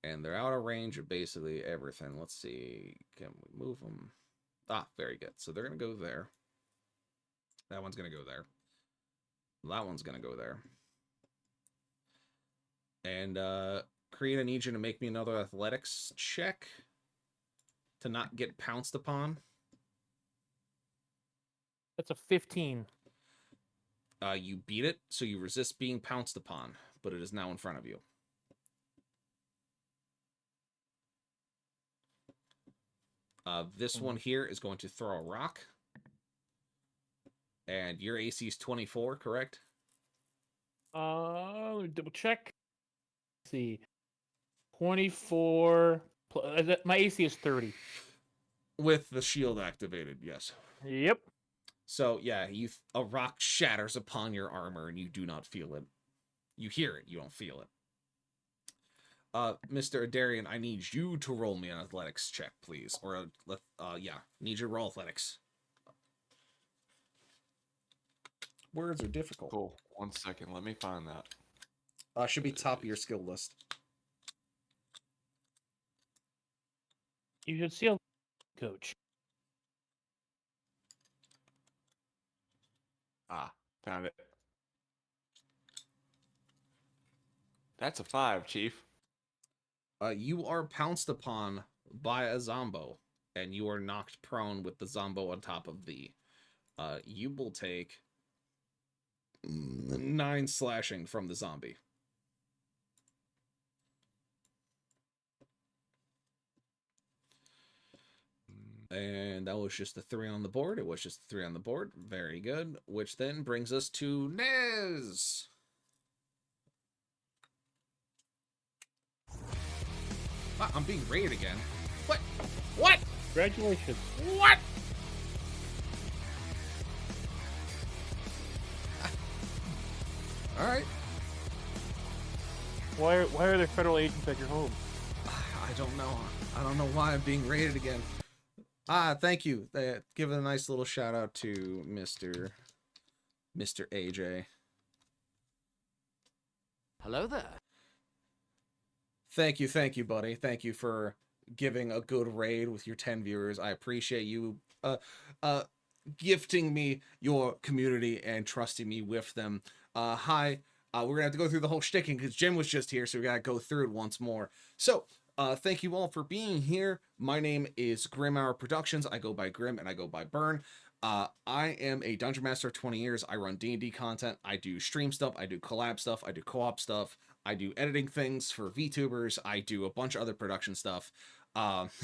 And they're out of range of basically everything. Let's see. Can we move them? Ah, very good. So they're going to go there. That one's going to go there. That one's going to go there. And, Creed, I need you to make me another athletics check to not get pounced upon. That's a 15. You beat it, so you resist being pounced upon, but it is now in front of you. This one here is going to throw a rock. And your AC is 24, correct? Let me double check. Let's see. 24. My AC is 30. With the shield activated, yes. Yep. So, yeah, a rock shatters upon your armor and you do not feel it. You hear it, you don't feel it. Mr. Adarian, I need you to roll me an athletics check, please. Or, yeah, need you to roll athletics. Words are difficult. Cool. 1 second, let me find that. Should be top of your skill list. You should see a coach. Ah, found it. That's a 5, Chief. You are pounced upon by a zombo, and you are knocked prone with the zombo on top of thee. You will take 9 slashing from the zombie. And that was just the 3 on the board. It was just the 3 on the board. Very good. Which then brings us to Nez. Ah, I'm being raided again. What? What? Congratulations. What? All right. Why are there federal agents at your home? I don't know. I don't know why I'm being raided again. Thank you. Give a nice little shout out to Mr. Mr. AJ. Hello there. Thank you, buddy. Thank you for giving a good raid with your 10 viewers. I appreciate you gifting me your community and trusting me with them. Hi. We're going to have to go through the whole shticking because Jim was just here, so we got to go through it once more. So, thank you all for being here. My name is Grim Hour Productions. I go by Grim and I go by Burn. I am a Dungeon Master of 20 years. I run D&D content. I do stream stuff. I do collab stuff. I do co-op stuff. I do editing things for VTubers. I do a bunch of other production stuff.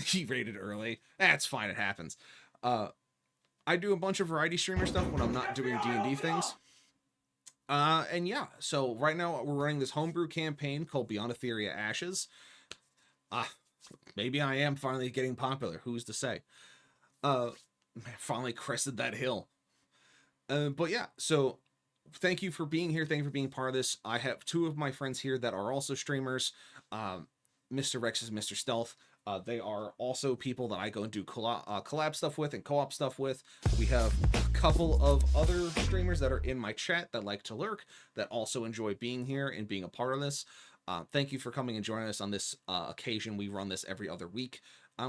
He rated early. That's fine. It happens. I do a bunch of variety streamer stuff when I'm not doing D&D things. And yeah, so right now we're running this homebrew campaign called Beyond Etheria Ashes. Maybe I am finally getting popular. Who's to say? Finally crested that hill. But yeah, so thank you for being here. Thank you for being part of this. I have two of my friends here that are also streamers. Mr. Rex is Mr. Stealth. They are also people that I go and do collab stuff with and co-op stuff with. We have a couple of other streamers that are in my chat that like to lurk, that also enjoy being here and being a part of this. Thank you for coming and joining us on this occasion. We run this every other week.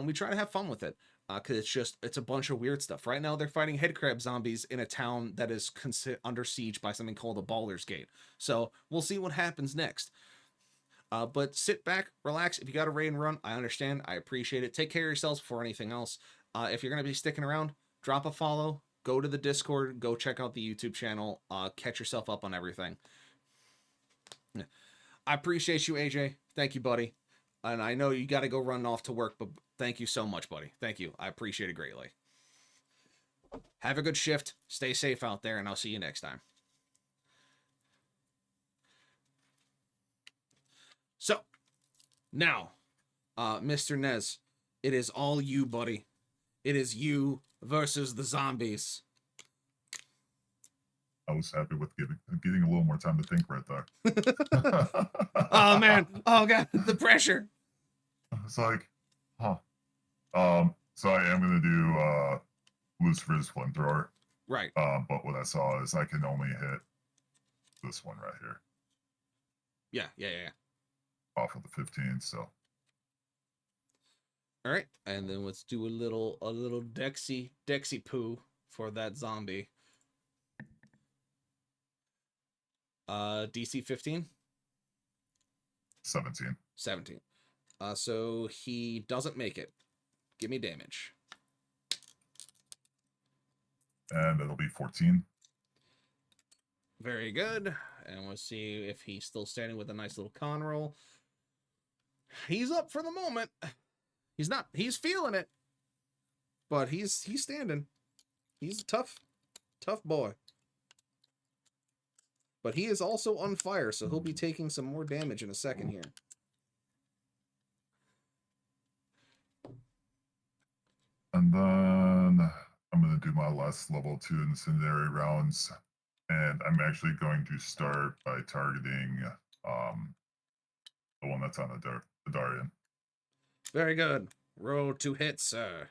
We try to have fun with it because it's a bunch of weird stuff. Right now they're fighting headcrab zombies in a town that is under siege by something called the Baldir's Gate. So we'll see what happens next. But sit back, relax. If you got a raid and run, I understand. I appreciate it. Take care of yourselves before anything else. If you're going to be sticking around, drop a follow, go to the Discord, go check out the YouTube channel, catch yourself up on everything. I appreciate you, AJ. Thank you, buddy. And I know you got to go run off to work, but thank you so much, buddy. Thank you. I appreciate it greatly. Have a good shift. Stay safe out there, and I'll see you next time. So, now, Mr. Nez, it is all you, buddy. It is you versus the zombies. I was happy with getting a little more time to think right there. Oh, man. Oh, God. The pressure. It's like, huh. So I am going to do Lucifer's Flamethrower. Right. But what I saw is I can only hit this one right here. Yeah. Off of the 15, so. All right, and then let's do a little Dexy poo for that zombie. DC 15? 17. 17. So he doesn't make it. Give me damage. And it'll be 14. Very good. And we'll see if he's still standing with a nice little con roll. He's up for the moment. He's not. He's feeling it. But he's standing. He's a tough boy. But he is also on fire, so he'll be taking some more damage in a second here. And then I'm going to do my last level 2 incendiary rounds. And I'm actually going to start by targeting the one that's on the Darian. Very good. Roll to hit, sir.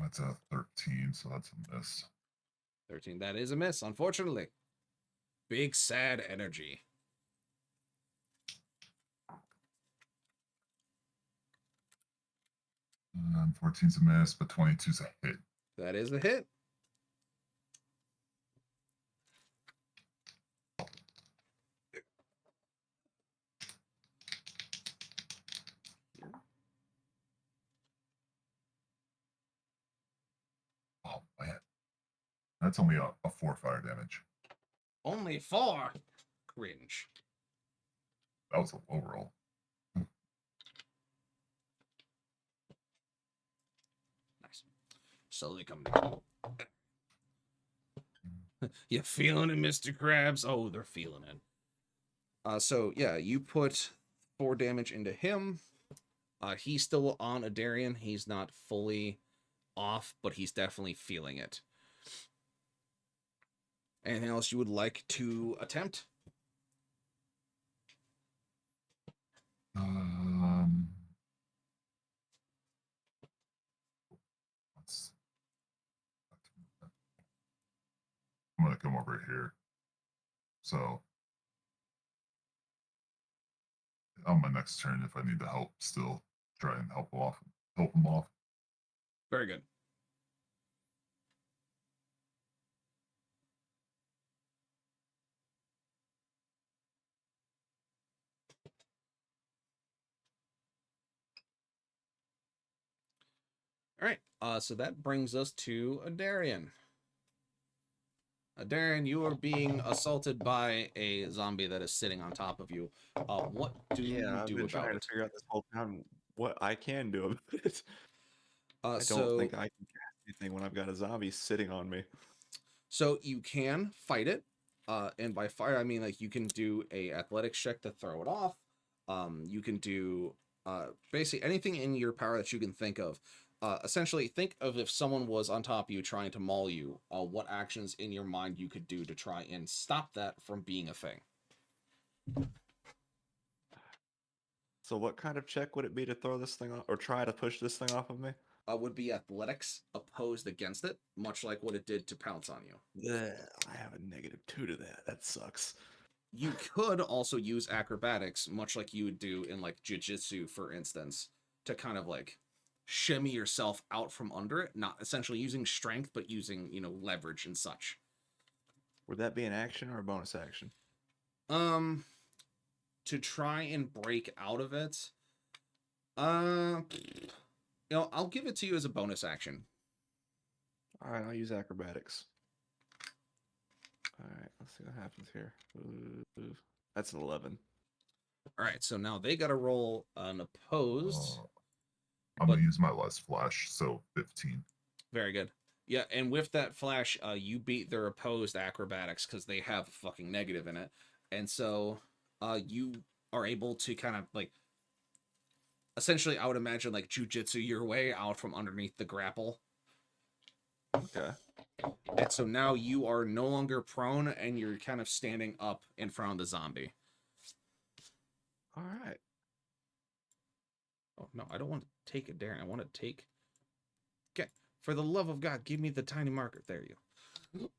That's a 13, so that's a miss. 13. That is a miss, unfortunately. Big sad energy. And 14's a miss, but 22's a hit. That is a hit. Oh, man. That's only a 4 fire damage. Only 4. Cringe. That was a low roll. Nice. Slowly coming down. You feeling it, Mr. Krabs? Oh, they're feeling it. So, yeah, you put 4 damage into him. He's still on a Darian. He's not fully off, but he's definitely feeling it. Anything else you would like to attempt? I'm gonna come over here. So on my next turn, if I need to help, still try and help him off. Very good. All right. So that brings us to Adarian. Darren, you are being assaulted by a zombie that is sitting on top of you. What do you I've do been about trying it? to figure out this whole time what I can do about it. I don't So, think I can cast anything when I've got a zombie sitting on me. So you can fight it, and by fire I mean like you can do a athletics check to throw it off. You can do basically anything in your power that you can think of. Essentially, think of if someone was on top of you trying to maul you. What actions in your mind you could do to try and stop that from being a thing. So what kind of check would it be to throw this thing off, or try to push this thing off of me? Would be athletics opposed against it, much like what it did to pounce on you. Yeah, I have a -2 to that. That sucks. You could also use acrobatics, much like you would do in like jiu-jitsu, for instance, to kind of like shimmy yourself out from under it, not essentially using strength, but using, leverage and such. Would that be an action or a bonus action? To try and break out of it, I'll give it to you as a bonus action. All right, I'll use acrobatics. All right, let's see what happens here. That's an 11. All right, so now they got to roll an opposed. I'm gonna use my last flash, so 15. Very good. Yeah, and with that flash, you beat their opposed acrobatics because they have a fucking negative in it, and so you are able to kind of like, essentially, I would imagine like jujitsu your way out from underneath the grapple. Okay. And so now you are no longer prone, and you're kind of standing up in front of the zombie. All right. Oh no, I don't want to take it, Darren. I want to take. Okay, for the love of God, give me the tiny marker. There you go.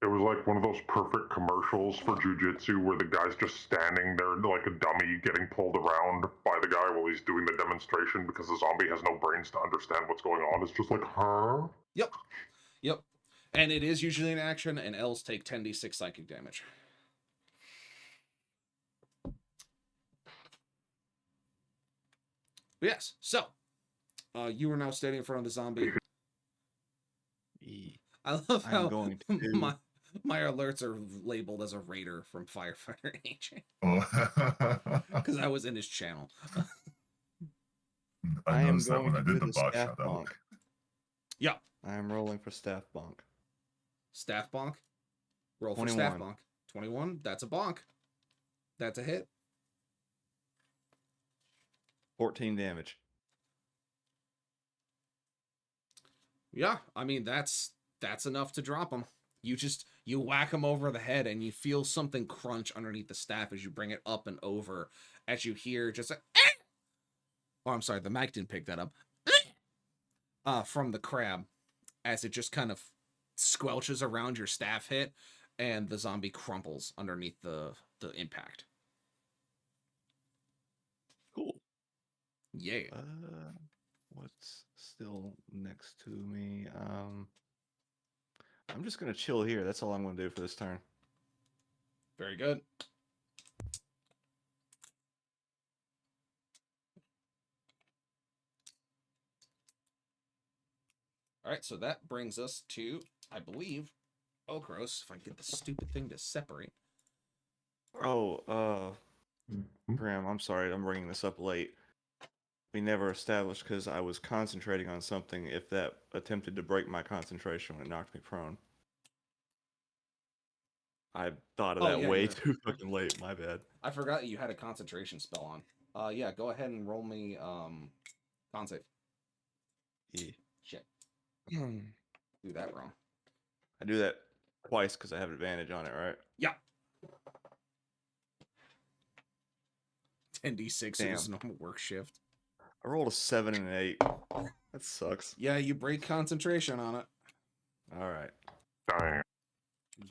It was like one of those perfect commercials for jujitsu where the guy's just standing there like a dummy getting pulled around by the guy while he's doing the demonstration because the zombie has no brains to understand what's going on. It's just like, huh? Yep. And it is usually an action, and L's take 10d6 psychic damage. But yes, so you are now standing in front of the zombie. I love how my alerts are labeled as a raider from Firefighter Agent. Because I was in his channel. I noticed that when I did the bot staff shout bonk. out. Yeah. I am rolling for staff bonk. Staff bonk. Roll 21. for staff bonk. 21. That's a bonk. That's a hit. 14 damage. Yeah, I mean that's enough to drop him. You whack him over the head, and you feel something crunch underneath the staff as you bring it up and over. As you hear just a, oh, I'm sorry, the mic didn't pick that up. From the crab, as it just kind of squelches around your staff hit, and the zombie crumples underneath the impact. Cool. Yeah. What's still next to me? I'm just gonna chill here. That's all I'm gonna do for this turn. Very good. All right, so that brings us to, I believe, Okros. If I get the stupid thing to separate. Oh, Graham, I'm sorry. I'm bringing this up late. We never established because I was concentrating on something if that attempted to break my concentration when it knocked me prone. I thought of that way too fucking late. My bad. I forgot you had a concentration spell on. Yeah, go ahead and roll me con save. Shit. Do that wrong. I do that twice because I have advantage on it, right? Yeah. 10d6 it was normal work shift. I rolled a 7 and an 8. That sucks. Yeah, you break concentration on it. All right. Damn.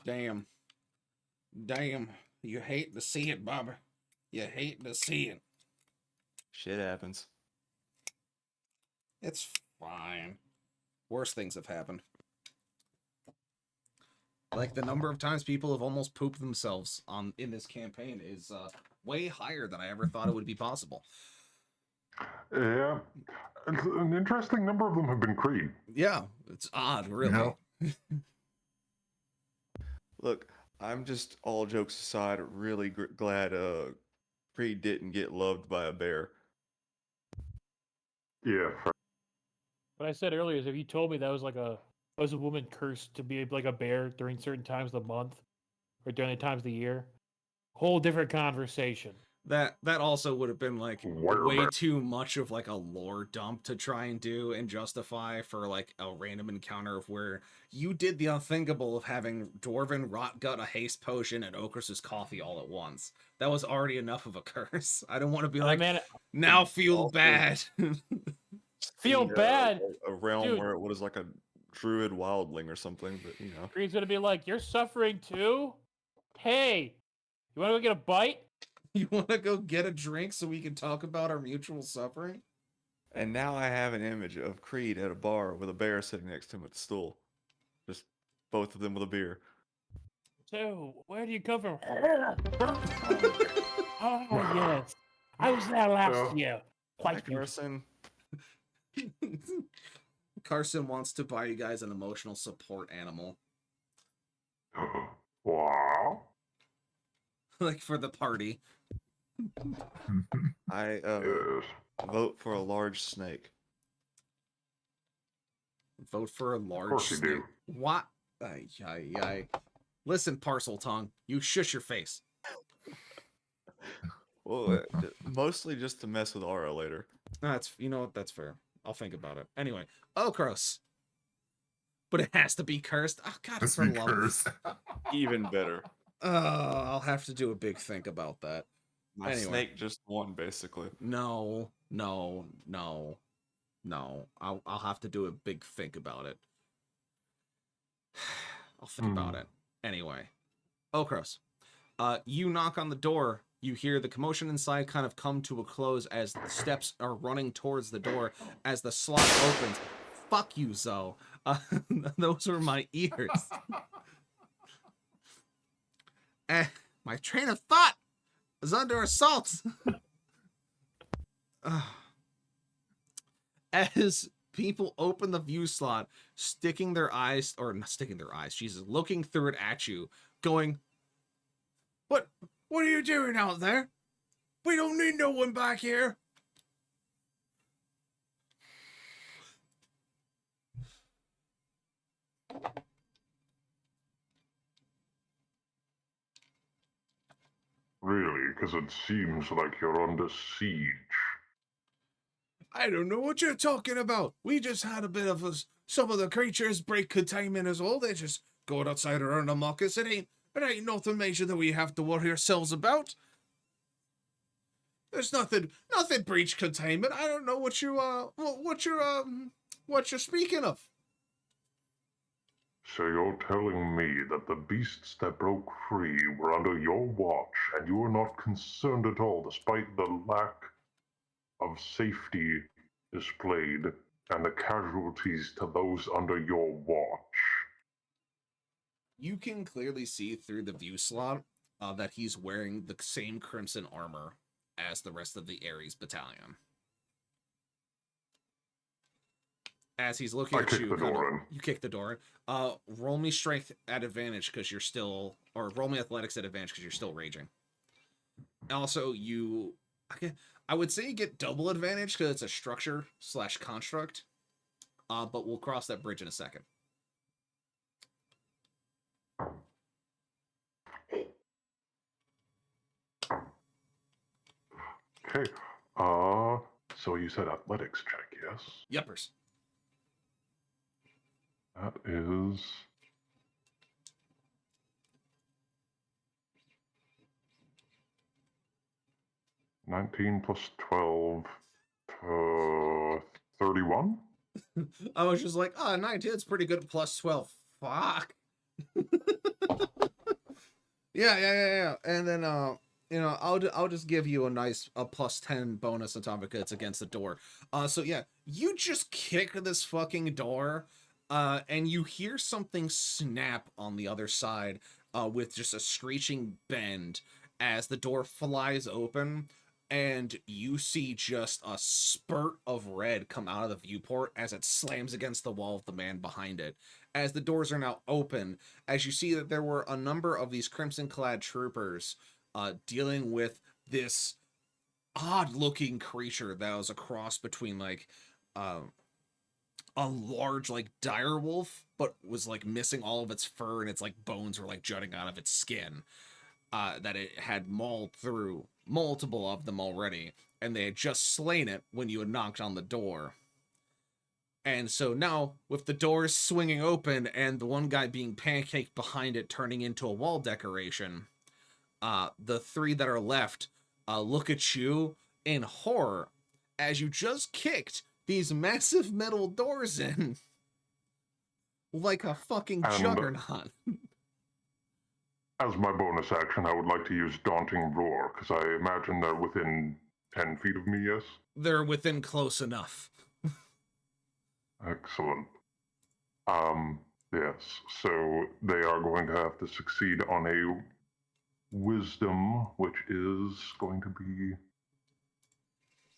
Damn. Damn. You hate to see it, Bobby. You hate to see it. Shit happens. It's fine. Worse things have happened. Like, the number of times people have almost pooped themselves in this campaign is way higher than I ever thought it would be possible. Yeah. An interesting number of them have been Creed. Yeah, it's odd, really. Yeah. Look, I'm just, all jokes aside, really glad Creed didn't get loved by a bear. Yeah. What I said earlier is if you told me that was a woman cursed to be like a bear during certain times of the month or during the times of the year, whole different conversation. That also would have been like Where way back? too much of like a lore dump to try and do and justify for like a random encounter of where you did the unthinkable of having Dwarven Rotgut, a haste potion, and Okris's coffee all at once. That was already enough of a curse. I don't want to be like, Man, now feel Also- bad. feel bad. A realm Dude. where it was like a druid wildling or something, but you know. Creed's gonna be like, "You're suffering too? Hey, you wanna go get a bite?" You want to go get a drink so we can talk about our mutual suffering? And now I have an image of Creed at a bar with a bear sitting next to him at the stool. Just both of them with a beer. So, where do you come from? Oh, yes. I was there last year. Quite beautiful. Carson. Carson wants to buy you guys an emotional support animal. Wow. Like for the party. I Yes. vote for a large snake. Vote for a large course you snake. do. What? Ay. Listen, parcel tongue. You shush your face. Well, mostly just to mess with Aura later. That's, you know what? That's fair. I'll think about it. Anyway, Okros. But it has to be cursed. Oh God, Let's for be love. cursed. Even better. I'll have to do a big think about that. My Anyway. snake just won, basically. No. I'll have to do a big think about it. I'll think about it. Anyway. Okros. You knock on the door. You hear the commotion inside kind of come to a close as the steps are running towards the door as the slot opens. Fuck you, Zoe. Those were my ears. My train of thought is under assault. As people open the view slot, sticking their eyes, or not sticking their eyes, Jesus, looking through it at you, going, What are you doing out there? We don't need no one back here. Really? Because it seems like you're under siege. I don't know what you're talking about. We just had a bit of some of the creatures break containment as well. They just going outside around the markets. It ain't nothing major that we have to worry ourselves about. There's nothing breach containment. I don't know what you're speaking of. So you're telling me that the beasts that broke free were under your watch and you were not concerned at all despite the lack of safety displayed and the casualties to those under your watch? You can clearly see through the view slot that he's wearing the same crimson armor as the rest of the Ares battalion. As he's looking at you, you kick the door in. Roll me strength at advantage because you're still, or roll me athletics at advantage because you're still raging. Also, I would say you get double advantage because it's a structure / construct, but we'll cross that bridge in a second. Okay. So you said athletics check, yes? Yuppers. That is 19 plus 12, 31? I was just like, 19, it's pretty good. Plus 12. Fuck. Yeah. And then I'll just give you a plus 10 bonus on top of it's against the door. So yeah, you just kick this fucking door, and you hear something snap on the other side, with just a screeching bend as the door flies open, and you see just a spurt of red come out of the viewport as it slams against the wall of the man behind it. As the doors are now open, as you see that there were a number of these crimson-clad troopers dealing with this odd-looking creature that was a cross between like a large like dire wolf, but was like missing all of its fur and its like bones were like jutting out of its skin. That it had mauled through multiple of them already, and they had just slain it when you had knocked on the door. And so now, with the doors swinging open and the one guy being pancaked behind it turning into a wall decoration, the three that are left look at you in horror as you just kicked these massive metal doors in like a fucking juggernaut. As my bonus action, I would like to use Daunting Roar, because I imagine they're within 10 feet of me, yes? They're within close enough. Excellent. Yes, so they are going to have to succeed on a wisdom, which is going to be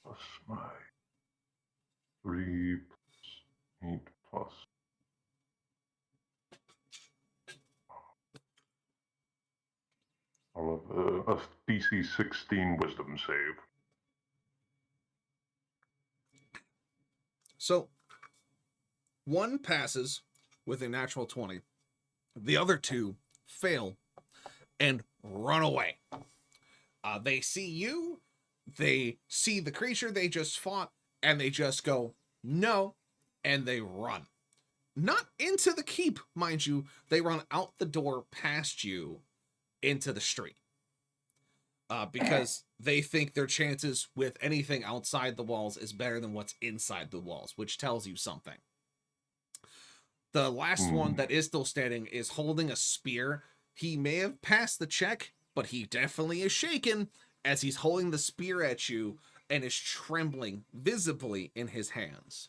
plus my 3 plus 8 plus. I'll have a DC 16 wisdom save. So, one passes with a natural 20. The other two fail and run away. They see you, they see the creature they just fought, and they just go, no, and they run. Not into the keep, mind you. They run out the door past you into the street. Because they think their chances with anything outside the walls is better than what's inside the walls, which tells you something. The last one that is still standing is holding a spear. He may have passed the check, but he definitely is shaken as he's holding the spear at you and is trembling visibly in his hands.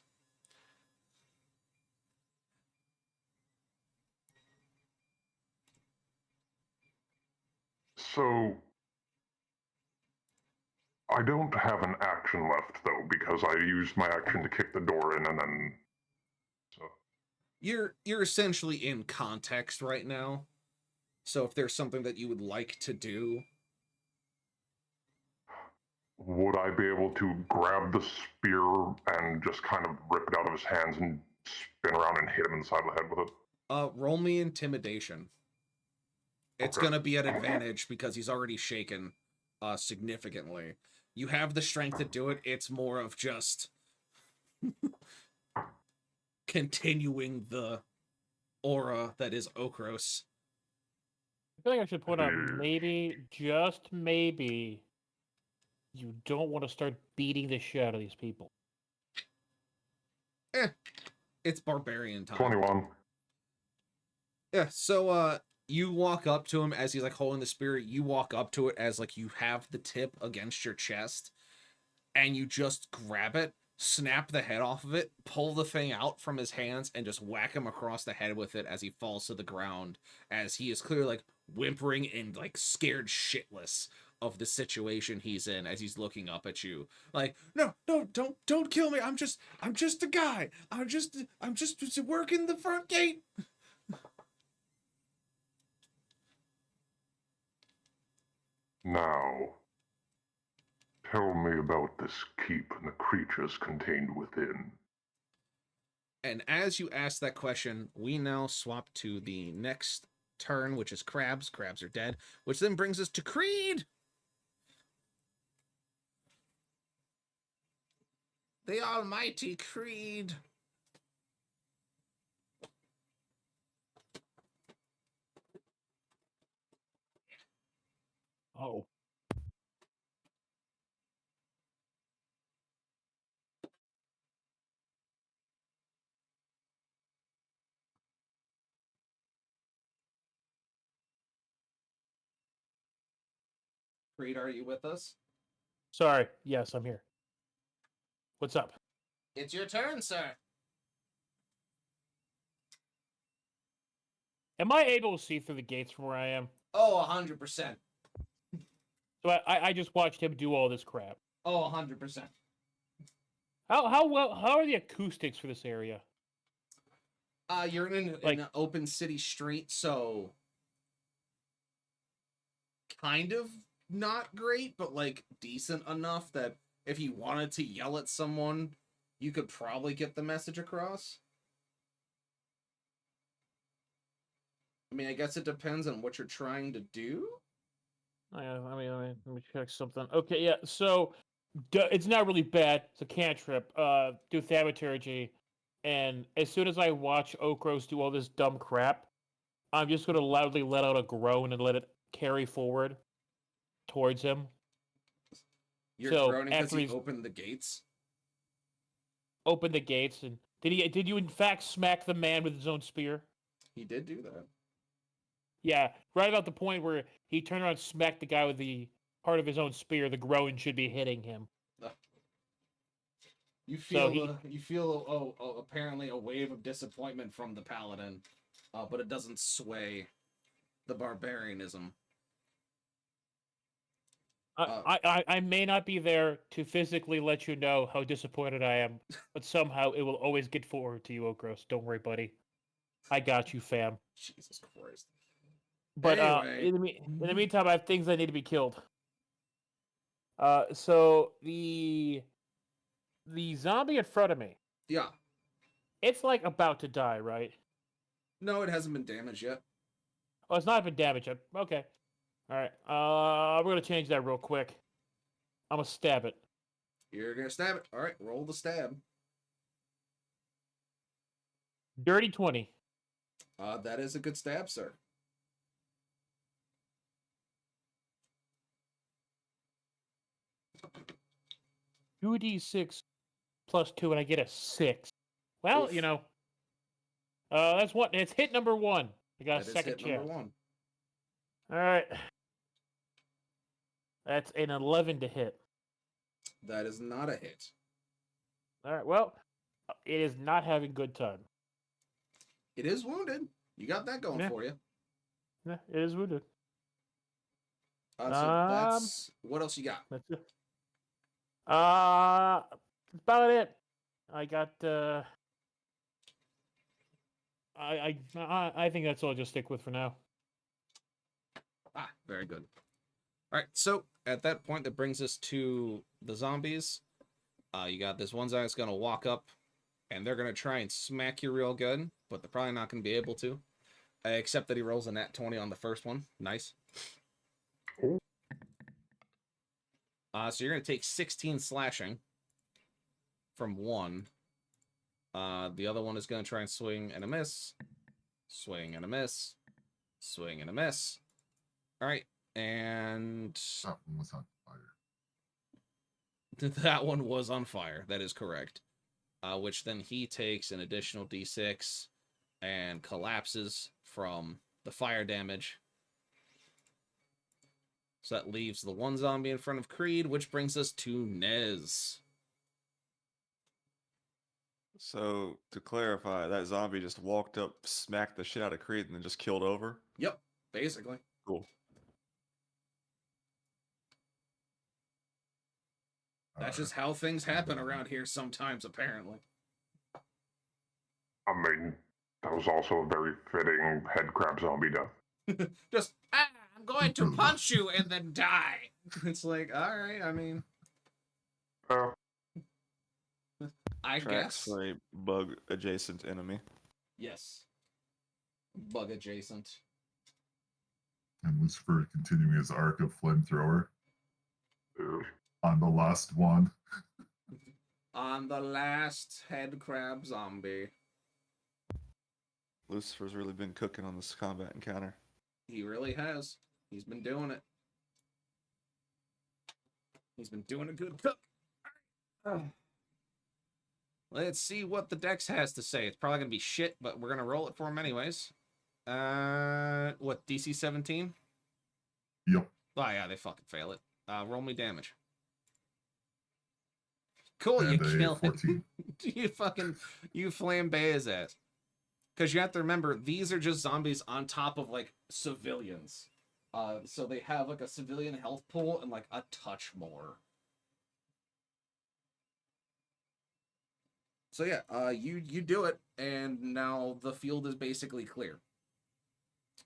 So, I don't have an action left, though, because I used my action to kick the door in and then... So. You're essentially in context right now. So if there's something that you would like to do... Would I be able to grab the spear and just kind of rip it out of his hands and spin around and hit him in the side of the head with it? Roll me intimidation. It's gonna be at advantage because he's already shaken significantly. You have the strength to do it. It's more of just continuing the aura that is Okros. I feel like I should point out maybe, just maybe, you don't want to start beating the shit out of these people. It's barbarian time. 21. Yeah, so you walk up to him as he's like holding the spear. You walk up to it as like you have the tip against your chest, and you just grab it, snap the head off of it, pull the thing out from his hands, and just whack him across the head with it as he falls to the ground, as he is clearly like whimpering and like scared shitless of the situation he's in as he's looking up at you. Like, no, don't kill me. I'm just a guy. I'm just working the front gate. Now, tell me about this keep and the creatures contained within. And as you ask that question, we now swap to the next turn, which is crabs. Crabs are dead, which then brings us to Creed. The almighty Creed. Oh. Creed, are you with us? Sorry. Yes, I'm here. What's up? It's your turn, sir. Am I able to see through the gates from where I am? Oh, 100%. So I just watched him do all this crap. Oh, 100%. How are the acoustics for this area? You're in an open city street, so kind of not great, but like decent enough that if you wanted to yell at someone, you could probably get the message across. I mean, I guess it depends on what you're trying to do. I mean, let me check something. Okay, yeah. So it's not really bad. It's a cantrip. Do thaumaturgy, and as soon as I watch Okros do all this dumb crap, I'm just gonna loudly let out a groan and let it carry forward towards him. You're So groaning because after he he's opened the gates. opened the gates, and did you in fact smack the man with his own spear? He did do that. Yeah, right about the point where he turned around and smacked the guy with the part of his own spear. The groan should be hitting him. You feel So you feel apparently a wave of disappointment from the paladin, but it doesn't sway the barbarianism. I may not be there to physically let you know how disappointed I am, but somehow it will always get forward to you, Okros. Don't worry, buddy. I got you, fam. Jesus Christ. But Anyway. in the meantime, I have things that need to be killed. So the zombie in front of me. Yeah. It's like about to die, right? No, it hasn't been damaged yet. Oh, it's not been damaged yet. Okay. All right. We're gonna change that real quick. I'm gonna stab it. You're gonna stab it. All right, roll the stab. Dirty 20. That is a good stab, sir. Two D6 plus 2, and I get a 6. Well, Oof. you know, that's what it's hit number 1. I got That a is second hit chance. number 1. All right. That's an 11 to hit. That is not a hit. All right. Well, it is not having good time. It is wounded. You got that going for you. Yeah, it is wounded. So that's what else you got? That's it. That's about it. I got. I think that's all I'll just stick with for now. Very good. All right, so at that point, that brings us to the zombies. You got this one guy's gonna walk up, and they're gonna try and smack you real good, but they're probably not gonna be able to, except that he rolls a nat 20 on the first one. Nice. So you're gonna take 16 slashing from one. The other one is gonna try and swing and a miss, swing and a miss, swing and a miss. All right, and That one was on fire. that one was on fire. That is correct. Which then he takes an additional d6 and collapses from the fire damage. So that leaves the one zombie in front of Creed, which brings us to Nez. So, to clarify, that zombie just walked up, smacked the shit out of Creed, and then just killed over? Yep, basically. Cool. That's just how things happen around here sometimes, apparently. I mean, that was also a very fitting head crab zombie death. Just, I'm going to punch you and then die. It's like, all right, I mean... I Tracks guess. for a bug-adjacent enemy. Yes. Bug adjacent. And Lucifer continuing his arc of flamethrower on the last one. On the last head crab zombie. Lucifer's really been cooking on this combat encounter. He really has. He's been doing it. He's been doing a good cook. Let's see what the Dex has to say. It's probably going to be shit, but we're going to roll it for him anyways. What, DC 17? Yep. Oh yeah, they fucking fail it. Roll me damage. Cool, And you a kill 14. him. You flambe his ass. Because you have to remember, these are just zombies on top of like civilians. So they have like a civilian health pool and like a touch more. So yeah, you do it, and now the field is basically clear.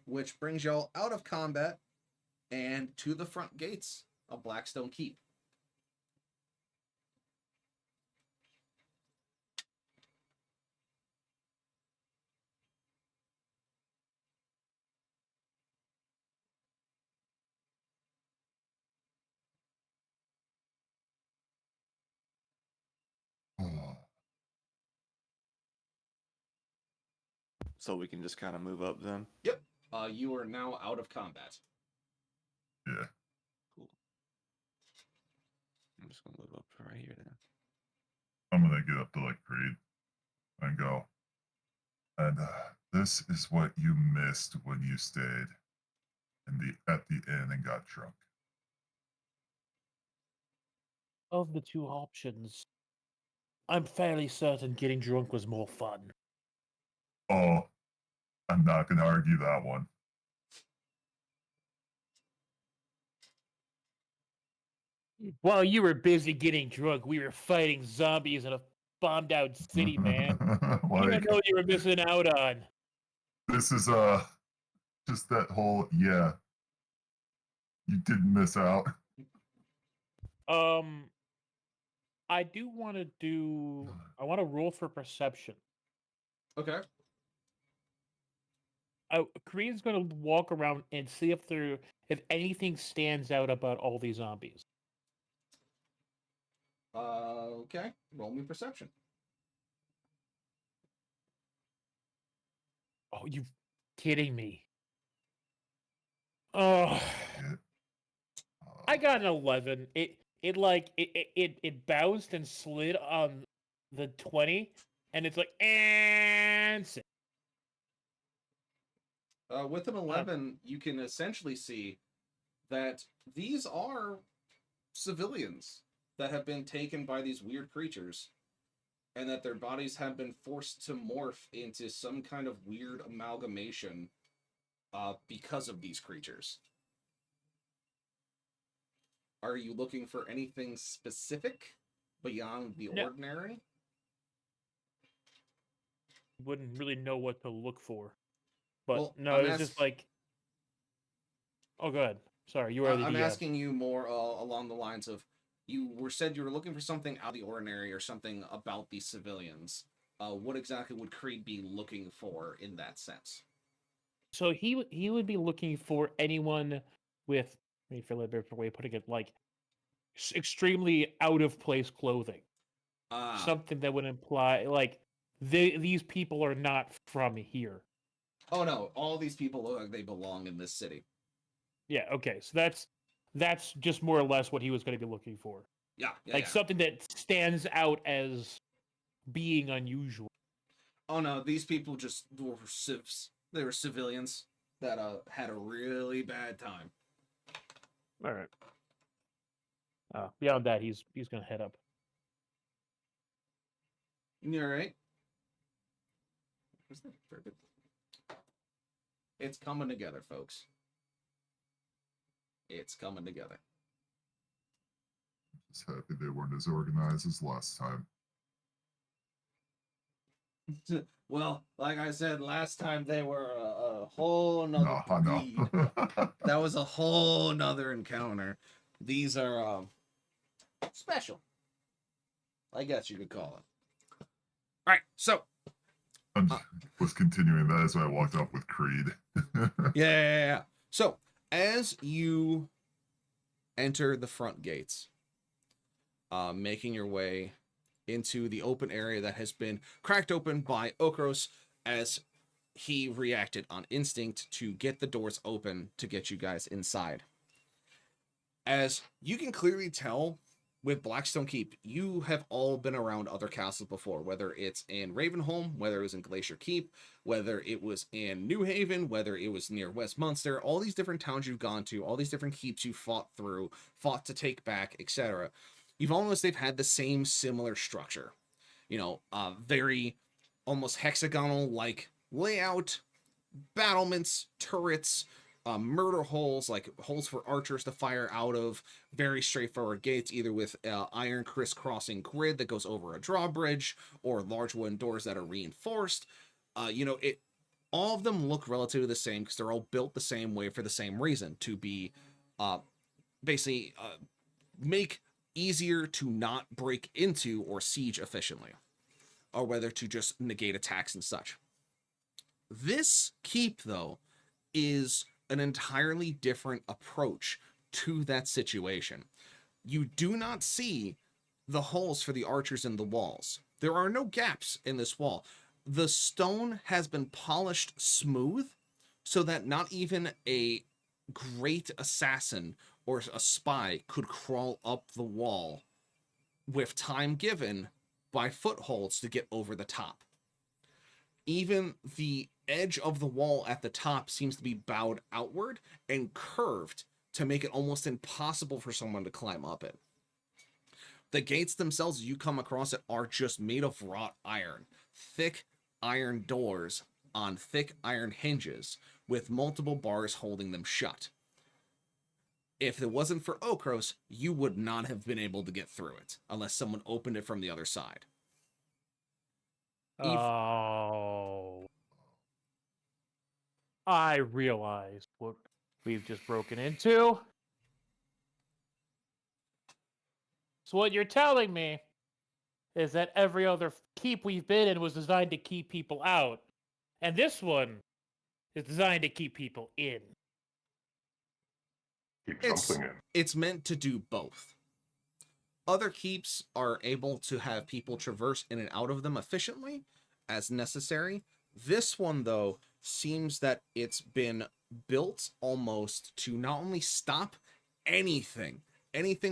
Which brings y'all out of combat and to the front gates of Blackstone Keep. So we can just kind of move up then. Yep. You are now out of combat. Yeah. Cool. I'm just gonna move up right here then. I'm gonna get up to like Creed and go. And this is what you missed when you stayed at the inn and got drunk. Of the two options, I'm fairly certain getting drunk was more fun. Oh, I'm not gonna argue that one. While you were busy getting drunk, we were fighting zombies in a bombed out city, man. You don't know what you were missing out on. This is just that whole you didn't miss out. I do want to I want to roll for perception. Okay. Korean's going to walk around and see if anything stands out about all these zombies. Okay. Roll me perception. Oh, you kidding me? Oh, I got an 11. It bounced and slid on the 20, and it's like and six. With an 11, you can essentially see that these are civilians that have been taken by these weird creatures, and that their bodies have been forced to morph into some kind of weird amalgamation because of these creatures. Are you looking for anything specific beyond the ordinary? Wouldn't really know what to look for. But well, no, it's just like... Oh, go ahead. Sorry, you are the I'm DM. asking you more along the lines of, you were looking for something out of the ordinary or something about these civilians. What exactly would Creed be looking for in that sense? So he would be looking for anyone with, I mean, for a different way of putting it, like extremely out of place clothing. Something that would imply like these people are not from here. Oh no, all these people look like they belong in this city. Yeah, okay. So that's just more or less what he was going to be looking for. Yeah, something that stands out as being unusual. Oh no, these people just were civs. They were civilians that had a really bad time. All right. Beyond that, he's going to head up. You all right? It's coming together, folks. It's coming together. Just happy they weren't as organized as last time. Well, like I said, last time they were a whole nother breed. That was a whole nother encounter. These are special, I guess you could call it. All right, so I was continuing that as I walked up with Creed. yeah. So as you enter the front gates, making your way into the open area that has been cracked open by Okros as he reacted on instinct to get the doors open to get you guys inside. As you can clearly tell, with Blackstone Keep, you have all been around other castles before, whether it's in Ravenholm, whether it was in Glacier Keep, whether it was in New Haven, whether it was near Westminster, all these different towns you've gone to, all these different keeps you fought through, fought to take back, etc. You've almost, they've had the same similar structure. Very almost hexagonal like layout, battlements, turrets, murder holes, like holes for archers to fire out of, very straightforward gates, either with iron crisscrossing grid that goes over a drawbridge, or large wooden doors that are reinforced. All of them look relatively the same because they're all built the same way for the same reason, to be basically make easier to not break into or siege efficiently, or whether to just negate attacks and such. This keep, though, is an entirely different approach to that situation. You do not see the holes for the archers in the walls. There are no gaps in this wall. The stone has been polished smooth so that not even a great assassin or a spy could crawl up the wall with time given by footholds to get over the top. Even the edge of the wall at the top seems to be bowed outward and curved to make it almost impossible for someone to climb up it. The gates themselves, as you come across it, are just made of wrought iron. Thick iron doors on thick iron hinges with multiple bars holding them shut. If it wasn't for Okros, you would not have been able to get through it unless someone opened it from the other side. Oh. I realize what we've just broken into. So what you're telling me is that every other keep we've been in was designed to keep people out, and this one is designed to keep people in. Keep something in. It's meant to do both. Other keeps are able to have people traverse in and out of them efficiently as necessary. This one, though, seems that it's been built almost to not only stop anything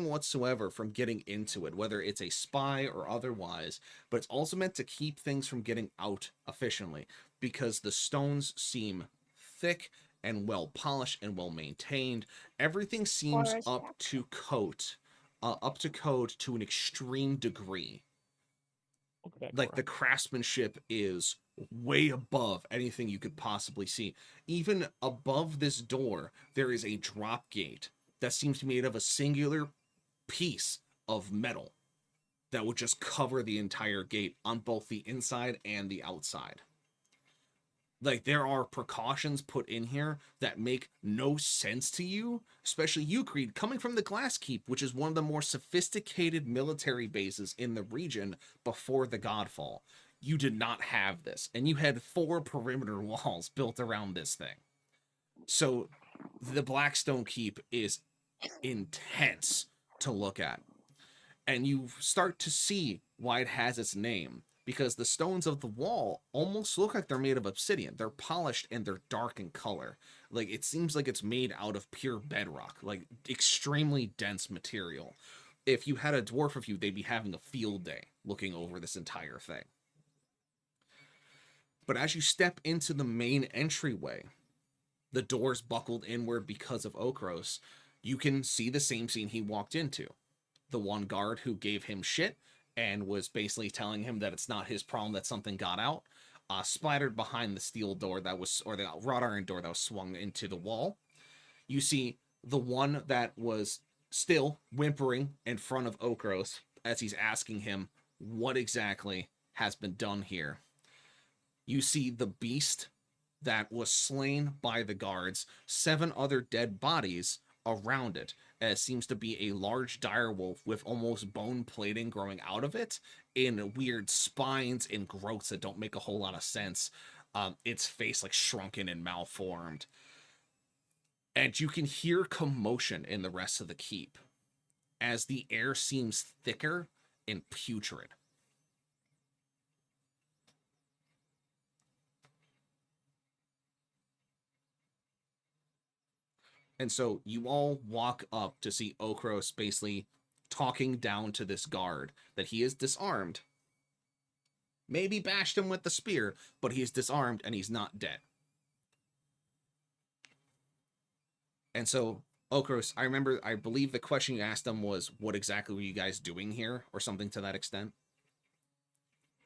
whatsoever from getting into it, whether it's a spy or otherwise, but it's also meant to keep things from getting out efficiently, because the stones seem thick and well polished and well maintained. Everything seems up to code to an extreme degree. Like the craftsmanship is way above anything you could possibly see. Even above this door, there is a drop gate that seems to be made of a singular piece of metal that would just cover the entire gate on both the inside and the outside. Like, there are precautions put in here that make no sense to you, especially you, Creed, coming from the Glass Keep, which is one of the more sophisticated military bases in the region before the Godfall. You did not have this, and you had 4 perimeter walls built around this thing. So the Blackstone Keep is intense to look at, and you start to see why it has its name, because the stones of the wall almost look like they're made of obsidian. They're polished and they're dark in color. Like, it seems like it's made out of pure bedrock, like extremely dense material. If you had a dwarf with you, they'd be having a field day looking over this entire thing. But as you step into the main entryway, the doors buckled inward because of Okros, you can see the same scene he walked into. The one guard who gave him shit and was basically telling him that it's not his problem that something got out, splattered behind the steel door that was, or the wrought iron door that was swung into the wall. You see the one that was still whimpering in front of Okros as he's asking him what exactly has been done here. You see the beast that was slain by the guards, 7 other dead bodies around it, as seems to be a large direwolf with almost bone plating growing out of it in weird spines and growths that don't make a whole lot of sense. Its face like shrunken and malformed. And you can hear commotion in the rest of the keep as the air seems thicker and putrid. And so you all walk up to see Okros basically talking down to this guard that he is disarmed. Maybe bashed him with the spear, but he's disarmed and he's not dead. And so, Okros, I believe the question you asked him was, what exactly were you guys doing here? Or something to that extent?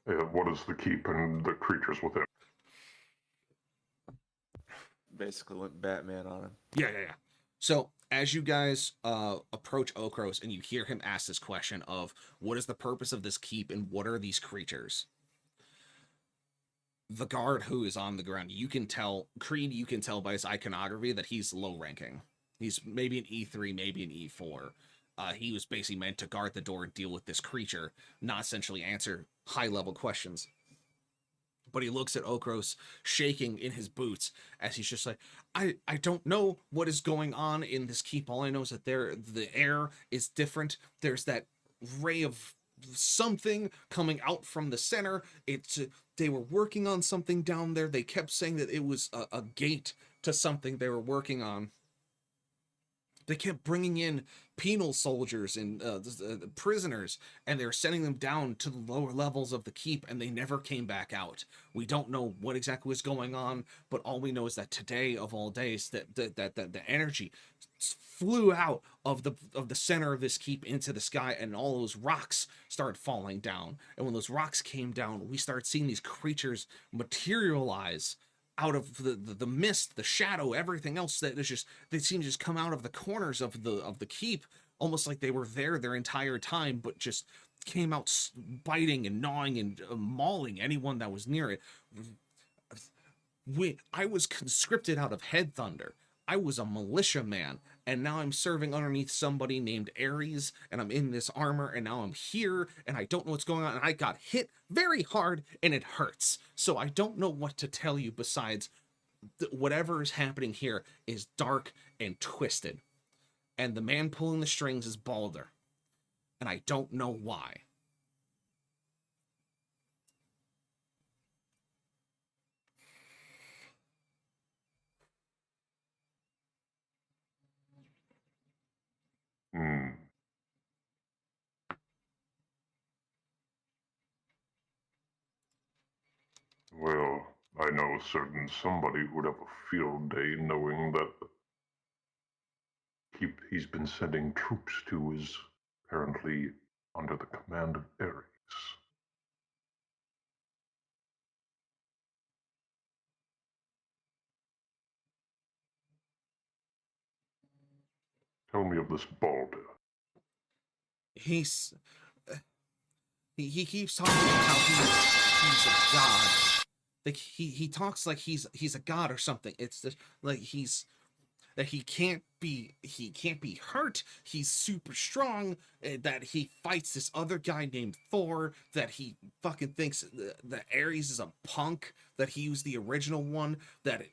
What is the keep and the creatures within? Basically went Batman on him. Yeah. So, as you guys approach Okros and you hear him ask this question of, what is the purpose of this keep and what are these creatures? The guard who is on the ground, you can tell by his iconography that he's low ranking. He's maybe an E3, maybe an E4. He was basically meant to guard the door and deal with this creature, not essentially answer high-level questions. But he looks at Okros, shaking in his boots, as he's just like, I don't know what is going on in this keep. All I know is that the air is different. There's that ray of something coming out from the center. They were working on something down there. They kept saying that it was a gate to something they were working on. They kept bringing in penal soldiers and prisoners, and they were sending them down to the lower levels of the keep, and they never came back out. We don't know what exactly was going on, but all we know is that today, of all days, that the energy flew out of the center of this keep into the sky, and all those rocks started falling down. And when those rocks came down, we started seeing these creatures materialize out of the mist, the shadow, everything else that is just, they seem to just come out of the corners of the keep, almost like they were there their entire time, but just came out biting and gnawing and mauling anyone that was near it. I was conscripted out of Head Thunder. I was a militiaman, and now I'm serving underneath somebody named Ares, and I'm in this armor, and now I'm here, and I don't know what's going on, and I got hit very hard, and it hurts. So I don't know what to tell you besides whatever is happening here is dark and twisted. And the man pulling the strings is Baldir. And I don't know why. Well, I know a certain somebody who'd have a field day knowing that the keep he's been sending troops to is apparently under the command of Ares. Tell me of this Baldir. He keeps talking about how he's a god. Like he talks like he's a god or something. It's just like he can't be hurt. He's super strong. That he fights this other guy named Thor. That he fucking thinks that Ares is a punk. That he was the original one. That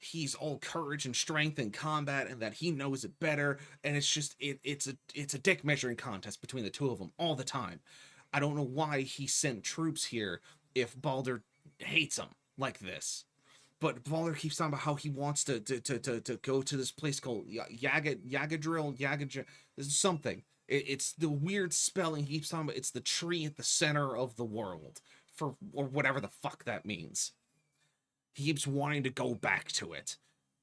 he's all courage and strength and combat, and that he knows it better. And it's just it's a dick measuring contest between the two of them all the time. I don't know why he sent troops here if Baldir hates him like this. But Baldir keeps talking about how he wants to go to this place called Yagadrill, something. It's the weird spelling he keeps talking about. It's the tree at the center of the world, or whatever the fuck that means. He keeps wanting to go back to it,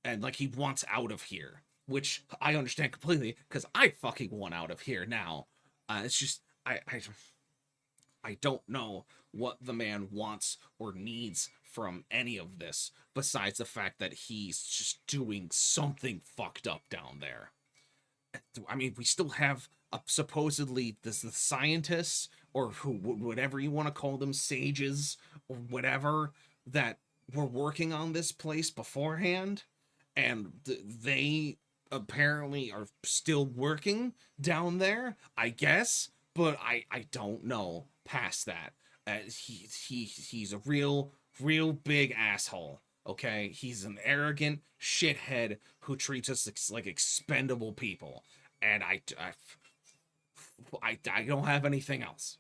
and like he wants out of here, which I understand completely because I fucking want out of here now. It's just I don't know what the man wants or needs from any of this, besides the fact that he's just doing something fucked up down there. I mean, we still have supposedly the scientists, or whatever you want to call them, sages, or whatever, that were working on this place beforehand, and they apparently are still working down there, I guess, but I don't know past that. He's a real big asshole. Okay, he's an arrogant shithead who treats us like expendable people, and I don't have anything else.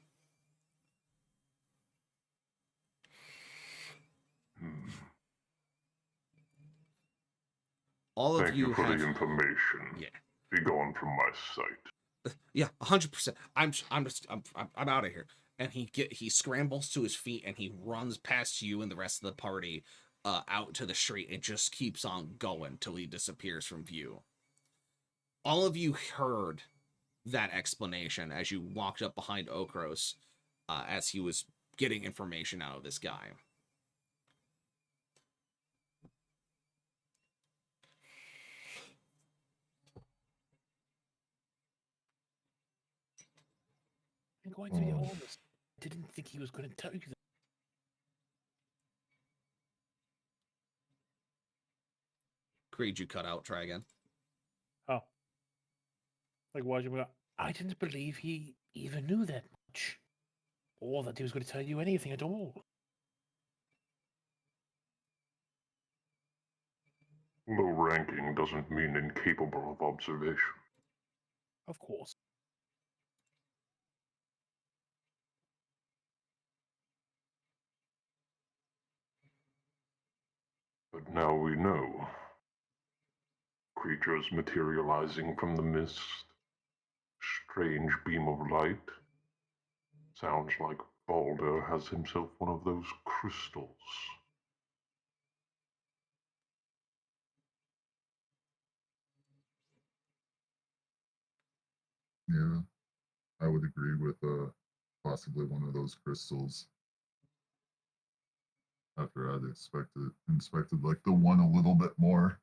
All of Thank you for have, the information. Yeah. Be gone from my sight. Yeah, 100%. I'm out of here. And he scrambles to his feet and he runs past you and the rest of the party out to the street and just keeps on going till he disappears from view. All of you heard that explanation as you walked up behind Okros as he was getting information out of this guy. I'm going to be honest. I didn't think he was going to tell you that. Creed, you cut out. Try again. Oh. Like, why'd you... I didn't believe he even knew that much. Or that he was going to tell you anything at all. Low ranking doesn't mean incapable of observation. Of course. But now we know. Creatures materializing from the mist. Strange beam of light. Sounds like Baldir has himself one of those crystals. Yeah, I would agree with possibly one of those crystals. After I'd inspected like the one a little bit more.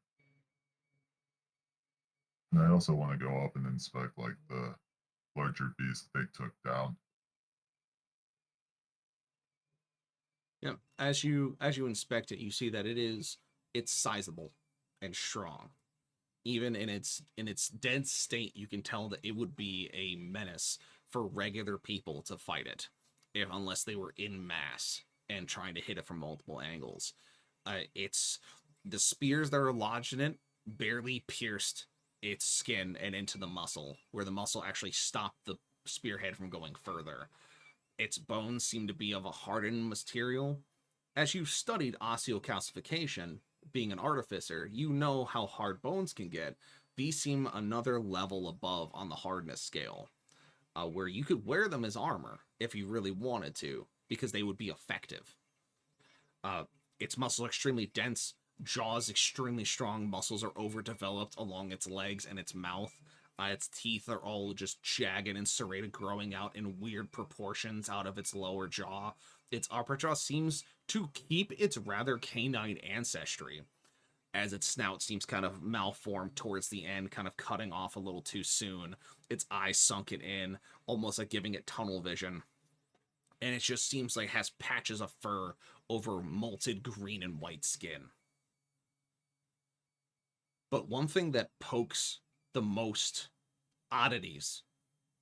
And I also want to go up and inspect like the larger beast they took down. Yeah, as you inspect it, you see that it's sizable and strong. Even in its dense state, you can tell that it would be a menace for regular people to fight it, unless they were in mass and trying to hit it from multiple angles. It's the spears that are lodged in it barely pierced its skin and into the muscle, where the muscle actually stopped the spearhead from going further. Its bones seem to be of a hardened material. As you've studied osteocalcification, being an artificer, you know how hard bones can get. These seem another level above on the hardness scale, where you could wear them as armor if you really wanted to, because they would be effective. Its muscles are extremely dense, jaws extremely strong, muscles are overdeveloped along its legs and its mouth. Its teeth are all just jagged and serrated, growing out in weird proportions out of its lower jaw. Its upper jaw seems to keep its rather canine ancestry, as its snout seems kind of malformed towards the end, kind of cutting off a little too soon. Its eyes sunken in, almost like giving it tunnel vision. And it just seems like it has patches of fur over molted green and white skin. But one thing that pokes the most oddities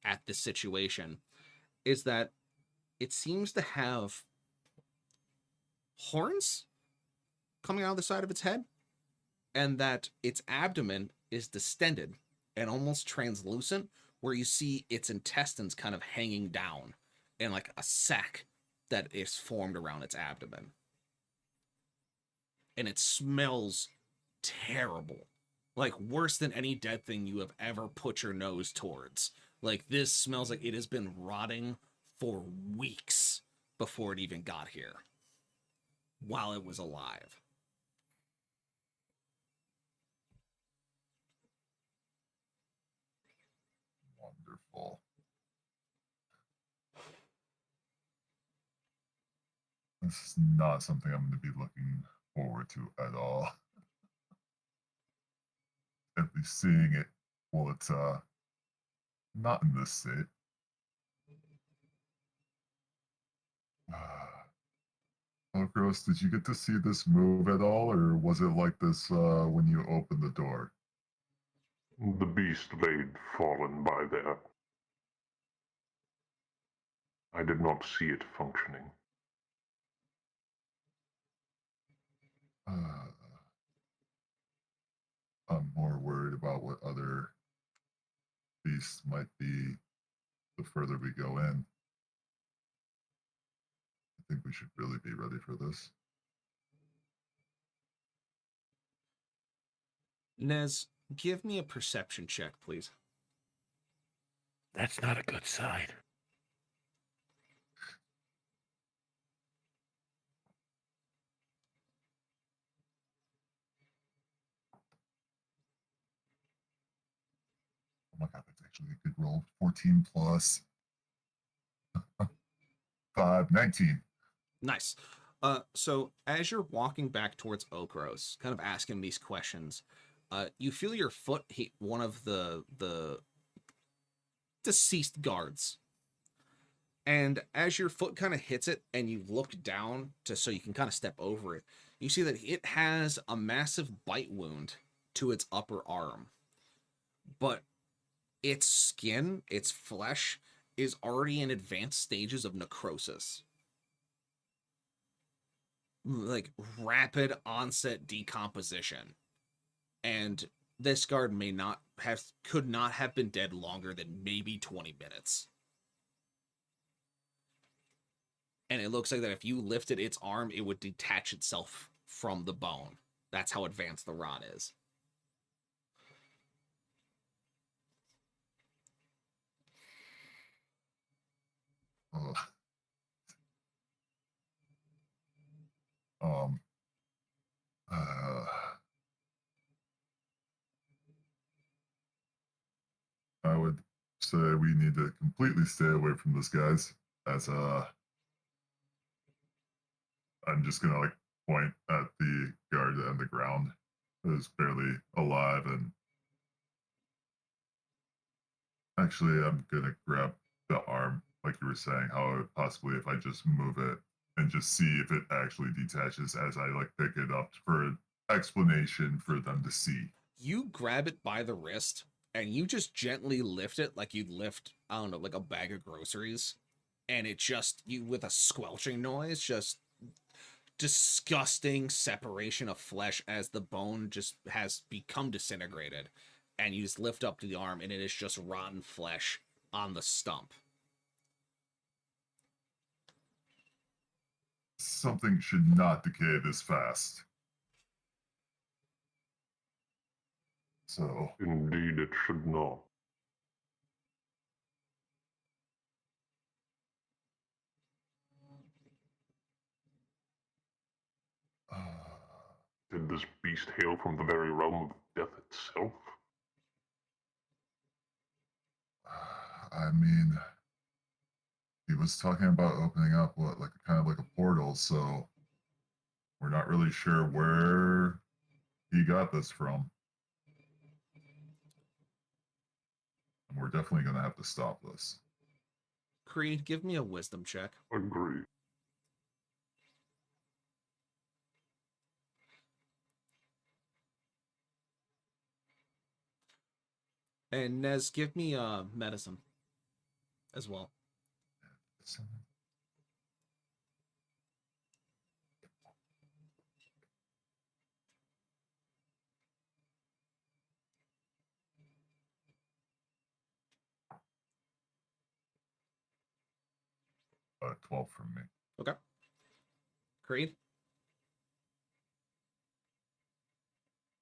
at this situation is that it seems to have horns coming out of the side of its head, and that its abdomen is distended and almost translucent, where you see its intestines kind of hanging down in like a sac that is formed around its abdomen. And it smells terrible. Like worse than any dead thing you have ever put your nose towards. Like this smells like it has been rotting for weeks before it even got here, while it was alive. Wonderful. This is not something I'm going to be looking forward to at all. At least seeing it while it's not in this state. Okros, did you get to see this move at all, or was it like this when you opened the door? The beast laid fallen by there. I did not see it functioning. I'm more worried about what other beasts might be the further we go in. I think we should really be ready for this. Nez, give me a perception check, please. That's not a good sign. Oh my god, that's actually a good roll. 14 plus 5, 19. Nice. So as you're walking back towards Okros, kind of asking these questions, you feel your foot hit one of the deceased guards. And as your foot kind of hits it and you look down so you can kind of step over it, you see that it has a massive bite wound to its upper arm. But its skin, its flesh, is already in advanced stages of necrosis. Like rapid onset decomposition. And this guard could not have been dead longer than maybe 20 minutes. And it looks like that if you lifted its arm, it would detach itself from the bone. That's how advanced the rot is. Ugh. Um. I would say we need to completely stay away from this, guys. As I'm just gonna like point at the guard on the ground who's barely alive, and actually, I'm gonna grab the arm, like you were saying. How possibly if I just move it and just see if it actually detaches as I like pick it up for an explanation for them to see. You grab it by the wrist and you just gently lift it like you'd lift, I don't know, like a bag of groceries. And it just, with a squelching noise, just disgusting separation of flesh as the bone just has become disintegrated. And you just lift up the arm and it is just rotten flesh on the stump. Something should not decay this fast. So, Indeed, it should not. Did this beast hail from the very realm of death itself? I mean, he was talking about opening up what, like kind of like a portal, so we're not really sure where he got this from. And we're definitely going to have to stop this. Creed, give me a wisdom check. Agree. And Nez, give me medicine as well. 12 from me. Okay. Creed?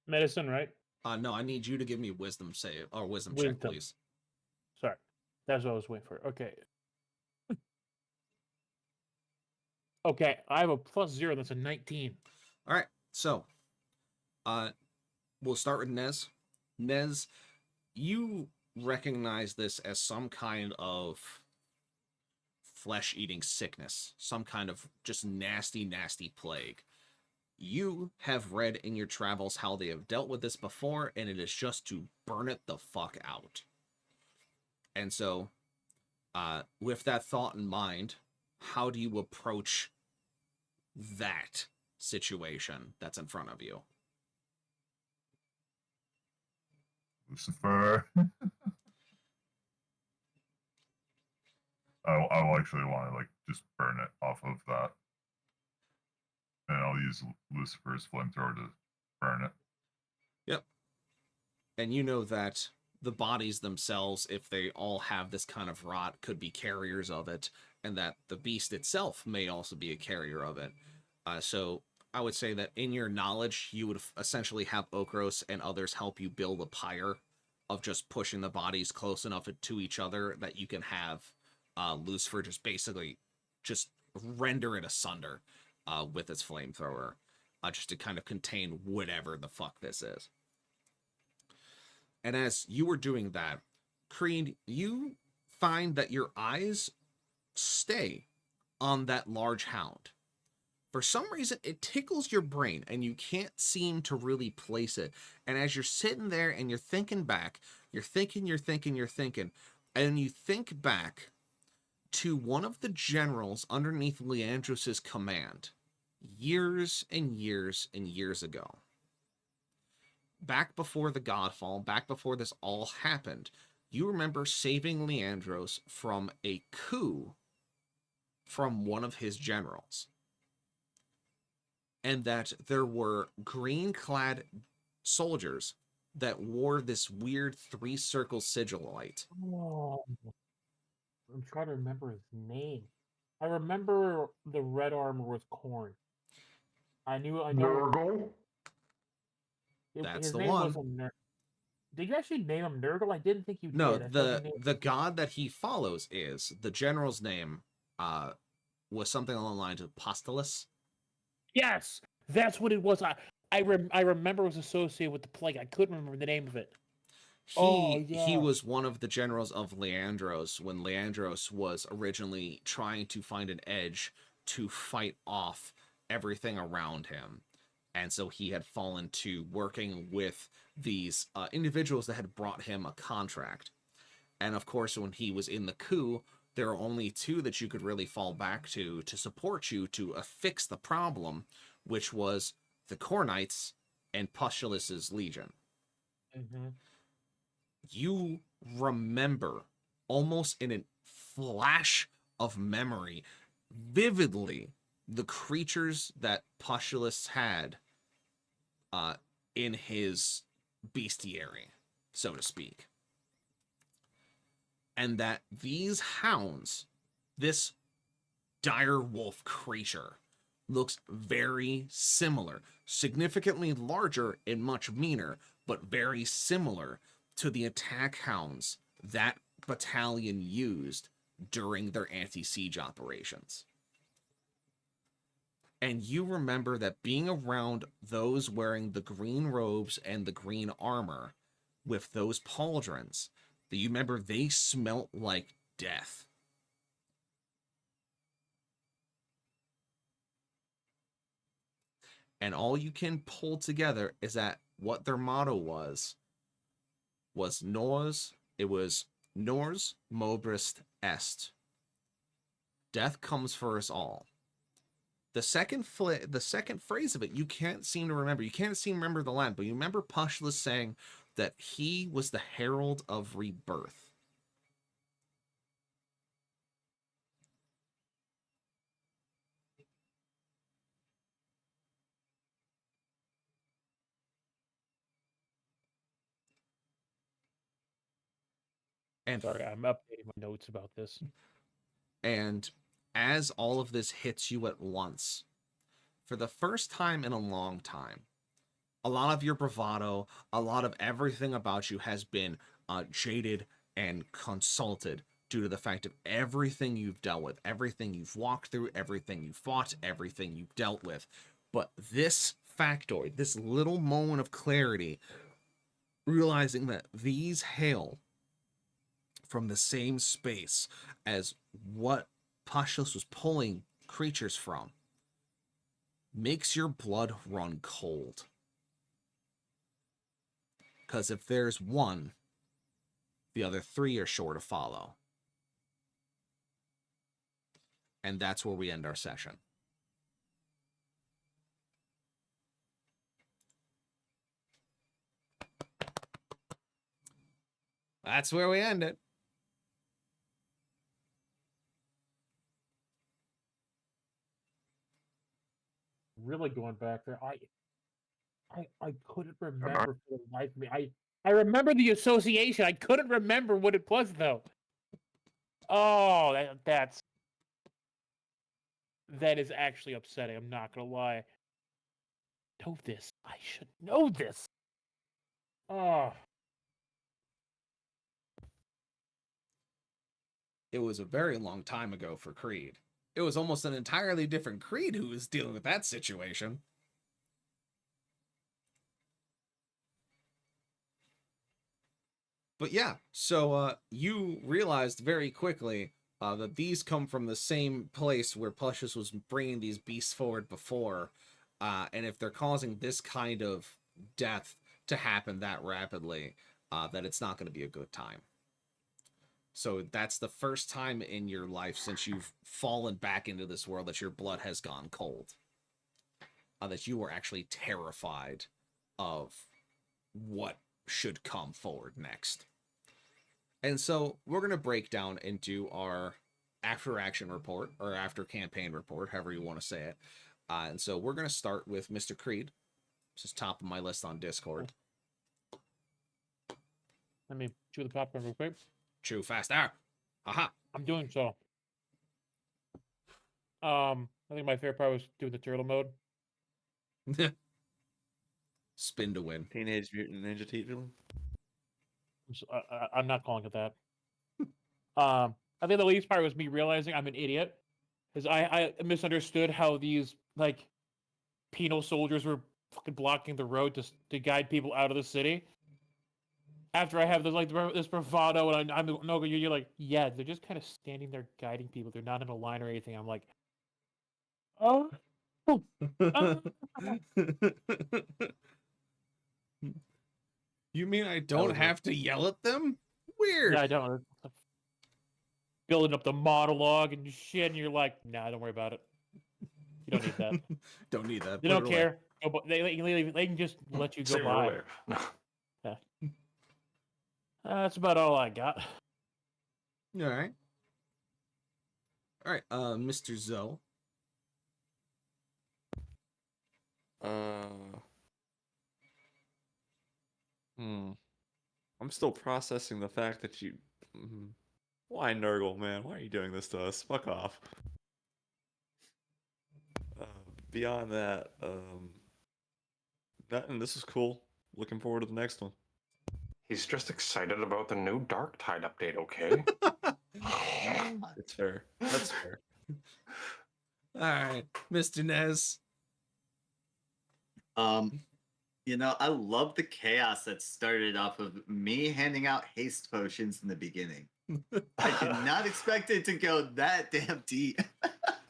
Medicine, right? No, I need you to give me a wisdom save or wisdom check, Wisdom. please. Sorry. That's what I was waiting for. Okay. Okay, I have a +0. That's a 19. All right. So, we'll start with Nez. Nez, you recognize this as some kind of flesh-eating sickness, some kind of just nasty, nasty plague. You have read in your travels how they have dealt with this before, and it is just to burn it the fuck out. And so, with that thought in mind, how do you approach that situation that's in front of you? Lucifer. I will actually want to like just burn it off of that. And I'll use Lucifer's flamethrower to burn it. Yep. And you know that the bodies themselves, if they all have this kind of rot, could be carriers of it, and that the beast itself may also be a carrier of it. So I would say that in your knowledge, you would essentially have Okros and others help you build a pyre of just pushing the bodies close enough to each other that you can have Lucifer just basically just render it asunder with its flamethrower, just to kind of contain whatever the fuck this is. And as you were doing that, Creed, you find that your eyes stay on that large hound. For some reason, it tickles your brain, and you can't seem to really place it. And as you're sitting there and you're thinking back, you're thinking, and you think back to one of the generals underneath Leandros' command years and years and years ago. Back before the Godfall, back before this all happened, you remember saving Leandros from a coup from one of his generals. And that there were green-clad soldiers that wore this weird three-circle sigil light. Oh, I'm trying to remember his name. I remember the red armor was Corn. I know. Nurgle? That's His the name one. wasn't Nurgle. Did you actually name him Nurgle? I didn't think you No, did. I thought you named the him- god that he follows is, the general's name was something along the lines of Postulus. Yes, that's what it was. I remember it was associated with the plague. I couldn't remember the name of it. He was one of the generals of Leandros when Leandros was originally trying to find an edge to fight off everything around him. And so he had fallen to working with these individuals that had brought him a contract. And of course, when he was in the coup, there are only two that you could really fall back to support you to fix the problem, which was the Cornites and Pustulus's Legion. Mm-hmm. You remember, almost in a flash of memory, vividly, the creatures that Pustulus had in his bestiary, so to speak. And that these hounds, this dire wolf creature, looks very similar, significantly larger and much meaner, but very similar to the attack hounds that battalion used during their anti-siege operations. And you remember that being around those wearing the green robes and the green armor with those pauldrons, that you remember they smelt like death. And all you can pull together is that what their motto was Nors Mobrist Est. Death comes for us all. The second phrase of it, you can't seem to remember. You can't seem to remember the line, but you remember Pustulus saying that he was the herald of rebirth. And sorry, I'm updating my notes about this. And as all of this hits you at once, for the first time in a long time, a lot of your bravado, a lot of everything about you has been jaded and consulted due to the fact of everything you've dealt with, everything you've walked through, everything you've fought, everything you've dealt with. But this factoid, this little moment of clarity, realizing that these hail from the same space as what Pustulus was pulling creatures from, makes your blood run cold. Because if there's one, the other three are sure to follow. And that's where we end our session. That's where we end it. Really going back there, I couldn't remember for the life of me. I remember the association. I couldn't remember what it was though. Oh, that is actually upsetting. I'm not gonna lie. Know this. I should know this. Oh. it was a very long time ago for Creed. It was almost an entirely different Creed who was dealing with that situation. But yeah, so you realized very quickly that these come from the same place where Plushius was bringing these beasts forward before. And if they're causing this kind of death to happen that rapidly, that it's not going to be a good time. So that's the first time in your life since you've fallen back into this world that your blood has gone cold. That you were actually terrified of what should come forward next. And so we're going to break down into our after action report, or after campaign report, however you want to say it. And so we're going to start with Mr. Creed. This is top of my list on Discord. Let me chew the popcorn real quick. Chew faster. Aha. I'm doing so. I think my favorite part was doing the turtle mode. Spin to win. Teenage Mutant Ninja Turtle. I'm not calling it that. I think the least part was me realizing I'm an idiot, because I misunderstood how these like penal soldiers were fucking blocking the road to guide people out of the city. After I have this bravado, and I'm no, you're like, yeah, they're just kind of standing there guiding people. They're not in a line or anything. I'm like, oh. You mean I don't have to yell at them? Weird. Yeah, I don't. Building up the monologue and shit, and you're like, nah, don't worry about it. You don't need that. Don't need that. They don't care. They can just let you go by. Yeah. That's about all I got. All right. All right, Mr. Zoe. I'm still processing the fact that you. Why, Nurgle, man? Why are you doing this to us? Fuck off. Beyond that, nothing. This is cool. Looking forward to the next one. He's just excited about the new Dark Tide update, okay? It's fair. That's fair. All right, Mr. Nez. You know, I love the chaos that started off of me handing out haste potions in the beginning. I did not expect it to go that damn deep.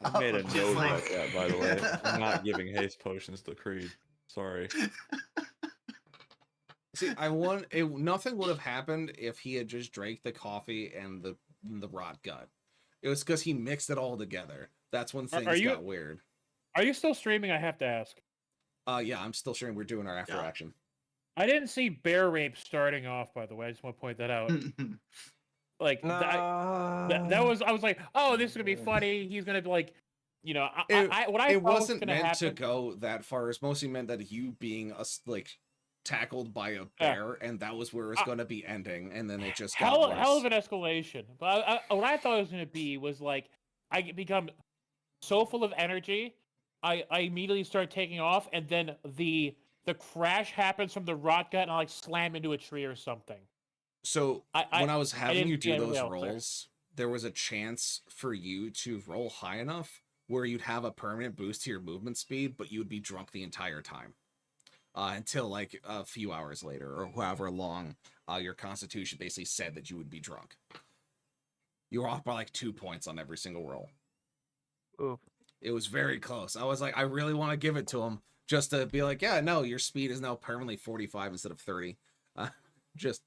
I made a note about that, by the way. I'm not giving haste potions to Creed. Sorry. See, nothing would have happened if he had just drank the coffee and the rot gut. It was because he mixed it all together. That's when things got weird. Are you still streaming? I have to ask. Yeah, I'm still sharing. We're doing our after action. I didn't see bear rape starting off, by the way. I just want to point that out. Like that was. I was like, oh, this is gonna be funny. He's gonna be like, you know, it wasn't meant to go that far. It's mostly meant that you being tackled by a bear, and that was where it's going to be ending, and then it just got worse. Hell of an escalation. But what I thought it was going to be was like, I become so full of energy, I immediately start taking off, and then the crash happens from the rot gut, and I like slam into a tree or something. So when I was having you do those rolls, there was a chance for you to roll high enough where you'd have a permanent boost to your movement speed, but you would be drunk the entire time. Until like a few hours later, or however long your constitution basically said that you would be drunk. You were off by like 2 points on every single roll. Ooh. It was very close. I was like, I really want to give it to him just to be like, yeah, no, your speed is now permanently 45 instead of 30. Just,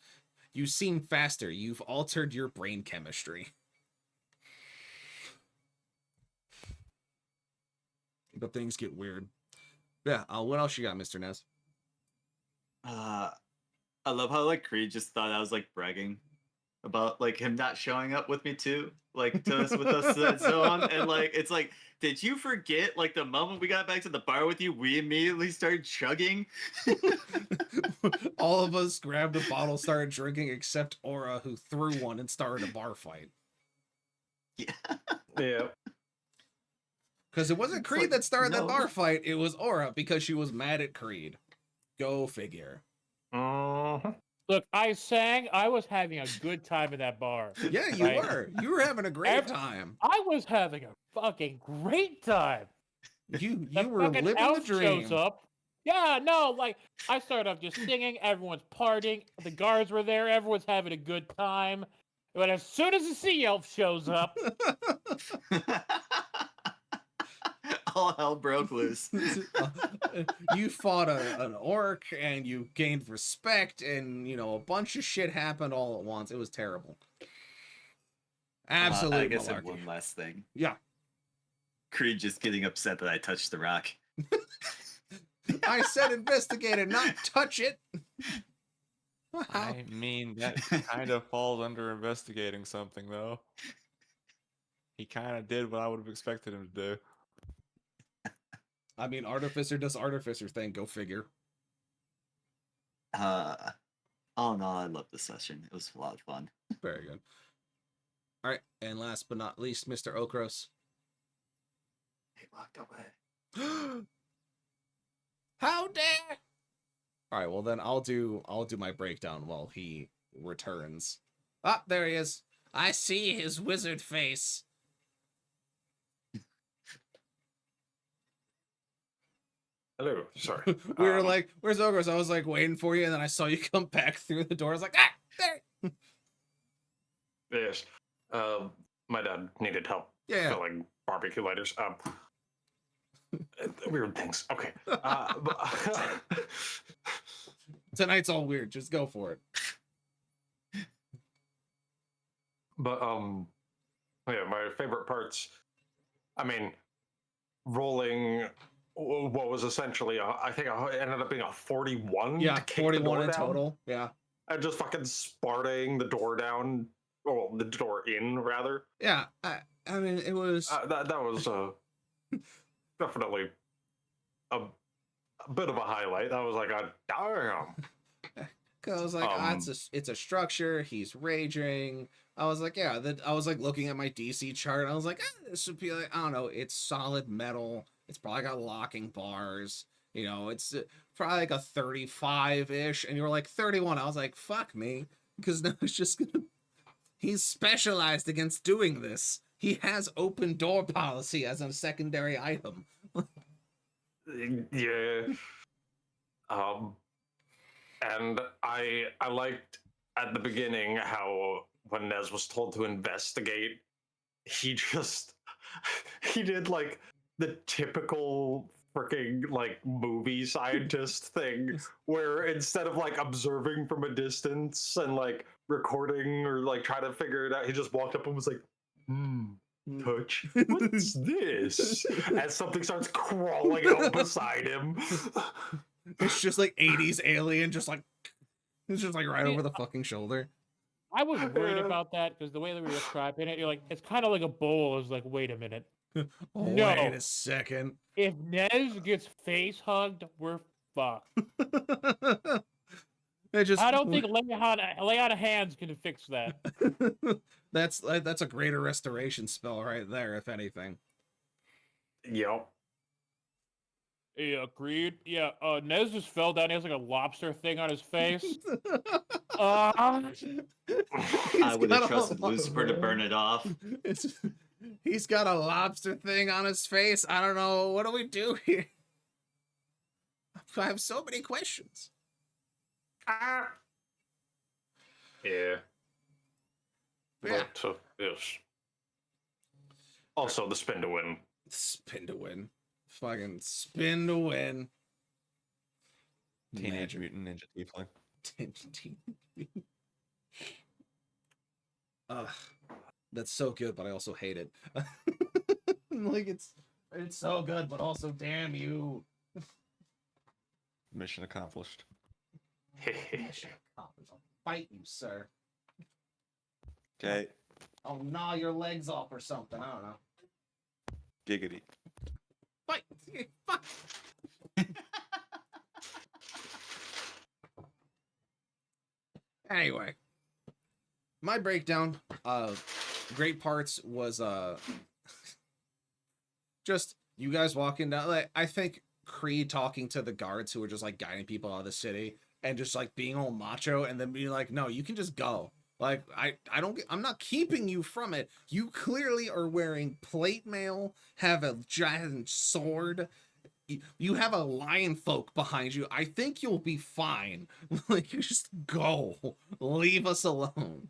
you seem faster. You've altered your brain chemistry. But things get weird. Yeah, what else you got, Mr. Nez? I love how like Creed just thought I was like bragging about like him not showing up with me too, like to us with us and so on. And like it's like, did you forget like the moment we got back to the bar with you, we immediately started chugging? All of us grabbed a bottle, started drinking, except Aura, who threw one and started a bar fight. Yeah. Because it wasn't Creed that started that bar fight, it was Aura because she was mad at Creed. Go figure. Look, I sang. I was having a good time at that bar. Yeah, you right? were. You were having a great time. I was having a fucking great time. You The were fucking living the elf dream. shows up. Yeah, no, like I started off just singing. Everyone's partying. The guards were there. Everyone's having a good time. But as soon as the sea elf shows up, all hell broke loose. You fought an orc and you gained respect, and a bunch of shit happened all at once. It was terrible. Absolutely. I guess I have one last thing. Yeah. Creed just getting upset that I touched the rock. I said investigate it, not touch it. I mean, that kind of falls under investigating something, though. He kind of did what I would have expected him to do. I mean, Artificer does Artificer thing. Go figure. Oh no, I love this session. It was a lot of fun. Very good. All right, and last but not least, Mr. Okros. He walked away. How dare! All right, well then I'll do my breakdown while he returns. Ah, there he is. I see his wizard face. Hello, sorry. We were like, "Where's Ogres?" I was like waiting for you, and then I saw you come back through the door. I was like, "Ah, there!" Yes. My dad needed help Yeah. filling barbecue lighters. Weird things. Okay. Tonight's all weird. Just go for it. But yeah, my favorite parts. I mean, rolling what was essentially I think it ended up being a 41. Yeah, to kick the 41 door in down. total. Yeah. And just fucking Spartaing the door down. Well, the door in rather. Yeah. I mean, it was that was definitely a bit of a highlight. That was like a damn. Cause I was like, it's a structure. He's raging. I was like, yeah. I was like looking at my DC chart. And I was like, this should be like, I don't know. It's solid metal. It's probably got locking bars. It's probably like a 35-ish. And you were like 31. I was like, fuck me, because now it's just gonna. He's specialized against doing this. He has open door policy as a secondary item. Yeah. And I liked at the beginning how when Nez was told to investigate, he did like the typical freaking like movie scientist thing where instead of like observing from a distance and like recording or like trying to figure it out, he just walked up and was like, touch, what's this? As something starts crawling out beside him. It's just like 80s alien, it's just like right over the fucking shoulder. I was worried about that because the way that we were describing it, you're like, it's kind of like a bowl. I was like, wait a minute. No. Wait a second. If Nez gets face hugged, we're fucked. I don't think lay out of hands can fix that. That's a greater restoration spell right there, if anything. Yep. Yeah, agreed. Yeah, Nez just fell down. He has like a lobster thing on his face. I would have trusted Lucifer to burn it off. He's got a lobster thing on his face. I don't know. What do we do here? I have so many questions. Yeah. But, yes. Also, the spin to win. Spin to win. Fucking spin to win. Teenage Mutant Ninja Tiefling. That's so good, but I also hate it. Like it's so good, but also damn you. Mission accomplished. Mission accomplished. I'll fight you, sir. Okay. I'll gnaw your legs off or something. I don't know. Giggity. Fight. Fuck. Anyway, my breakdown of great parts was just you guys walking down. Like, I think Creed talking to the guards who were just like guiding people out of the city, and just like being all macho and then being like, no, you can just go. Like, I'm not keeping you from it. You clearly are wearing plate mail, have a giant sword. You have a lion folk behind you. I think you'll be fine. Like, you just go. Leave us alone.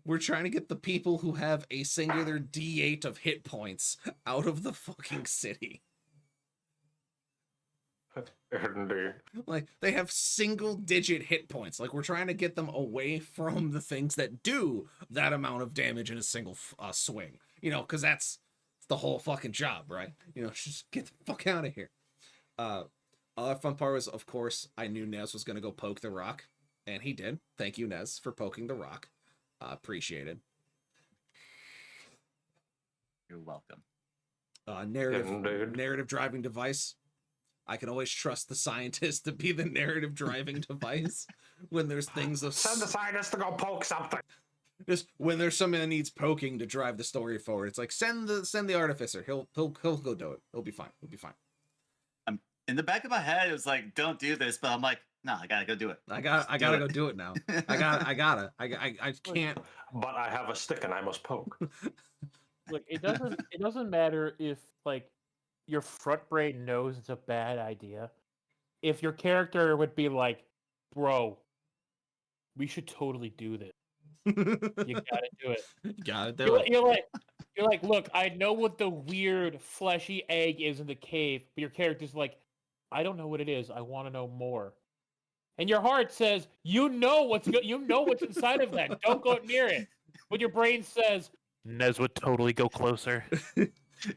We're trying to get the people who have a singular D8 of hit points out of the fucking city. Indeed. Like, they have single digit hit points. Like, we're trying to get them away from the things that do that amount of damage in a single swing. You know, because that's the whole fucking job, right? You know, just get the fuck out of here. Other fun part was, of course, I knew Nez was going to go poke the rock. And he did. Thank you, Nez, for poking the rock. Appreciated. You're welcome. Narrative driving device. I can always trust the scientist to be the narrative driving device when there's things of Send the scientist to go poke something. Just when there's something that needs poking to drive the story forward. It's like send the artificer. He'll go do it. He'll be fine. He'll be fine. In the back of my head, it was like, don't do this, but I'm like, no, I gotta go do it. I gotta go do it now. I can't. But I have a stick and I must poke. Look, it doesn't matter if like your front brain knows it's a bad idea. If your character would be like, bro, we should totally do this. You gotta do it. You gotta do it. You're like, look, I know what the weird fleshy egg is in the cave, but your character's like, I don't know what it is. I want to know more. And your heart says, you know what's inside of that. Don't go near it. But your brain says, Nez would totally go closer.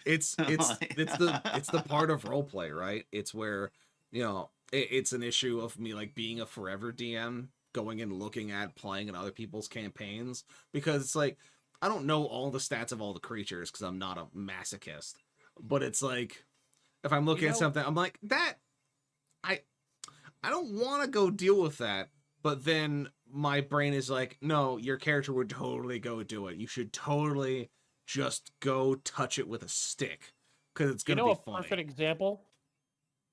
It's the part of roleplay, right? It's where, you know, it's an issue of me like being a forever DM, going and looking at playing in other people's campaigns, because it's like I don't know all the stats of all the creatures because I'm not a masochist. But it's like if I'm looking at something, I'm like, that I don't want to go deal with that. But then my brain is like, no, your character would totally go do it. You should totally just go touch it with a stick because it's gonna be funny. A perfect example.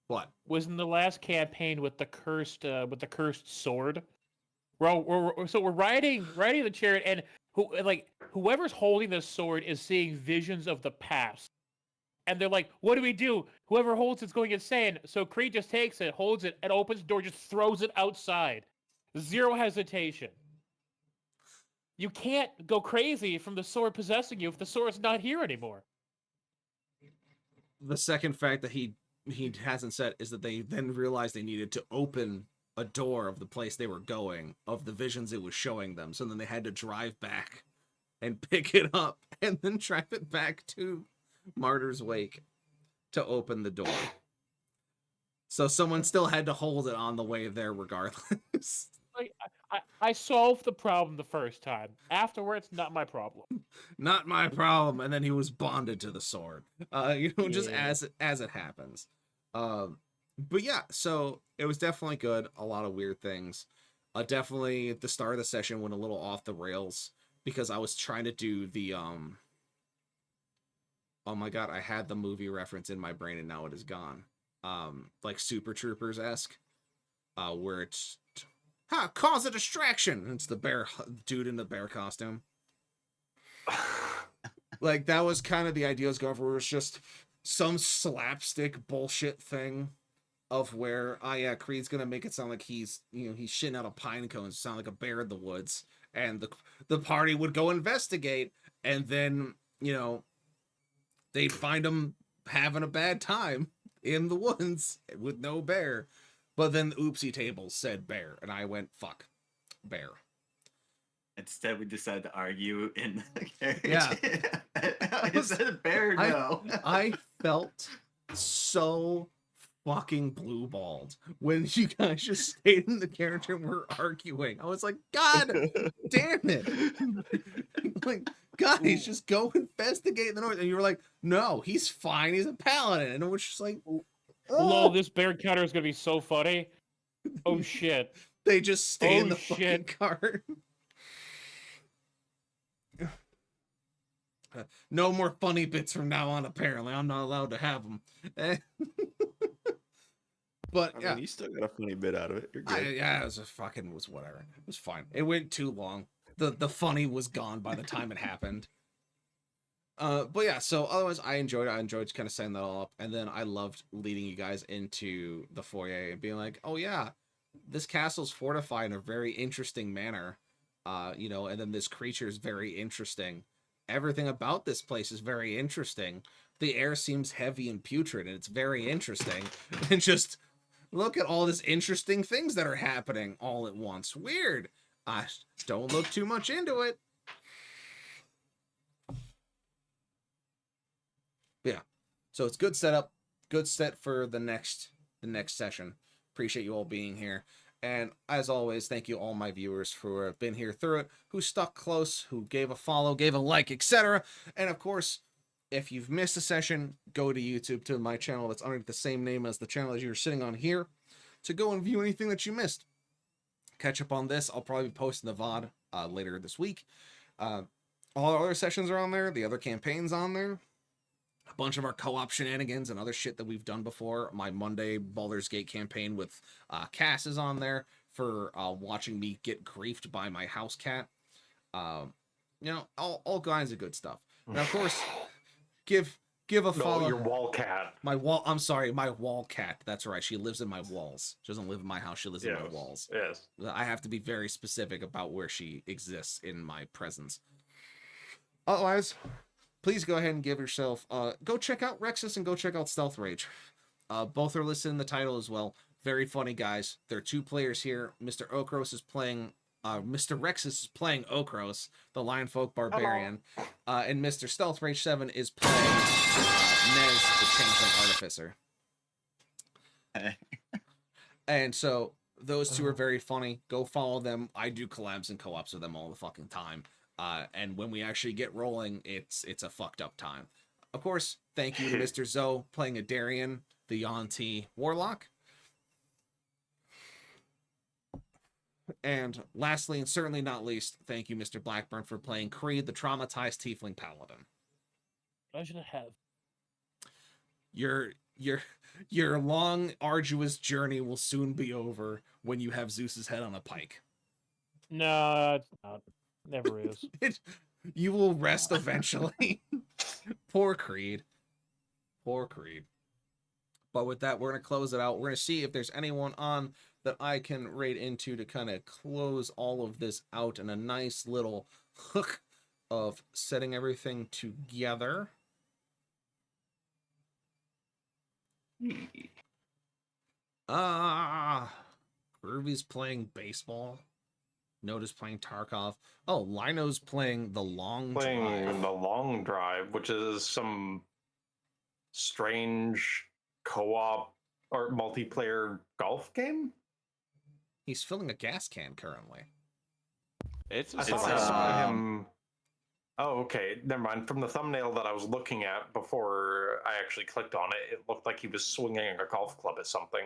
What was in the last campaign with the cursed sword? We're riding the chariot, and whoever's holding the sword is seeing visions of the past. And they're like, what do we do? Whoever holds it's going insane. So Creed just takes it, holds it, and opens the door, just throws it outside. Zero hesitation. You can't go crazy from the sword possessing you if the sword's not here anymore. The second fact that he hasn't said is that they then realized they needed to open a door of the place they were going, of the visions it was showing them. So then they had to drive back and pick it up and then drive it back to Martyr's Wake to open the door. So someone still had to hold it on the way there regardless. Like, I solved the problem the first time. Afterwards, not my problem. Not my problem. And then he was bonded to the sword. Just as it happens. But yeah, so it was definitely good. A lot of weird things. Definitely at the start of the session went a little off the rails because I was trying to do the oh my god, I had the movie reference in my brain and now it is gone. Like Super Troopers-esque, where it's cause a distraction. It's the bear dude in the bear costume. Like that was kind of the idea I was going for. It was just some slapstick bullshit thing of where, Creed's gonna make it sound like he's shitting out of pine cones, sound like a bear in the woods, and the party would go investigate, and then they'd find him having a bad time in the woods with no bear. But then the oopsie table said bear, and I went, fuck, bear. Instead, we decided to argue in the carriage. Yeah. I said bear, no. I felt so fucking blue-balled when you guys just stayed in the carriage and were arguing. I was like, God damn it. Like, guys, just go investigate the north. And you were like, no, he's fine. He's a paladin. And it was just like, Lol, this bear encounter is going to be so funny. Oh, shit. They just stay in the fucking cart. No more funny bits from now on, apparently. I'm not allowed to have them. But I yeah, mean, you still got a funny bit out of it. You're good. yeah, it was whatever. It was fine. It went too long. The funny was gone by the time it happened. But yeah, so otherwise I enjoyed it. I enjoyed kind of setting that all up. And then I loved leading you guys into the foyer and being like, oh yeah, this castle's fortified in a very interesting manner. You know, and then this creature is very interesting. Everything about this place is very interesting. The air seems heavy and putrid, and it's very interesting. And just look at all these interesting things that are happening all at once. Weird. Don't look too much into it. Yeah. So it's good setup, good set for the next session. Appreciate you all being here. And as always, thank you all my viewers for being here through it, who stuck close, who gave a follow, gave a like, etc. And of course, if you've missed a session, go to YouTube to my channel that's under the same name as the channel as you're sitting on here to go and view anything that you missed. Catch up on this. I'll probably be posting the VOD later this week. All our other sessions are on there. The other campaigns on there. A bunch of our co-op shenanigans and other shit that we've done before. My Monday Baldur's Gate campaign with Cass is on there for watching me get griefed by my house cat. You know, all kinds of good stuff. And of course, give a follow. No, your wall cat. I'm sorry, my wall cat. That's right. She lives in my walls. She doesn't live in my house. She lives in my walls. Yes. I have to be very specific about where she exists in my presence. Otherwise, please go ahead and give yourself go check out Rexus and go check out Stealth Rage. Both are listed in the title as well. Very funny guys. There are 2 players here. Mr. Okros is playing Mr. Rexus is playing Okros, the Lion Folk Barbarian. And Mr. Stealth Rage 7 is playing Nez, the Changeling Artificer. And so those 2 are very funny. Go follow them. I do collabs and co-ops with them all the fucking time. And when we actually get rolling, it's a fucked up time. Of course, thank you to Mr. Zoe playing a Darian, the Yuan-Ti Warlock. And lastly, and certainly not least, thank you, Mr. Blackburn, for playing Creed, the traumatized Tiefling Paladin. I should have. Your long, arduous journey will soon be over when you have Zeus's head on a pike. No, it's not. Never is. You will rest eventually. Poor Creed. Poor Creed. But with that, we're going to close it out. We're going to see if there's anyone on that I can raid into to kind of close all of this out in a nice little hook of setting everything together. Groovy's playing baseball. Noda's playing Tarkov. Oh, Lino's playing The Long Drive. The Long Drive, which is some strange co-op or multiplayer golf game. He's filling a gas can currently. I thought I saw him. Oh, okay. Never mind. From the thumbnail that I was looking at before I actually clicked on it, it looked like he was swinging a golf club at something.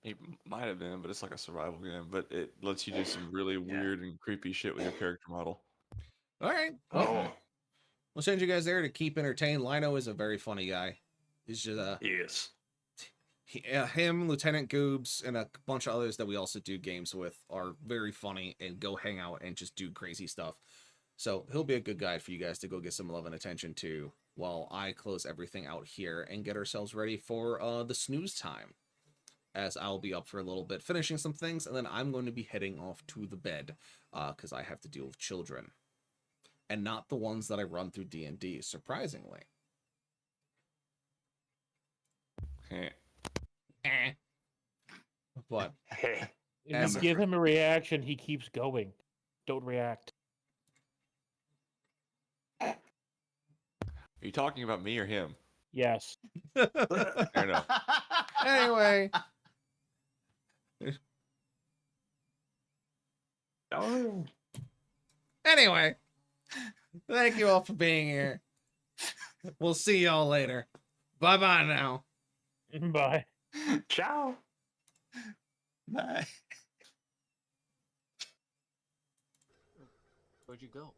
He might have been, but it's like a survival game. But it lets you do some really weird and creepy shit with your character model. All right. Oh. We'll send you guys there to keep entertained. Lino is a very funny guy. He's just Yes. Him, Lieutenant Goobs, and a bunch of others that we also do games with are very funny and go hang out and just do crazy stuff. So he'll be a good guide for you guys to go get some love and attention to while I close everything out here and get ourselves ready for the snooze time. As I'll be up for a little bit finishing some things, and then I'm going to be heading off to the bed because I have to deal with children. And not the ones that I run through D&D, surprisingly. But if you give him a reaction, he keeps going. Don't react. Are you talking about me or him? Yes. Fair enough. Anyway. Anyway. Thank you all for being here. We'll see y'all later. Bye-bye now. Bye. Ciao. Bye. Where'd you go?